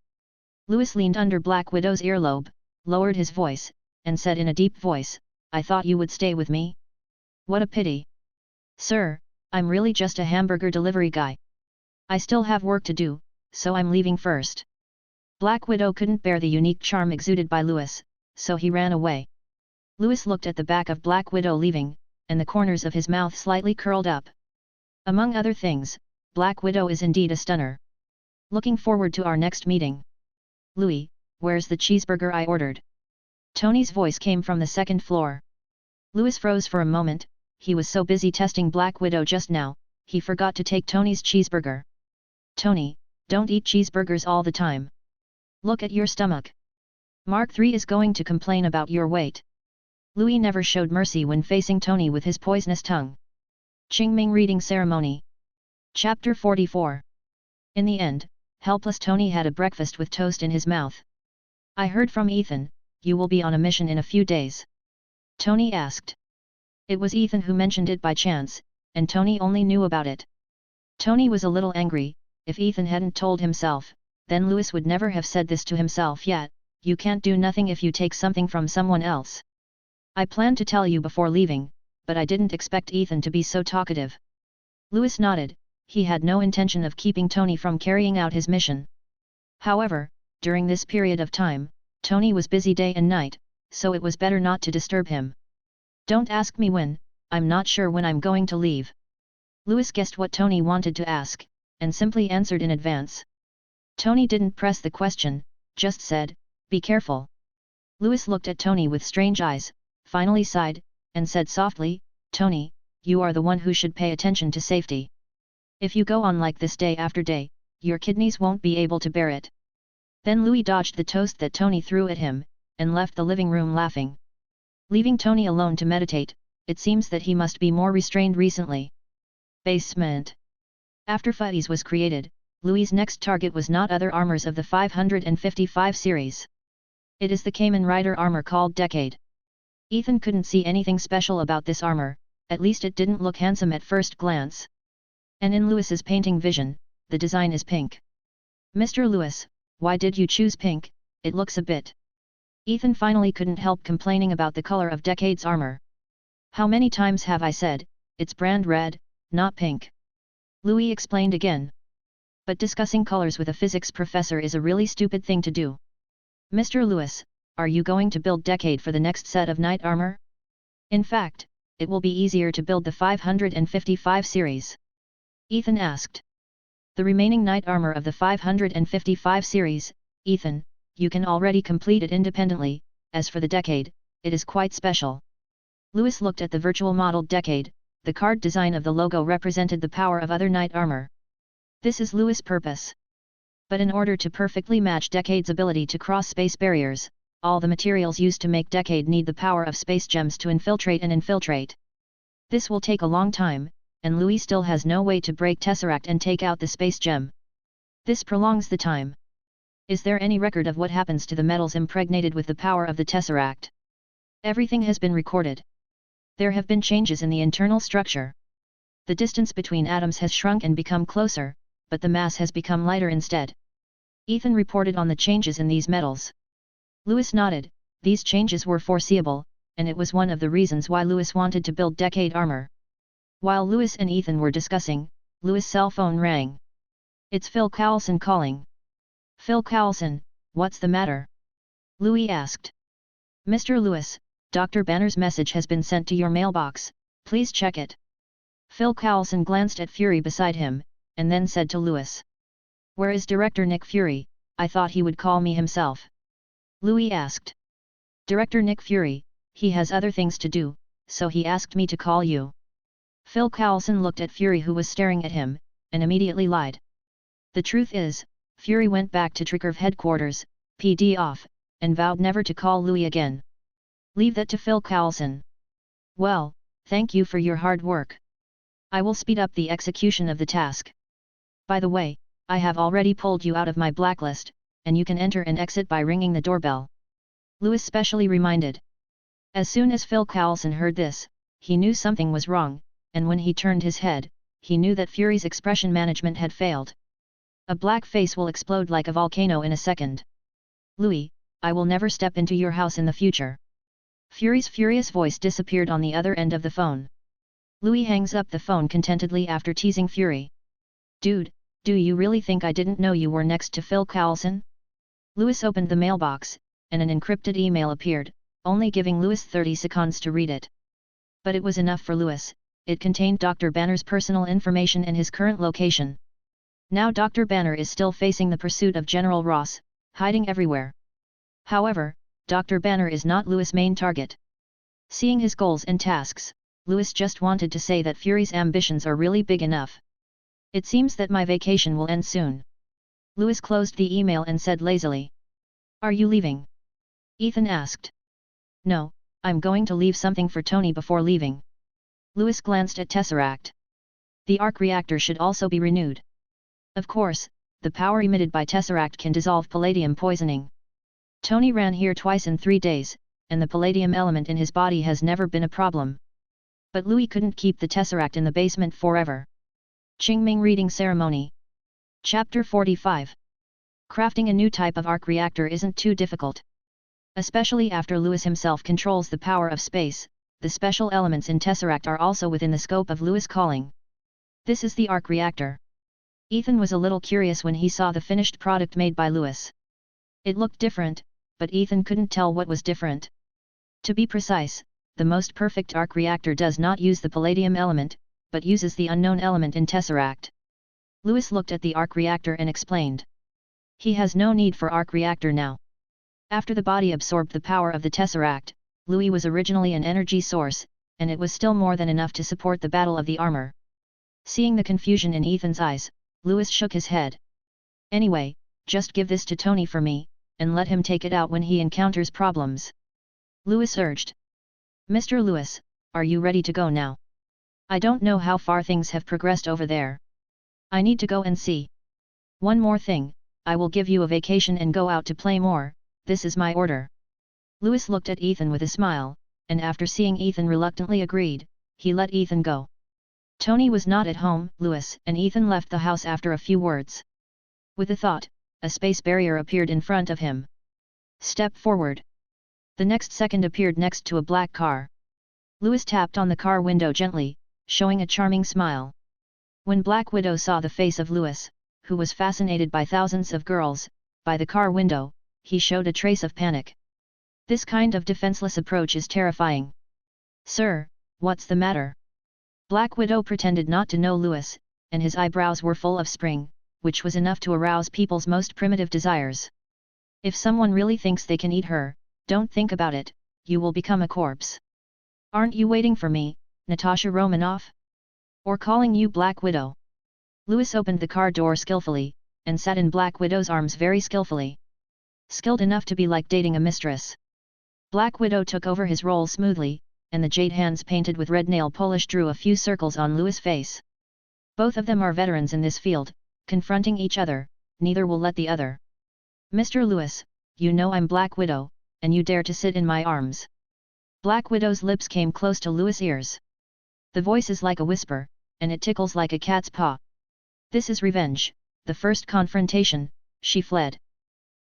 Louis leaned under Black Widow's earlobe, lowered his voice, and said in a deep voice, "I thought you would stay with me? What a pity. Sir, I'm really just a hamburger delivery guy. I still have work to do, so I'm leaving first." Black Widow couldn't bear the unique charm exuded by Louis, so he ran away. Louis looked at the back of Black Widow leaving, and the corners of his mouth slightly curled up. Among other things, Black Widow is indeed a stunner. Looking forward to our next meeting. Louis, where's the cheeseburger I ordered? Tony's voice came from the second floor. Louis froze for a moment. He was so busy testing Black Widow just now, he forgot to take Tony's cheeseburger. Tony, don't eat cheeseburgers all the time. Look at your stomach. Mark III is going to complain about your weight. Louis never showed mercy when facing Tony with his poisonous tongue. Qingming Reading Ceremony. Chapter 44. In the end, helpless Tony had a breakfast with toast in his mouth. I heard from Ethan, you will be on a mission in a few days. Tony asked. It was Ethan who mentioned it by chance, and Tony only knew about it. Tony was a little angry. If Ethan hadn't told himself, then Louis would never have said this to himself yet, you can't do nothing if you take something from someone else. I planned to tell you before leaving, but I didn't expect Ethan to be so talkative. Louis nodded. He had no intention of keeping Tony from carrying out his mission. However, during this period of time, Tony was busy day and night, so it was better not to disturb him. Don't ask me when, I'm not sure when I'm going to leave. Louis guessed what Tony wanted to ask, and simply answered in advance. Tony didn't press the question, just said, be careful. Louis looked at Tony with strange eyes, finally sighed, and said softly, Tony, you are the one who should pay attention to safety. If you go on like this day after day, your kidneys won't be able to bear it. Then Louis dodged the toast that Tony threw at him, and left the living room laughing. Leaving Tony alone to meditate, it seems that he must be more restrained recently. Basement. After Fuzzies was created, Louis' next target was not other armors of the 555 series. It is the Kamen Rider armor called Decade. Ethan couldn't see anything special about this armor, at least it didn't look handsome at first glance. And in Louis's painting vision, the design is pink. Mr. Louis, why did you choose pink? It looks a bit. Ethan finally couldn't help complaining about the color of Decade's armor. How many times have I said, it's brand red, not pink? Louis explained again. But discussing colors with a physics professor is a really stupid thing to do. Mr. Louis, are you going to build Decade for the next set of knight armor? In fact, it will be easier to build the 555 series. Ethan asked. The remaining knight armor of the 555 series, Ethan, you can already complete it independently. As for the Decade, it is quite special. Louis looked at the virtual modeled Decade. The card design of the logo represented the power of other knight armor. This is Louis' purpose. But in order to perfectly match Decade's ability to cross space barriers, all the materials used to make Decade need the power of space gems to infiltrate and infiltrate. This will take a long time, and Louis still has no way to break Tesseract and take out the space gem. This prolongs the time. Is there any record of what happens to the metals impregnated with the power of the Tesseract? Everything has been recorded. There have been changes in the internal structure. The distance between atoms has shrunk and become closer, but the mass has become lighter instead. Ethan reported on the changes in these metals. Louis nodded. These changes were foreseeable, and it was one of the reasons why Louis wanted to build Decade armor. While Louis and Ethan were discussing, Louis' cell phone rang. It's Phil Cowlson calling. Phil Cowlson, what's the matter? Louis asked. Mr. Louis, Dr. Banner's message has been sent to your mailbox, please check it. Phil Cowlson glanced at Fury beside him, and then said to Louis. Where is Director Nick Fury? I thought he would call me himself. Louis asked. Director Nick Fury, he has other things to do, so he asked me to call you. Phil Cowlson looked at Fury who was staring at him, and immediately lied. The truth is, Fury went back to Trickerv headquarters, PD off, and vowed never to call Louis again. Leave that to Phil Cowlson. Well, thank you for your hard work. I will speed up the execution of the task. By the way, I have already pulled you out of my blacklist, and you can enter and exit by ringing the doorbell. Louis specially reminded. As soon as Phil Cowlson heard this, he knew something was wrong, and when he turned his head, he knew that Fury's expression management had failed. A black face will explode like a volcano in a second. Louis, I will never step into your house in the future. Fury's furious voice disappeared on the other end of the phone. Louis hangs up the phone contentedly after teasing Fury. Dude, do you really think I didn't know you were next to Phil Coulson? Louis opened the mailbox, and an encrypted email appeared, only giving Louis 30 seconds to read it. But it was enough for Louis. It contained Dr. Banner's personal information and his current location. Now Dr. Banner is still facing the pursuit of General Ross, hiding everywhere. However, Dr. Banner is not Louis' main target. Seeing his goals and tasks, Louis just wanted to say that Fury's ambitions are really big enough. It seems that my vacation will end soon. Louis closed the email and said lazily. Are you leaving? Ethan asked. No, I'm going to leave something for Tony before leaving. Louis glanced at Tesseract. The arc reactor should also be renewed. Of course, the power emitted by Tesseract can dissolve palladium poisoning. Tony ran here twice in 3 days, and the palladium element in his body has never been a problem. But Louis couldn't keep the Tesseract in the basement forever. Qingming Reading Ceremony. Chapter 45. Crafting a new type of arc reactor isn't too difficult. Especially after Louis himself controls the power of space, the special elements in Tesseract are also within the scope of Louis' calling. This is the arc reactor. Ethan was a little curious when he saw the finished product made by Louis. It looked different, but Ethan couldn't tell what was different. To be precise, the most perfect arc reactor does not use the palladium element, but uses the unknown element in Tesseract. Louis looked at the arc reactor and explained. He has no need for arc reactor now. After the body absorbed the power of the Tesseract, Louis was originally an energy source, and it was still more than enough to support the battle of the armor. Seeing the confusion in Ethan's eyes, Louis shook his head. Anyway, just give this to Tony for me, and let him take it out when he encounters problems. Louis urged. Mr. Louis, are you ready to go now? I don't know how far things have progressed over there. I need to go and see. One more thing, I will give you a vacation and go out to play more, this is my order. Louis looked at Ethan with a smile, and after seeing Ethan reluctantly agreed, he let Ethan go. Tony was not at home. Louis and Ethan left the house after a few words. With a thought, a space barrier appeared in front of him. Step forward. The next second appeared next to a black car. Louis tapped on the car window gently, showing a charming smile. When Black Widow saw the face of Louis, who was fascinated by thousands of girls, by the car window, he showed a trace of panic. This kind of defenseless approach is terrifying. Sir, what's the matter? Black Widow pretended not to know Louis, and his eyebrows were full of spring, which was enough to arouse people's most primitive desires. If someone really thinks they can eat her, don't think about it, you will become a corpse. Aren't you waiting for me, Natasha Romanoff? Or calling you Black Widow? Louis opened the car door skillfully, and sat in Black Widow's arms very skillfully. Skilled enough to be like dating a mistress. Black Widow took over his role smoothly, and the jade hands painted with red nail polish drew a few circles on Louis' face. Both of them are veterans in this field, confronting each other, neither will let the other. Mr. Louis, you know I'm Black Widow, and you dare to sit in my arms. Black Widow's lips came close to Louis' ears. The voice is like a whisper, and it tickles like a cat's paw. This is revenge. The first confrontation, she fled.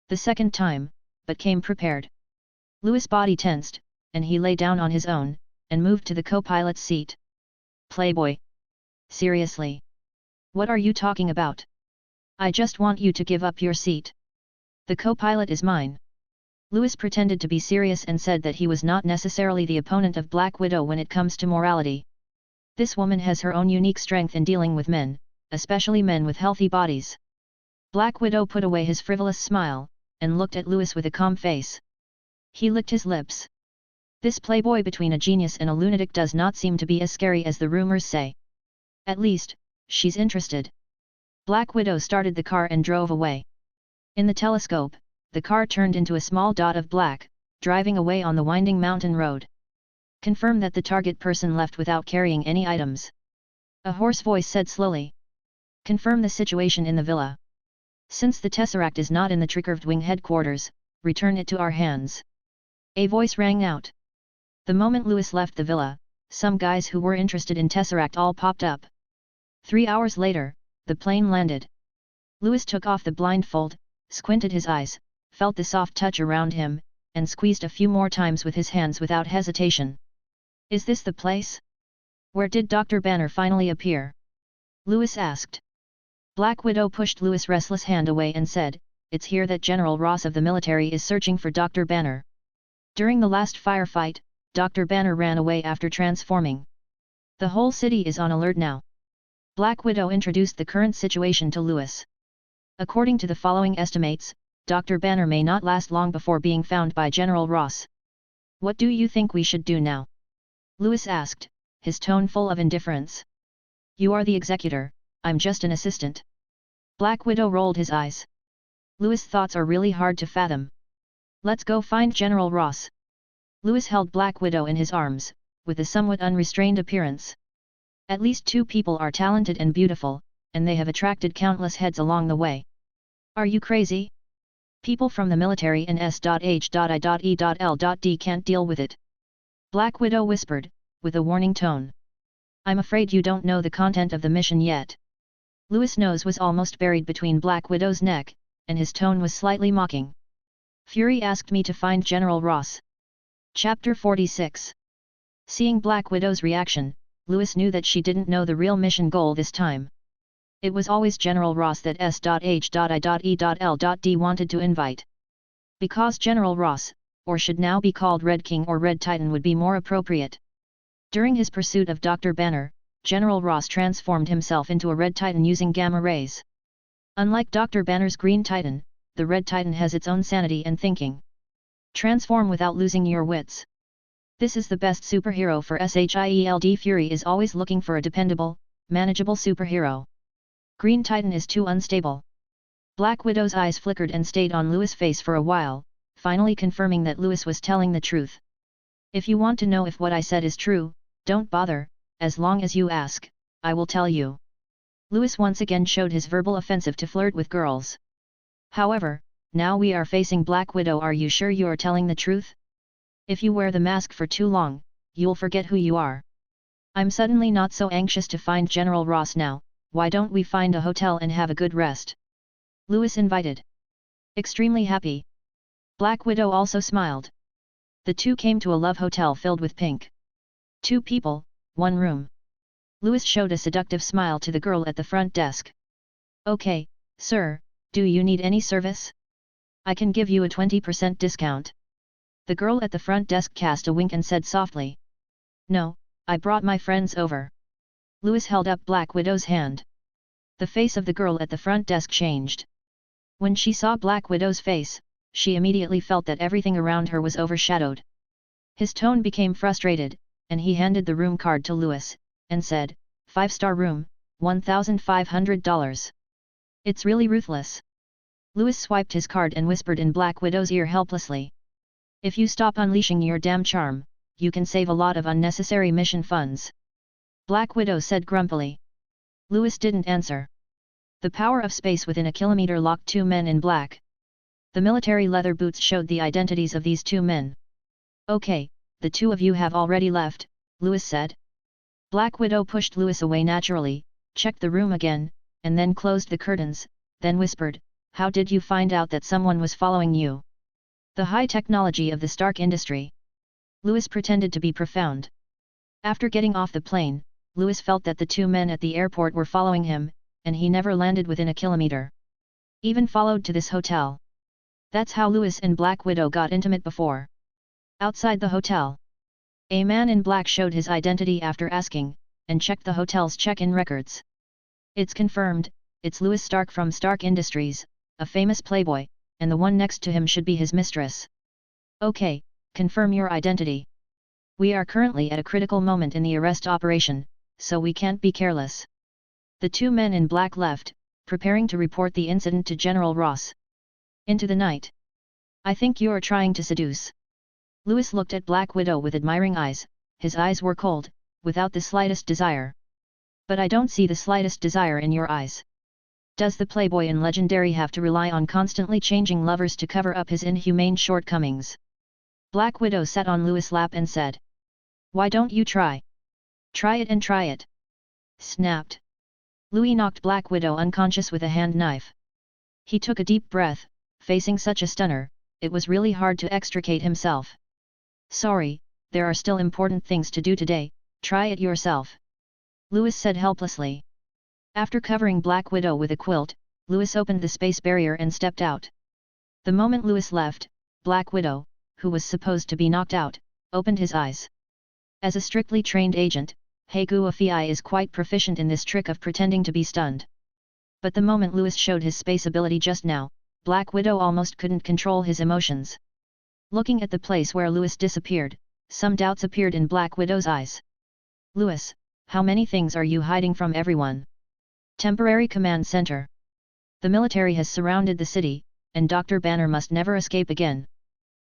The second time, but came prepared. Louis' body tensed, and he lay down on his own, and moved to the co-pilot's seat. Playboy. Seriously. What are you talking about? I just want you to give up your seat. The co-pilot is mine. Louis pretended to be serious and said that he was not necessarily the opponent of Black Widow when it comes to morality. This woman has her own unique strength in dealing with men, especially men with healthy bodies. Black Widow put away his frivolous smile, and looked at Louis with a calm face. He licked his lips. This playboy between a genius and a lunatic does not seem to be as scary as the rumors say. At least, she's interested. Black Widow started the car and drove away. In the telescope, the car turned into a small dot of black, driving away on the winding mountain road. Confirm that the target person left without carrying any items. A hoarse voice said slowly. Confirm the situation in the villa. Since the Tesseract is not in the Tricurved Wing headquarters, return it to our hands. A voice rang out. The moment Louis left the villa, some guys who were interested in Tesseract all popped up. 3 hours later, the plane landed. Louis took off the blindfold, squinted his eyes, felt the soft touch around him, and squeezed a few more times with his hands without hesitation. Is this the place? Where did Dr. Banner finally appear? Louis asked. Black Widow pushed Louis' restless hand away and said, It's here that General Ross of the military is searching for Dr. Banner. During the last firefight, Dr. Banner ran away after transforming. The whole city is on alert now. Black Widow introduced the current situation to Louis. According to the following estimates, Dr. Banner may not last long before being found by General Ross. What do you think we should do now? Louis asked, his tone full of indifference. You are the executor, I'm just an assistant. Black Widow rolled his eyes. Louis' thoughts are really hard to fathom. Let's go find General Ross. Louis held Black Widow in his arms, with a somewhat unrestrained appearance. At least 2 people are talented and beautiful, and they have attracted countless heads along the way. Are you crazy? People from the military and S.H.I.E.L.D. can't deal with it. Black Widow whispered, with a warning tone. I'm afraid you don't know the content of the mission yet. Louis' nose was almost buried between Black Widow's neck, and his tone was slightly mocking. Fury asked me to find General Ross. Chapter 46. Seeing Black Widow's reaction, Louis knew that she didn't know the real mission goal this time. It was always General Ross that S.H.I.E.L.D. wanted to invite. Because General Ross, or should now be called Red King or Red Titan, would be more appropriate. During his pursuit of Dr. Banner, General Ross transformed himself into a Red Titan using gamma rays. Unlike Dr. Banner's Green Titan, the Red Titan has its own sanity and thinking. Transform without losing your wits. This is the best superhero for SHIELD. Fury is always looking for a dependable, manageable superhero. Green Titan is too unstable. Black Widow's eyes flickered and stayed on Louis' face for a while, finally confirming that Louis was telling the truth. If you want to know if what I said is true, don't bother, as long as you ask, I will tell you. Louis once again showed his verbal offensive to flirt with girls. However, now we are facing Black Widow. Are you sure you are telling the truth? If you wear the mask for too long, you'll forget who you are. I'm suddenly not so anxious to find General Ross now. Why don't we find a hotel and have a good rest? Louis invited. Extremely happy. Black Widow also smiled. The two came to a love hotel filled with pink. 2 people, 1 room. Louis showed a seductive smile to the girl at the front desk. Okay, sir, do you need any service? I can give you a 20% discount. The girl at the front desk cast a wink and said softly. No, I brought my friends over. Louis held up Black Widow's hand. The face of the girl at the front desk changed. When she saw Black Widow's face, she immediately felt that everything around her was overshadowed. His tone became frustrated, and he handed the room card to Louis, and said, 5-star room, $1,500. It's really ruthless. Louis swiped his card and whispered in Black Widow's ear helplessly. If you stop unleashing your damn charm, you can save a lot of unnecessary mission funds. Black Widow said grumpily. Louis didn't answer. The power of space within a kilometer locked 2 men in black. The military leather boots showed the identities of these 2 men. Okay, the 2 of you have already left, Louis said. Black Widow pushed Louis away naturally, checked the room again, and then closed the curtains, then whispered, How did you find out that someone was following you? The high technology of the Stark industry. Louis pretended to be profound. After getting off the plane, Louis felt that the 2 men at the airport were following him, and he never landed within a kilometer. Even followed to this hotel. That's how Louis and Black Widow got intimate before. Outside the hotel, a man in black showed his identity after asking, and checked the hotel's check-in records. It's confirmed, it's Louis Stark from Stark Industries, a famous playboy, and the one next to him should be his mistress. Okay, confirm your identity. We are currently at a critical moment in the arrest operation, so we can't be careless. The 2 men in black left, preparing to report the incident to General Ross. Into the night. I think you're trying to seduce. Louis looked at Black Widow with admiring eyes, his eyes were cold, without the slightest desire. But I don't see the slightest desire in your eyes. Does the playboy in Legendary have to rely on constantly changing lovers to cover up his inhumane shortcomings? Black Widow sat on Louis' lap and said. Why don't you try? Try it and try it. Snapped. Louis knocked Black Widow unconscious with a hand knife. He took a deep breath, facing such a stunner, it was really hard to extricate himself. Sorry, there are still important things to do today, try it yourself. Louis said helplessly. After covering Black Widow with a quilt, Louis opened the space barrier and stepped out. The moment Louis left, Black Widow, who was supposed to be knocked out, opened his eyes. As a strictly trained agent, Hogyoku is quite proficient in this trick of pretending to be stunned. But the moment Louis showed his space ability just now, Black Widow almost couldn't control his emotions. Looking at the place where Louis disappeared, some doubts appeared in Black Widow's eyes. Louis, how many things are you hiding from everyone? Temporary Command Center. The military has surrounded the city, and Dr. Banner must never escape again.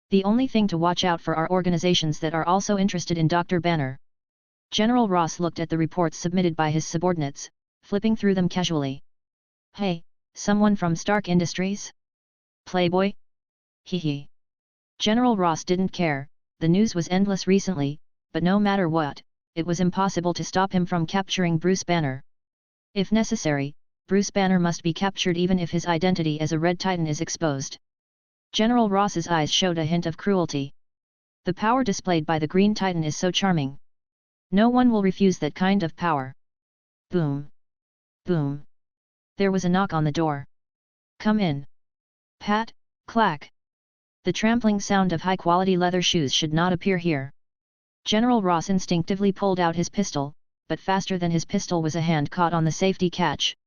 The only thing to watch out for are organizations that are also interested in Dr. Banner. General Ross looked at the reports submitted by his subordinates, flipping through them casually. Hey, someone from Stark Industries? Playboy? Hee. General Ross didn't care, the news was endless recently, but no matter what, it was impossible to stop him from capturing Bruce Banner. If necessary, Bruce Banner must be captured even if his identity as a Red Titan is exposed. General Ross's eyes showed a hint of cruelty. The power displayed by the Green Titan is so charming. No one will refuse that kind of power. Boom. Boom. There was a knock on the door. Come in. Pat, clack. The trampling sound of high-quality leather shoes should not appear here. General Ross instinctively pulled out his pistol, but faster than his pistol was a hand caught on the safety catch.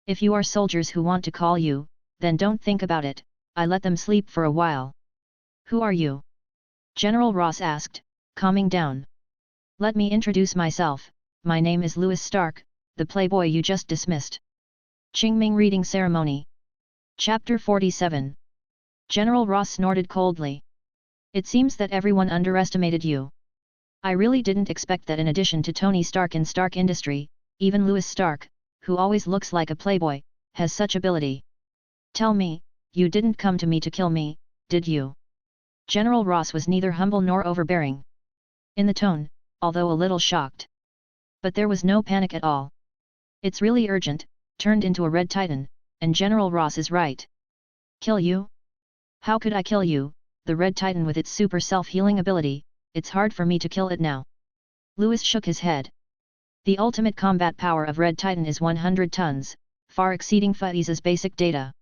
If you are soldiers who want to call you, then don't think about it, I let them sleep for a while. Who are you? General Ross asked, calming down. Let me introduce myself, my name is Louis Stark, the playboy you just dismissed. Qingming Reading Ceremony. Chapter 47. General Ross snorted coldly. It seems that everyone underestimated you. I really didn't expect that in addition to Tony Stark in Stark Industry, even Louis Stark, who always looks like a playboy, has such ability. Tell me, you didn't come to me to kill me, did you? General Ross was neither humble nor overbearing. In the tone, although a little shocked. But there was no panic at all. It's really urgent, turned into a Red Titan, and General Ross is right. Kill you? How could I kill you, the Red Titan with its super self-healing ability? It's hard for me to kill it now. Louis shook his head. The ultimate combat power of Red Titan is 100 tons, far exceeding Faiza's basic data.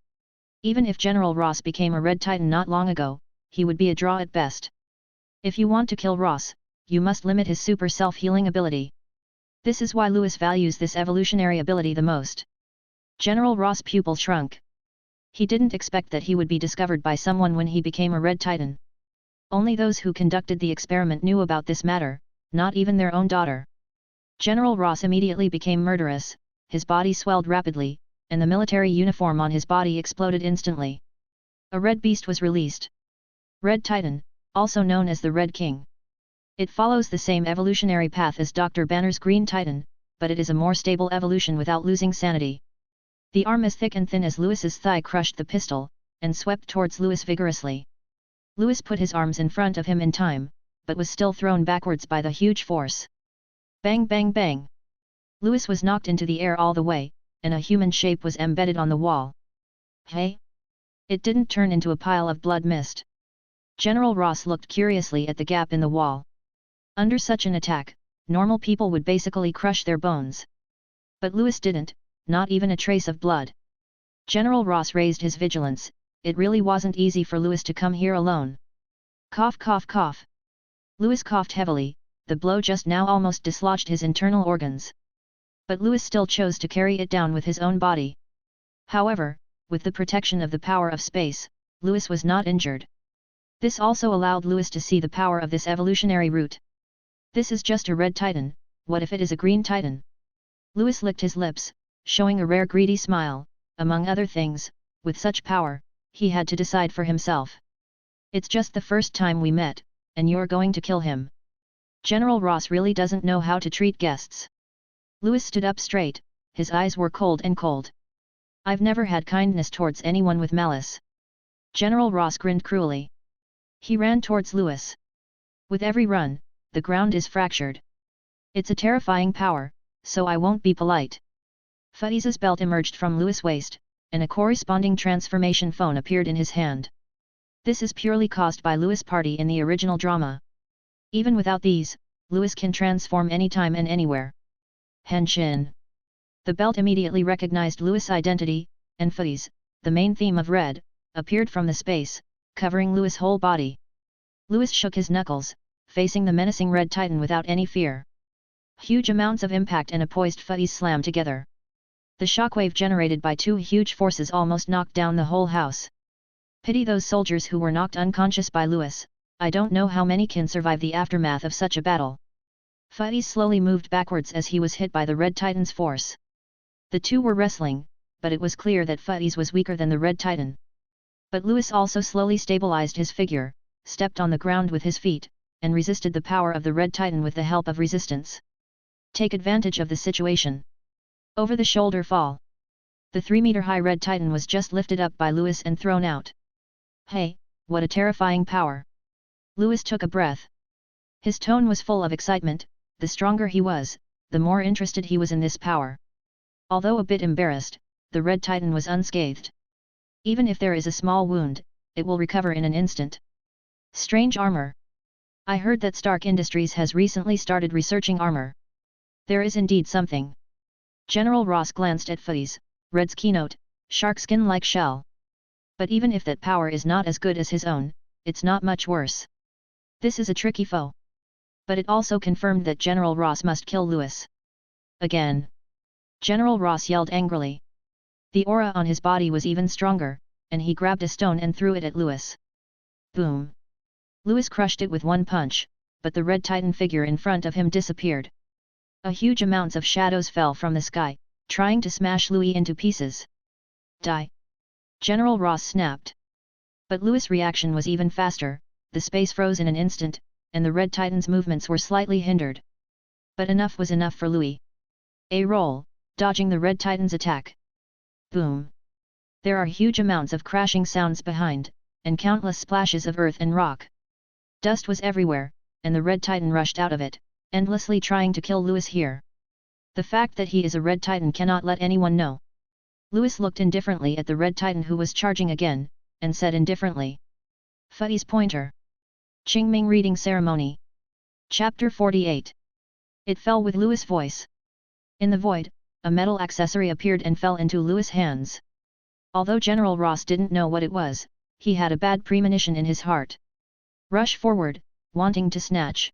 Even if General Ross became a Red Titan not long ago, he would be a draw at best. If you want to kill Ross, you must limit his super self-healing ability. This is why Louis values this evolutionary ability the most. General Ross' pupil shrunk. He didn't expect that he would be discovered by someone when he became a Red Titan. Only those who conducted the experiment knew about this matter, not even their own daughter. General Ross immediately became murderous, his body swelled rapidly, and the military uniform on his body exploded instantly. A red beast was released. Red Titan, also known as the Red King. It follows the same evolutionary path as Dr. Banner's Green Titan, but it is a more stable evolution without losing sanity. The arm as thick and thin as Louis's thigh crushed the pistol, and swept towards Louis vigorously. Louis put his arms in front of him in time, but was still thrown backwards by the huge force. Bang bang bang! Louis was knocked into the air all the way, and a human shape was embedded on the wall. Hey? It didn't turn into a pile of blood mist. General Ross looked curiously at the gap in the wall. Under such an attack, normal people would basically crush their bones. But Louis didn't, not even a trace of blood. General Ross raised his vigilance, it really wasn't easy for Louis to come here alone. Cough cough cough. Louis coughed heavily, the blow just now almost dislodged his internal organs. But Louis still chose to carry it down with his own body. However, with the protection of the power of space, Louis was not injured. This also allowed Louis to see the power of this evolutionary route. This is just a Red Titan, what if it is a Green Titan? Louis licked his lips, showing a rare greedy smile. Among other things, with such power, he had to decide for himself. It's just the first time we met, and you're going to kill him. General Ross really doesn't know how to treat guests. Louis stood up straight, his eyes were cold and cold. I've never had kindness towards anyone with malice. General Ross grinned cruelly. He ran towards Louis. With every run, the ground is fractured. It's a terrifying power, so I won't be polite. Faiza's belt emerged from Louis' waist, and a corresponding transformation phone appeared in his hand. This is purely caused by Lewis' party in the original drama. Even without these, Lewis can transform anytime and anywhere. Henshin. The belt immediately recognized Lewis' identity, and Phase, the main theme of Red, appeared from the space, covering Lewis' whole body. Lewis shook his knuckles, facing the menacing Red Titan without any fear. Huge amounts of impact and a poised Phase slammed together. The shockwave generated by two huge forces almost knocked down the whole house. Pity those soldiers who were knocked unconscious by Lewis. I don't know how many can survive the aftermath of such a battle. Phase slowly moved backwards as he was hit by the Red Titan's force. The two were wrestling, but it was clear that Phase was weaker than the Red Titan. But Lewis also slowly stabilized his figure, stepped on the ground with his feet, and resisted the power of the Red Titan with the help of resistance. Take advantage of the situation. Over the shoulder fall. The 3-meter-high Red Titan was just lifted up by Lewis and thrown out. Hey, what a terrifying power! Lewis took a breath. His tone was full of excitement. The stronger he was, the more interested he was in this power. Although a bit embarrassed, the Red Titan was unscathed. Even if there is a small wound, it will recover in an instant. Strange armor. I heard that Stark Industries has recently started researching armor. There is indeed something. General Ross glanced at Phase, Red's keynote, shark skin-like shell. But even if that power is not as good as his own, it's not much worse. This is a tricky foe. But it also confirmed that General Ross must kill Lewis. Again. General Ross yelled angrily. The aura on his body was even stronger, and he grabbed a stone and threw it at Lewis. Boom! Lewis crushed it with one punch, but the Red Titan figure in front of him disappeared. A huge amounts of shadows fell from the sky, trying to smash Louis into pieces. Die! General Ross snapped. But Lewis' reaction was even faster. The space froze in an instant, and the Red Titan's movements were slightly hindered. But enough was enough for Louis. A roll, dodging the Red Titan's attack. Boom! There are huge amounts of crashing sounds behind, and countless splashes of earth and rock. Dust was everywhere, and the Red Titan rushed out of it, endlessly trying to kill Lewis here. The fact that he is a Red Titan cannot let anyone know. Lewis looked indifferently at the Red Titan who was charging again, and said indifferently. Phase pointer. Qingming Reading Ceremony. Chapter 48. It fell with Lewis' voice. In the void, a metal accessory appeared and fell into Lewis' hands. Although General Ross didn't know what it was, he had a bad premonition in his heart. Rush forward, wanting to snatch.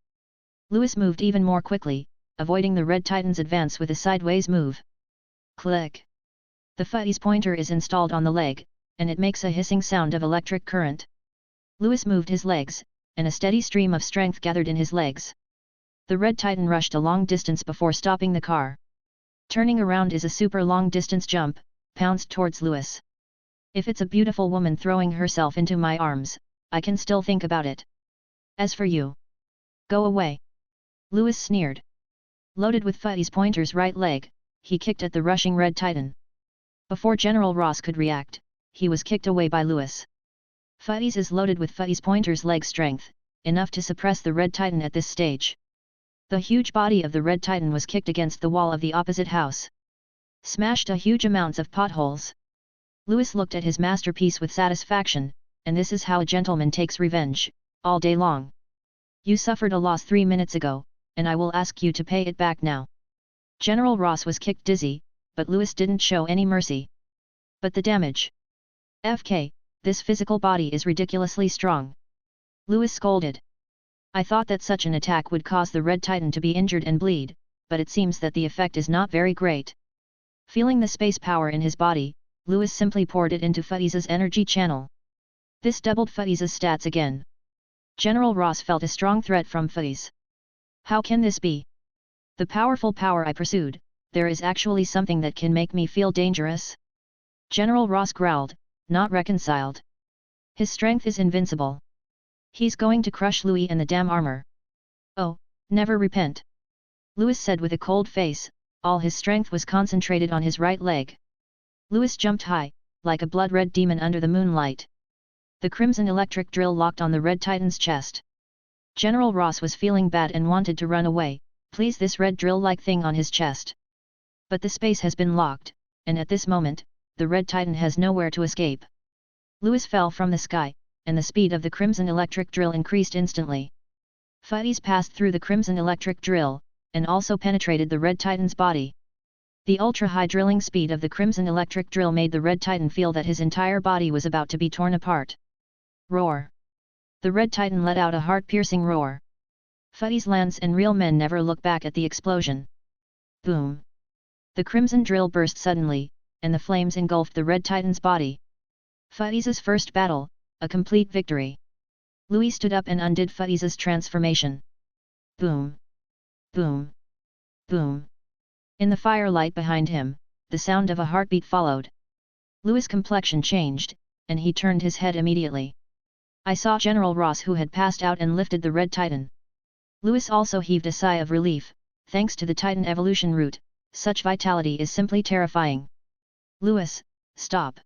Lewis moved even more quickly, avoiding the Red Titan's advance with a sideways move. Click. The Phase pointer is installed on the leg, and it makes a hissing sound of electric current. Lewis moved his legs, and a steady stream of strength gathered in his legs. The Red Titan rushed a long distance before stopping the car. Turning around is a super long distance jump, pounced towards Lewis. If it's a beautiful woman throwing herself into my arms, I can still think about it. As for you, go away. Lewis sneered. Loaded with Phase pointer's right leg, he kicked at the rushing Red Titan. Before General Ross could react, he was kicked away by Lewis. Phase is loaded with Phase pointer's leg strength, enough to suppress the Red Titan at this stage. The huge body of the Red Titan was kicked against the wall of the opposite house. Smashed a huge amounts of potholes. Lewis looked at his masterpiece with satisfaction, and this is how a gentleman takes revenge, all day long. You suffered a loss 3 minutes ago, and I will ask you to pay it back now. General Ross was kicked dizzy, but Lewis didn't show any mercy. But the damage. FK, this physical body is ridiculously strong. Lewis scolded. I thought that such an attack would cause the Red Titan to be injured and bleed, but it seems that the effect is not very great. Feeling the space power in his body, Lewis simply poured it into Phase's energy channel. This doubled Phase's stats again. General Ross felt a strong threat from Phase. How can this be? The powerful power I pursued, there is actually something that can make me feel dangerous? General Ross growled, not reconciled. His strength is invincible. He's going to crush Louis and the damn armor. Oh, never repent. Lewis said with a cold face, all his strength was concentrated on his right leg. Lewis jumped high, like a blood-red demon under the moonlight. The crimson electric drill locked on the Red Titan's chest. General Ross was feeling bad and wanted to run away, please this red drill-like thing on his chest. But the space has been locked, and at this moment, the Red Titan has nowhere to escape. Lewis fell from the sky, and the speed of the crimson electric drill increased instantly. Fuzzies passed through the crimson electric drill, and also penetrated the Red Titan's body. The ultra-high drilling speed of the crimson electric drill made the Red Titan feel that his entire body was about to be torn apart. Roar! The Red Titan let out a heart-piercing roar. Fuzzies lands and real men never look back at the explosion. Boom! The crimson drill burst suddenly, and the flames engulfed the Red Titan's body. Fuzzies' first battle, a complete victory. Louis stood up and undid Fuzzies' transformation. Boom! Boom! Boom! In the firelight behind him, the sound of a heartbeat followed. Louis' complexion changed, and he turned his head immediately. I saw General Ross, who had passed out, and lifted the Red Titan. Louis also heaved a sigh of relief. Thanks to the Titan evolution route, such vitality is simply terrifying. Louis, stop!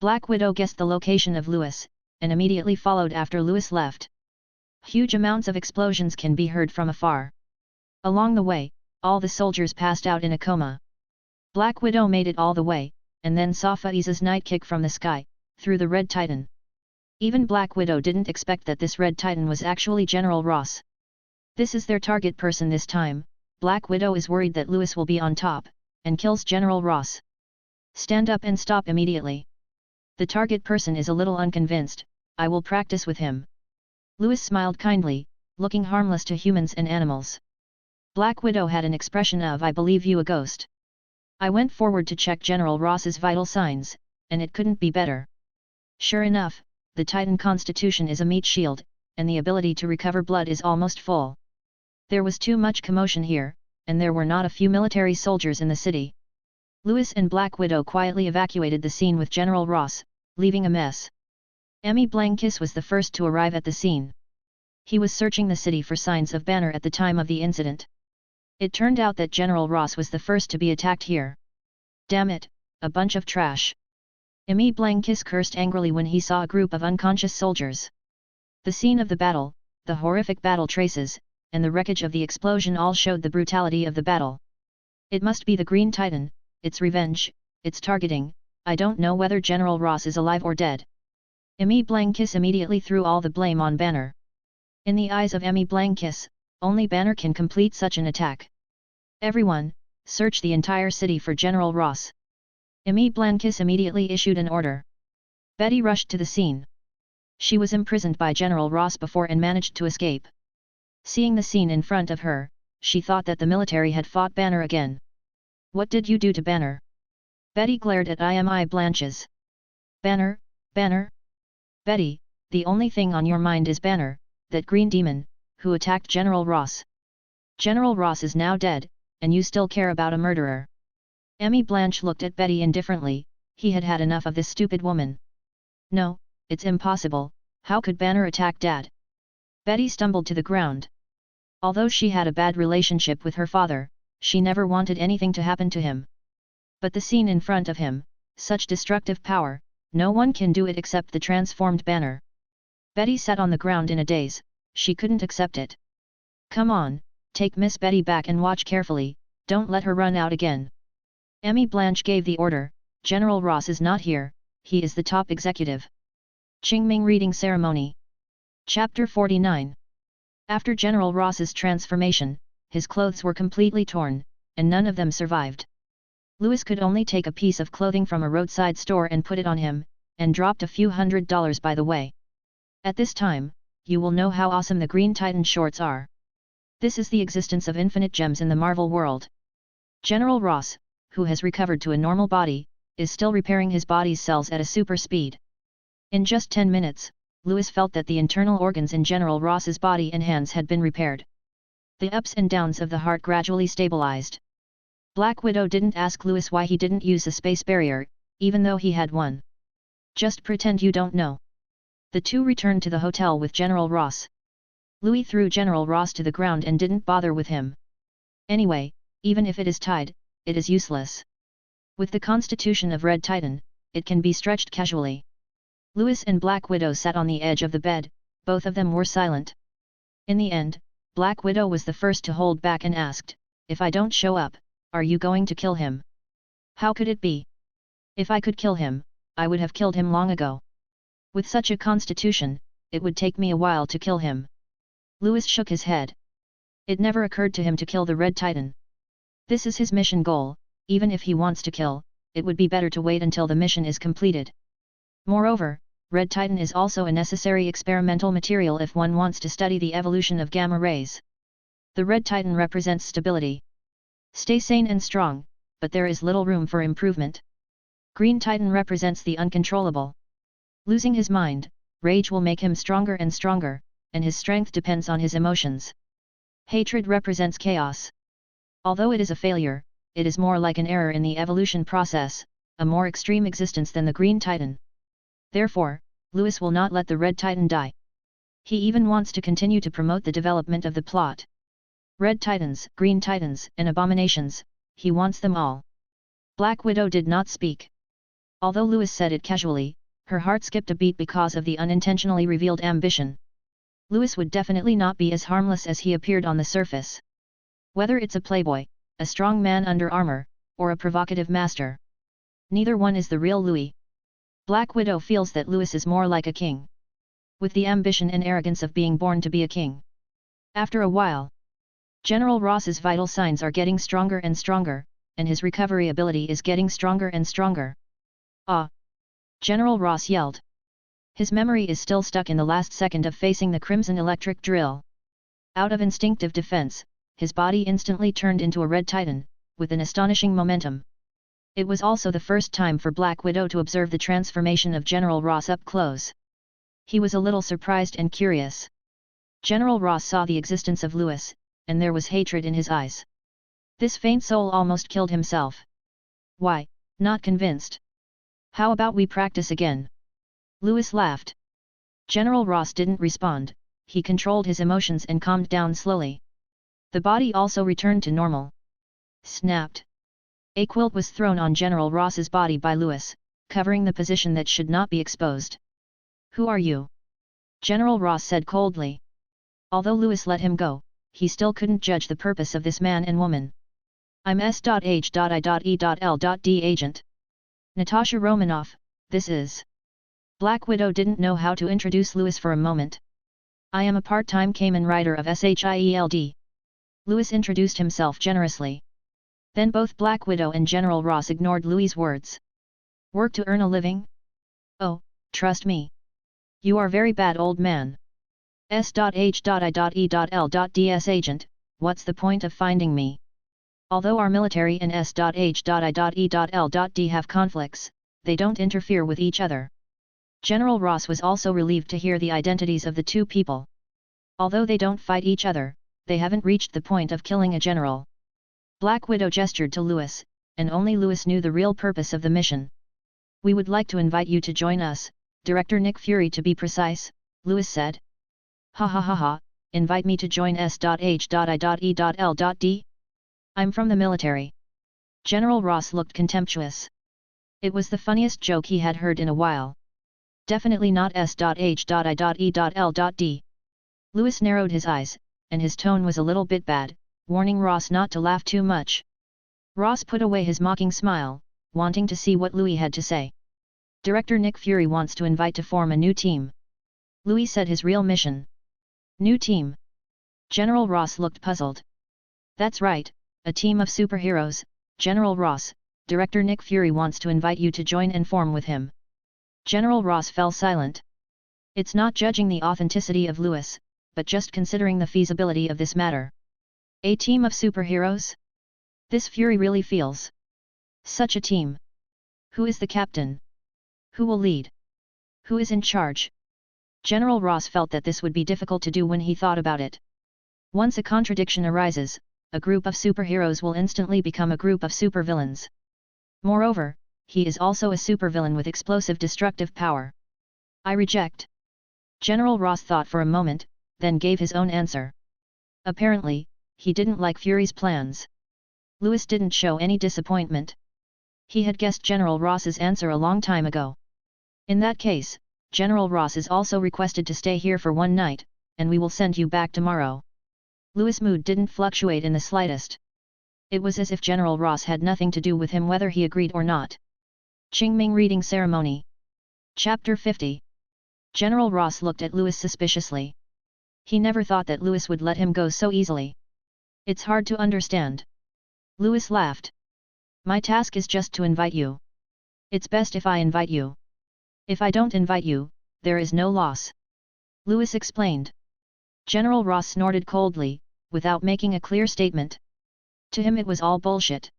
Black Widow guessed the location of Louis, and immediately followed after Louis left. Huge amounts of explosions can be heard from afar. Along the way, all the soldiers passed out in a coma. Black Widow made it all the way, and then saw Fuzzies' night kick from the sky, through the Red Titan. Even Black Widow didn't expect that this Red Titan was actually General Ross. This is their target person this time. Black Widow is worried that Louis will be on top, and kills General Ross. Stand up and stop immediately. The target person is a little unconvinced. I will practice with him. Louis smiled kindly, looking harmless to humans and animals. Black Widow had an expression of I believe you, a ghost. I went forward to check General Ross's vital signs, and it couldn't be better. Sure enough, the Titan constitution is a meat shield, and the ability to recover blood is almost full. There was too much commotion here, and there were not a few military soldiers in the city. Louis and Black Widow quietly evacuated the scene with General Ross, leaving a mess. Emmy Blankis was the first to arrive at the scene. He was searching the city for signs of Banner at the time of the incident. It turned out that General Ross was the first to be attacked here. Damn it, a bunch of trash. Emmy Blankis cursed angrily when he saw a group of unconscious soldiers. The scene of the battle, the horrific battle traces, and the wreckage of the explosion all showed the brutality of the battle. It must be the Green Titan, its revenge, its targeting. I don't know whether General Ross is alive or dead. Emmy Blankis immediately threw all the blame on Banner. In the eyes of Emmy Blankis, only Banner can complete such an attack. Everyone, search the entire city for General Ross. Emmy Blankis immediately issued an order. Betty rushed to the scene. She was imprisoned by General Ross before and managed to escape. Seeing the scene in front of her, she thought that the military had fought Banner again. What did you do to Banner? Betty glared at Emmy Blankis. Banner, Banner? Betty, the only thing on your mind is Banner, that green demon, who attacked General Ross. General Ross is now dead, and you still care about a murderer. Emmy Blanche looked at Betty indifferently. He had had enough of this stupid woman. No, it's impossible. How could Banner attack Dad? Betty stumbled to the ground. Although she had a bad relationship with her father, she never wanted anything to happen to him. But the scene in front of him, such destructive power, no one can do it except the transformed Banner. Betty sat on the ground in a daze. She couldn't accept it. Come on, take Miss Betty back and watch carefully, don't let her run out again. Emmy Blanche gave the order. General Ross is not here, he is the top executive. Qingming Reading Ceremony. Chapter 49. After General Ross's transformation, his clothes were completely torn, and none of them survived. Louis could only take a piece of clothing from a roadside store and put it on him, and dropped a few $100s by the way. At this time, you will know how awesome the Green Titan shorts are. This is the existence of infinite gems in the Marvel world. General Ross, who has recovered to a normal body, is still repairing his body's cells at a super speed. In just 10 minutes, Louis felt that the internal organs in General Ross's body and hands had been repaired. The ups and downs of the heart gradually stabilized. Black Widow didn't ask Louis why he didn't use a space barrier, even though he had one. Just pretend you don't know. The two returned to the hotel with General Ross. Louis threw General Ross to the ground and didn't bother with him. Anyway, even if it is tied, it is useless. With the constitution of Red Titan, it can be stretched casually. Louis and Black Widow sat on the edge of the bed, both of them were silent. In the end, Black Widow was the first to hold back and asked, "If I don't show up, are you going to kill him?" "How could it be? If I could kill him, I would have killed him long ago." With such a constitution, it would take me a while to kill him. Louis shook his head. It never occurred to him to kill the Red Titan. This is his mission goal, even if he wants to kill, it would be better to wait until the mission is completed. Moreover, Red Titan is also a necessary experimental material if one wants to study the evolution of gamma rays. The Red Titan represents stability. Stay sane and strong, but there is little room for improvement. Green Titan represents the uncontrollable. Losing his mind, rage will make him stronger and stronger, and his strength depends on his emotions. Hatred represents chaos. Although it is a failure, it is more like an error in the evolution process, a more extreme existence than the Green Titan. Therefore, Louis will not let the Red Titan die. He even wants to continue to promote the development of the plot. Red Titans, Green Titans, and abominations, he wants them all. Black Widow did not speak. Although Louis said it casually, her heart skipped a beat because of the unintentionally revealed ambition. Louis would definitely not be as harmless as he appeared on the surface. Whether it's a playboy, a strong man under armor, or a provocative master. Neither one is the real Louis. Black Widow feels that Louis is more like a king. With the ambition and arrogance of being born to be a king. After a while, General Ross's vital signs are getting stronger and stronger, and his recovery ability is getting stronger and stronger. Ah! General Ross yelled. His memory is still stuck in the last second of facing the Crimson Electric Drill. Out of instinctive defense, his body instantly turned into a Red Titan, with an astonishing momentum. It was also the first time for Black Widow to observe the transformation of General Ross up close. He was a little surprised and curious. General Ross saw the existence of Louis, and there was hatred in his eyes. This faint soul almost killed himself. Why, not convinced. How about we practice again? Louis laughed. General Ross didn't respond, he controlled his emotions and calmed down slowly. The body also returned to normal. Snapped. A quilt was thrown on General Ross's body by Louis, covering the position that should not be exposed. Who are you? General Ross said coldly. Although Louis let him go, he still couldn't judge the purpose of this man and woman. I'm S.H.I.E.L.D agent. Natasha Romanoff, this is. Black Widow didn't know how to introduce Louis for a moment. I am a part-time Kamen Rider of SHIELD. Louis introduced himself generously. Then both Black Widow and General Ross ignored Louis' words. Work to earn a living? Oh, trust me. You are very bad, old man. S.H.I.E.L.D agent, what's the point of finding me? Although our military and S.H.I.E.L.D have conflicts, they don't interfere with each other. General Ross was also relieved to hear the identities of the two people. Although they don't fight each other, they haven't reached the point of killing a general. Black Widow gestured to Louis, and only Louis knew the real purpose of the mission. We would like to invite you to join us, Director Nick Fury to be precise, Louis said. Ha ha ha ha, invite me to join S.H.I.E.L.D? I'm from the military. General Ross looked contemptuous. It was the funniest joke he had heard in a while. Definitely not S.H.I.E.L.D. Louis narrowed his eyes, and his tone was a little bit bad, warning Ross not to laugh too much. Ross put away his mocking smile, wanting to see what Louis had to say. Director Nick Fury wants to invite to form a new team. Louis said his real mission. New team. General Ross looked puzzled. That's right, a team of superheroes, General Ross, Director Nick Fury wants to invite you to join and form with him. General Ross fell silent. It's not judging the authenticity of Louis, but just considering the feasibility of this matter. A team of superheroes? This Fury really feels. Such a team. Who is the captain? Who will lead? Who is in charge? General Ross felt that this would be difficult to do when he thought about it. Once a contradiction arises, a group of superheroes will instantly become a group of supervillains. Moreover, he is also a supervillain with explosive destructive power. I reject. General Ross thought for a moment, then gave his own answer. Apparently, he didn't like Fury's plans. Louis didn't show any disappointment. He had guessed General Ross's answer a long time ago. In that case, General Ross is also requested to stay here for one night, and we will send you back tomorrow. Louis' mood didn't fluctuate in the slightest. It was as if General Ross had nothing to do with him whether he agreed or not. Qingming Reading Ceremony. Chapter 50. General Ross looked at Louis suspiciously. He never thought that Louis would let him go so easily. It's hard to understand. Louis laughed. My task is just to invite you. It's best if I invite you. If I don't invite you, there is no loss. Louis explained. General Ross snorted coldly, without making a clear statement. To him it was all bullshit.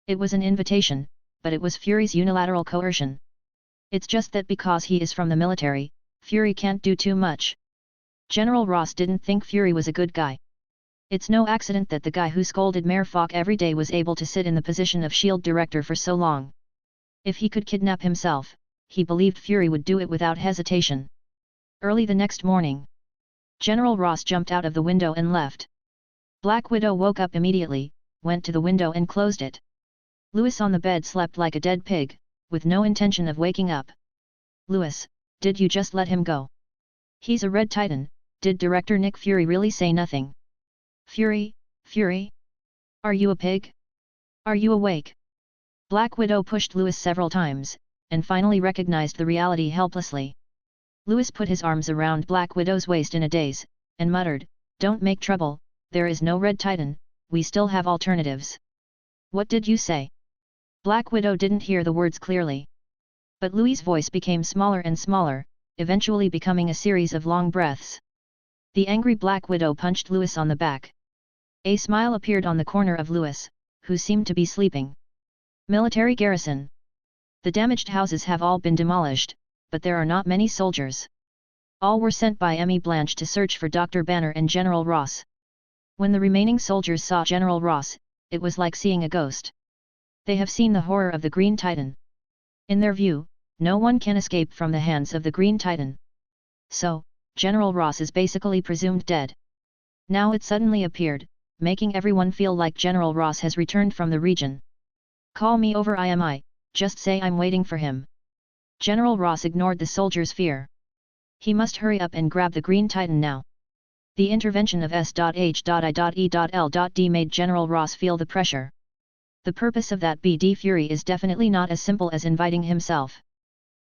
It was an invitation, but it was Fury's unilateral coercion. It's just that because he is from the military, Fury can't do too much. General Ross didn't think Fury was a good guy. It's no accident that the guy who scolded Mayor Falk every day was able to sit in the position of S.H.I.E.L.D. director for so long. If he could kidnap himself, he believed Fury would do it without hesitation. Early the next morning, General Ross jumped out of the window and left. Black Widow woke up immediately, went to the window and closed it. Louis on the bed slept like a dead pig, with no intention of waking up. Louis, did you just let him go? He's a Red Titan, did Director Nick Fury really say nothing? Fury? Are you a pig? Are you awake? Black Widow pushed Louis several times, and finally recognized the reality helplessly. Louis put his arms around Black Widow's waist in a daze, and muttered, Don't make trouble, there is no Red Titan, we still have alternatives. What did you say? Black Widow didn't hear the words clearly. But Louis's voice became smaller and smaller, eventually becoming a series of long breaths. The angry Black Widow punched Louis on the back. A smile appeared on the corner of Louis, who seemed to be sleeping. Military garrison. The damaged houses have all been demolished, but there are not many soldiers. All were sent by Emmy Blanche to search for Dr. Banner and General Ross. When the remaining soldiers saw General Ross, it was like seeing a ghost. They have seen the horror of the Green Titan. In their view, no one can escape from the hands of the Green Titan. So, General Ross is basically presumed dead. Now it suddenly appeared, making everyone feel like General Ross has returned from the region. Call me over IMI, just say I'm waiting for him. General Ross ignored the soldiers' fear. He must hurry up and grab the Green Titan now. The intervention of S.H.I.E.L.D. made General Ross feel the pressure. The purpose of that BD Fury is definitely not as simple as inviting himself.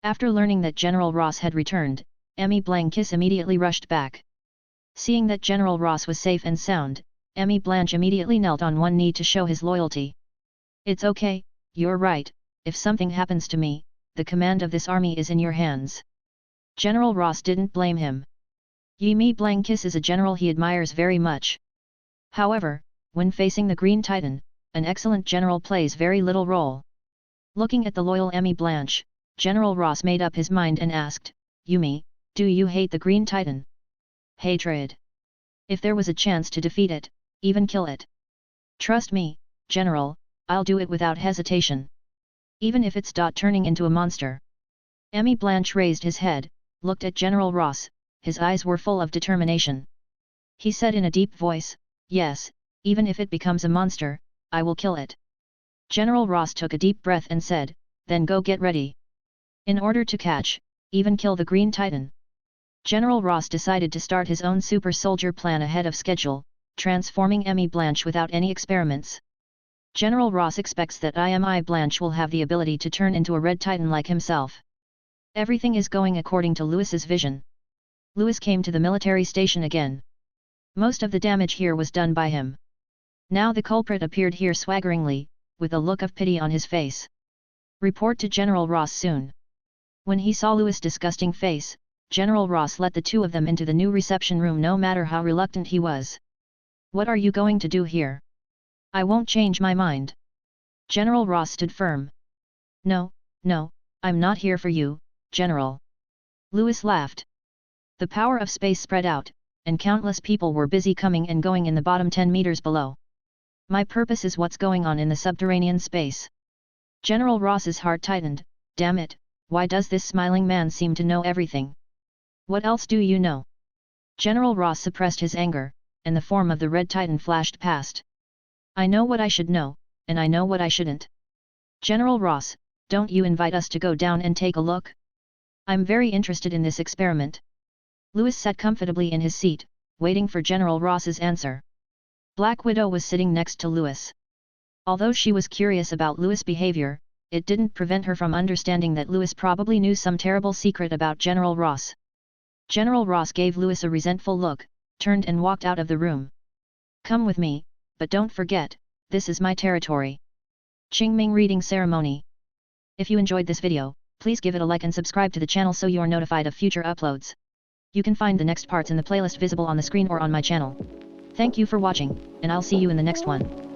After learning that General Ross had returned, Emmy Blanchis immediately rushed back. Seeing that General Ross was safe and sound, Emmy Blanche immediately knelt on one knee to show his loyalty. It's okay, you're right, if something happens to me, the command of this army is in your hands. General Ross didn't blame him. Emmy Blanchis is a general he admires very much. However, when facing the Green Titan, an excellent general plays very little role. Looking at the loyal Emmy Blanche, General Ross made up his mind and asked, Yumi, do you hate the Green Titan? Hatred. If there was a chance to defeat it, even kill it. Trust me, General, I'll do it without hesitation. Even if it's turning into a monster. Emmy Blanche raised his head, looked at General Ross, his eyes were full of determination. He said in a deep voice, Yes, even if it becomes a monster, I will kill it. General Ross took a deep breath and said, Then go get ready. In order to catch, even kill the Green Titan. General Ross decided to start his own super soldier plan ahead of schedule, transforming Emmy Blanche without any experiments. General Ross expects that Emmy Blanche will have the ability to turn into a Red Titan like himself. Everything is going according to Louis's vision. Louis came to the military station again. Most of the damage here was done by him. Now the culprit appeared here swaggeringly, with a look of pity on his face. Report to General Ross soon. When he saw Louis' disgusting face, General Ross let the two of them into the new reception room no matter how reluctant he was. What are you going to do here? I won't change my mind. General Ross stood firm. No, I'm not here for you, General. Louis laughed. The power of space spread out, and countless people were busy coming and going in the bottom 10 meters below. My purpose is what's going on in the subterranean space. General Ross's heart tightened, damn it, why does this smiling man seem to know everything? What else do you know? General Ross suppressed his anger, and the form of the Red Titan flashed past. I know what I should know, and I know what I shouldn't. General Ross, don't you invite us to go down and take a look? I'm very interested in this experiment. Louis sat comfortably in his seat, waiting for General Ross's answer. Black Widow was sitting next to Louis. Although she was curious about Louis' behavior, it didn't prevent her from understanding that Louis probably knew some terrible secret about General Ross. General Ross gave Louis a resentful look, turned and walked out of the room. Come with me, but don't forget, this is my territory. Qingming reading ceremony. If you enjoyed this video, please give it a like and subscribe to the channel so you are notified of future uploads. You can find the next parts in the playlist visible on the screen or on my channel. Thank you for watching, and I'll see you in the next one.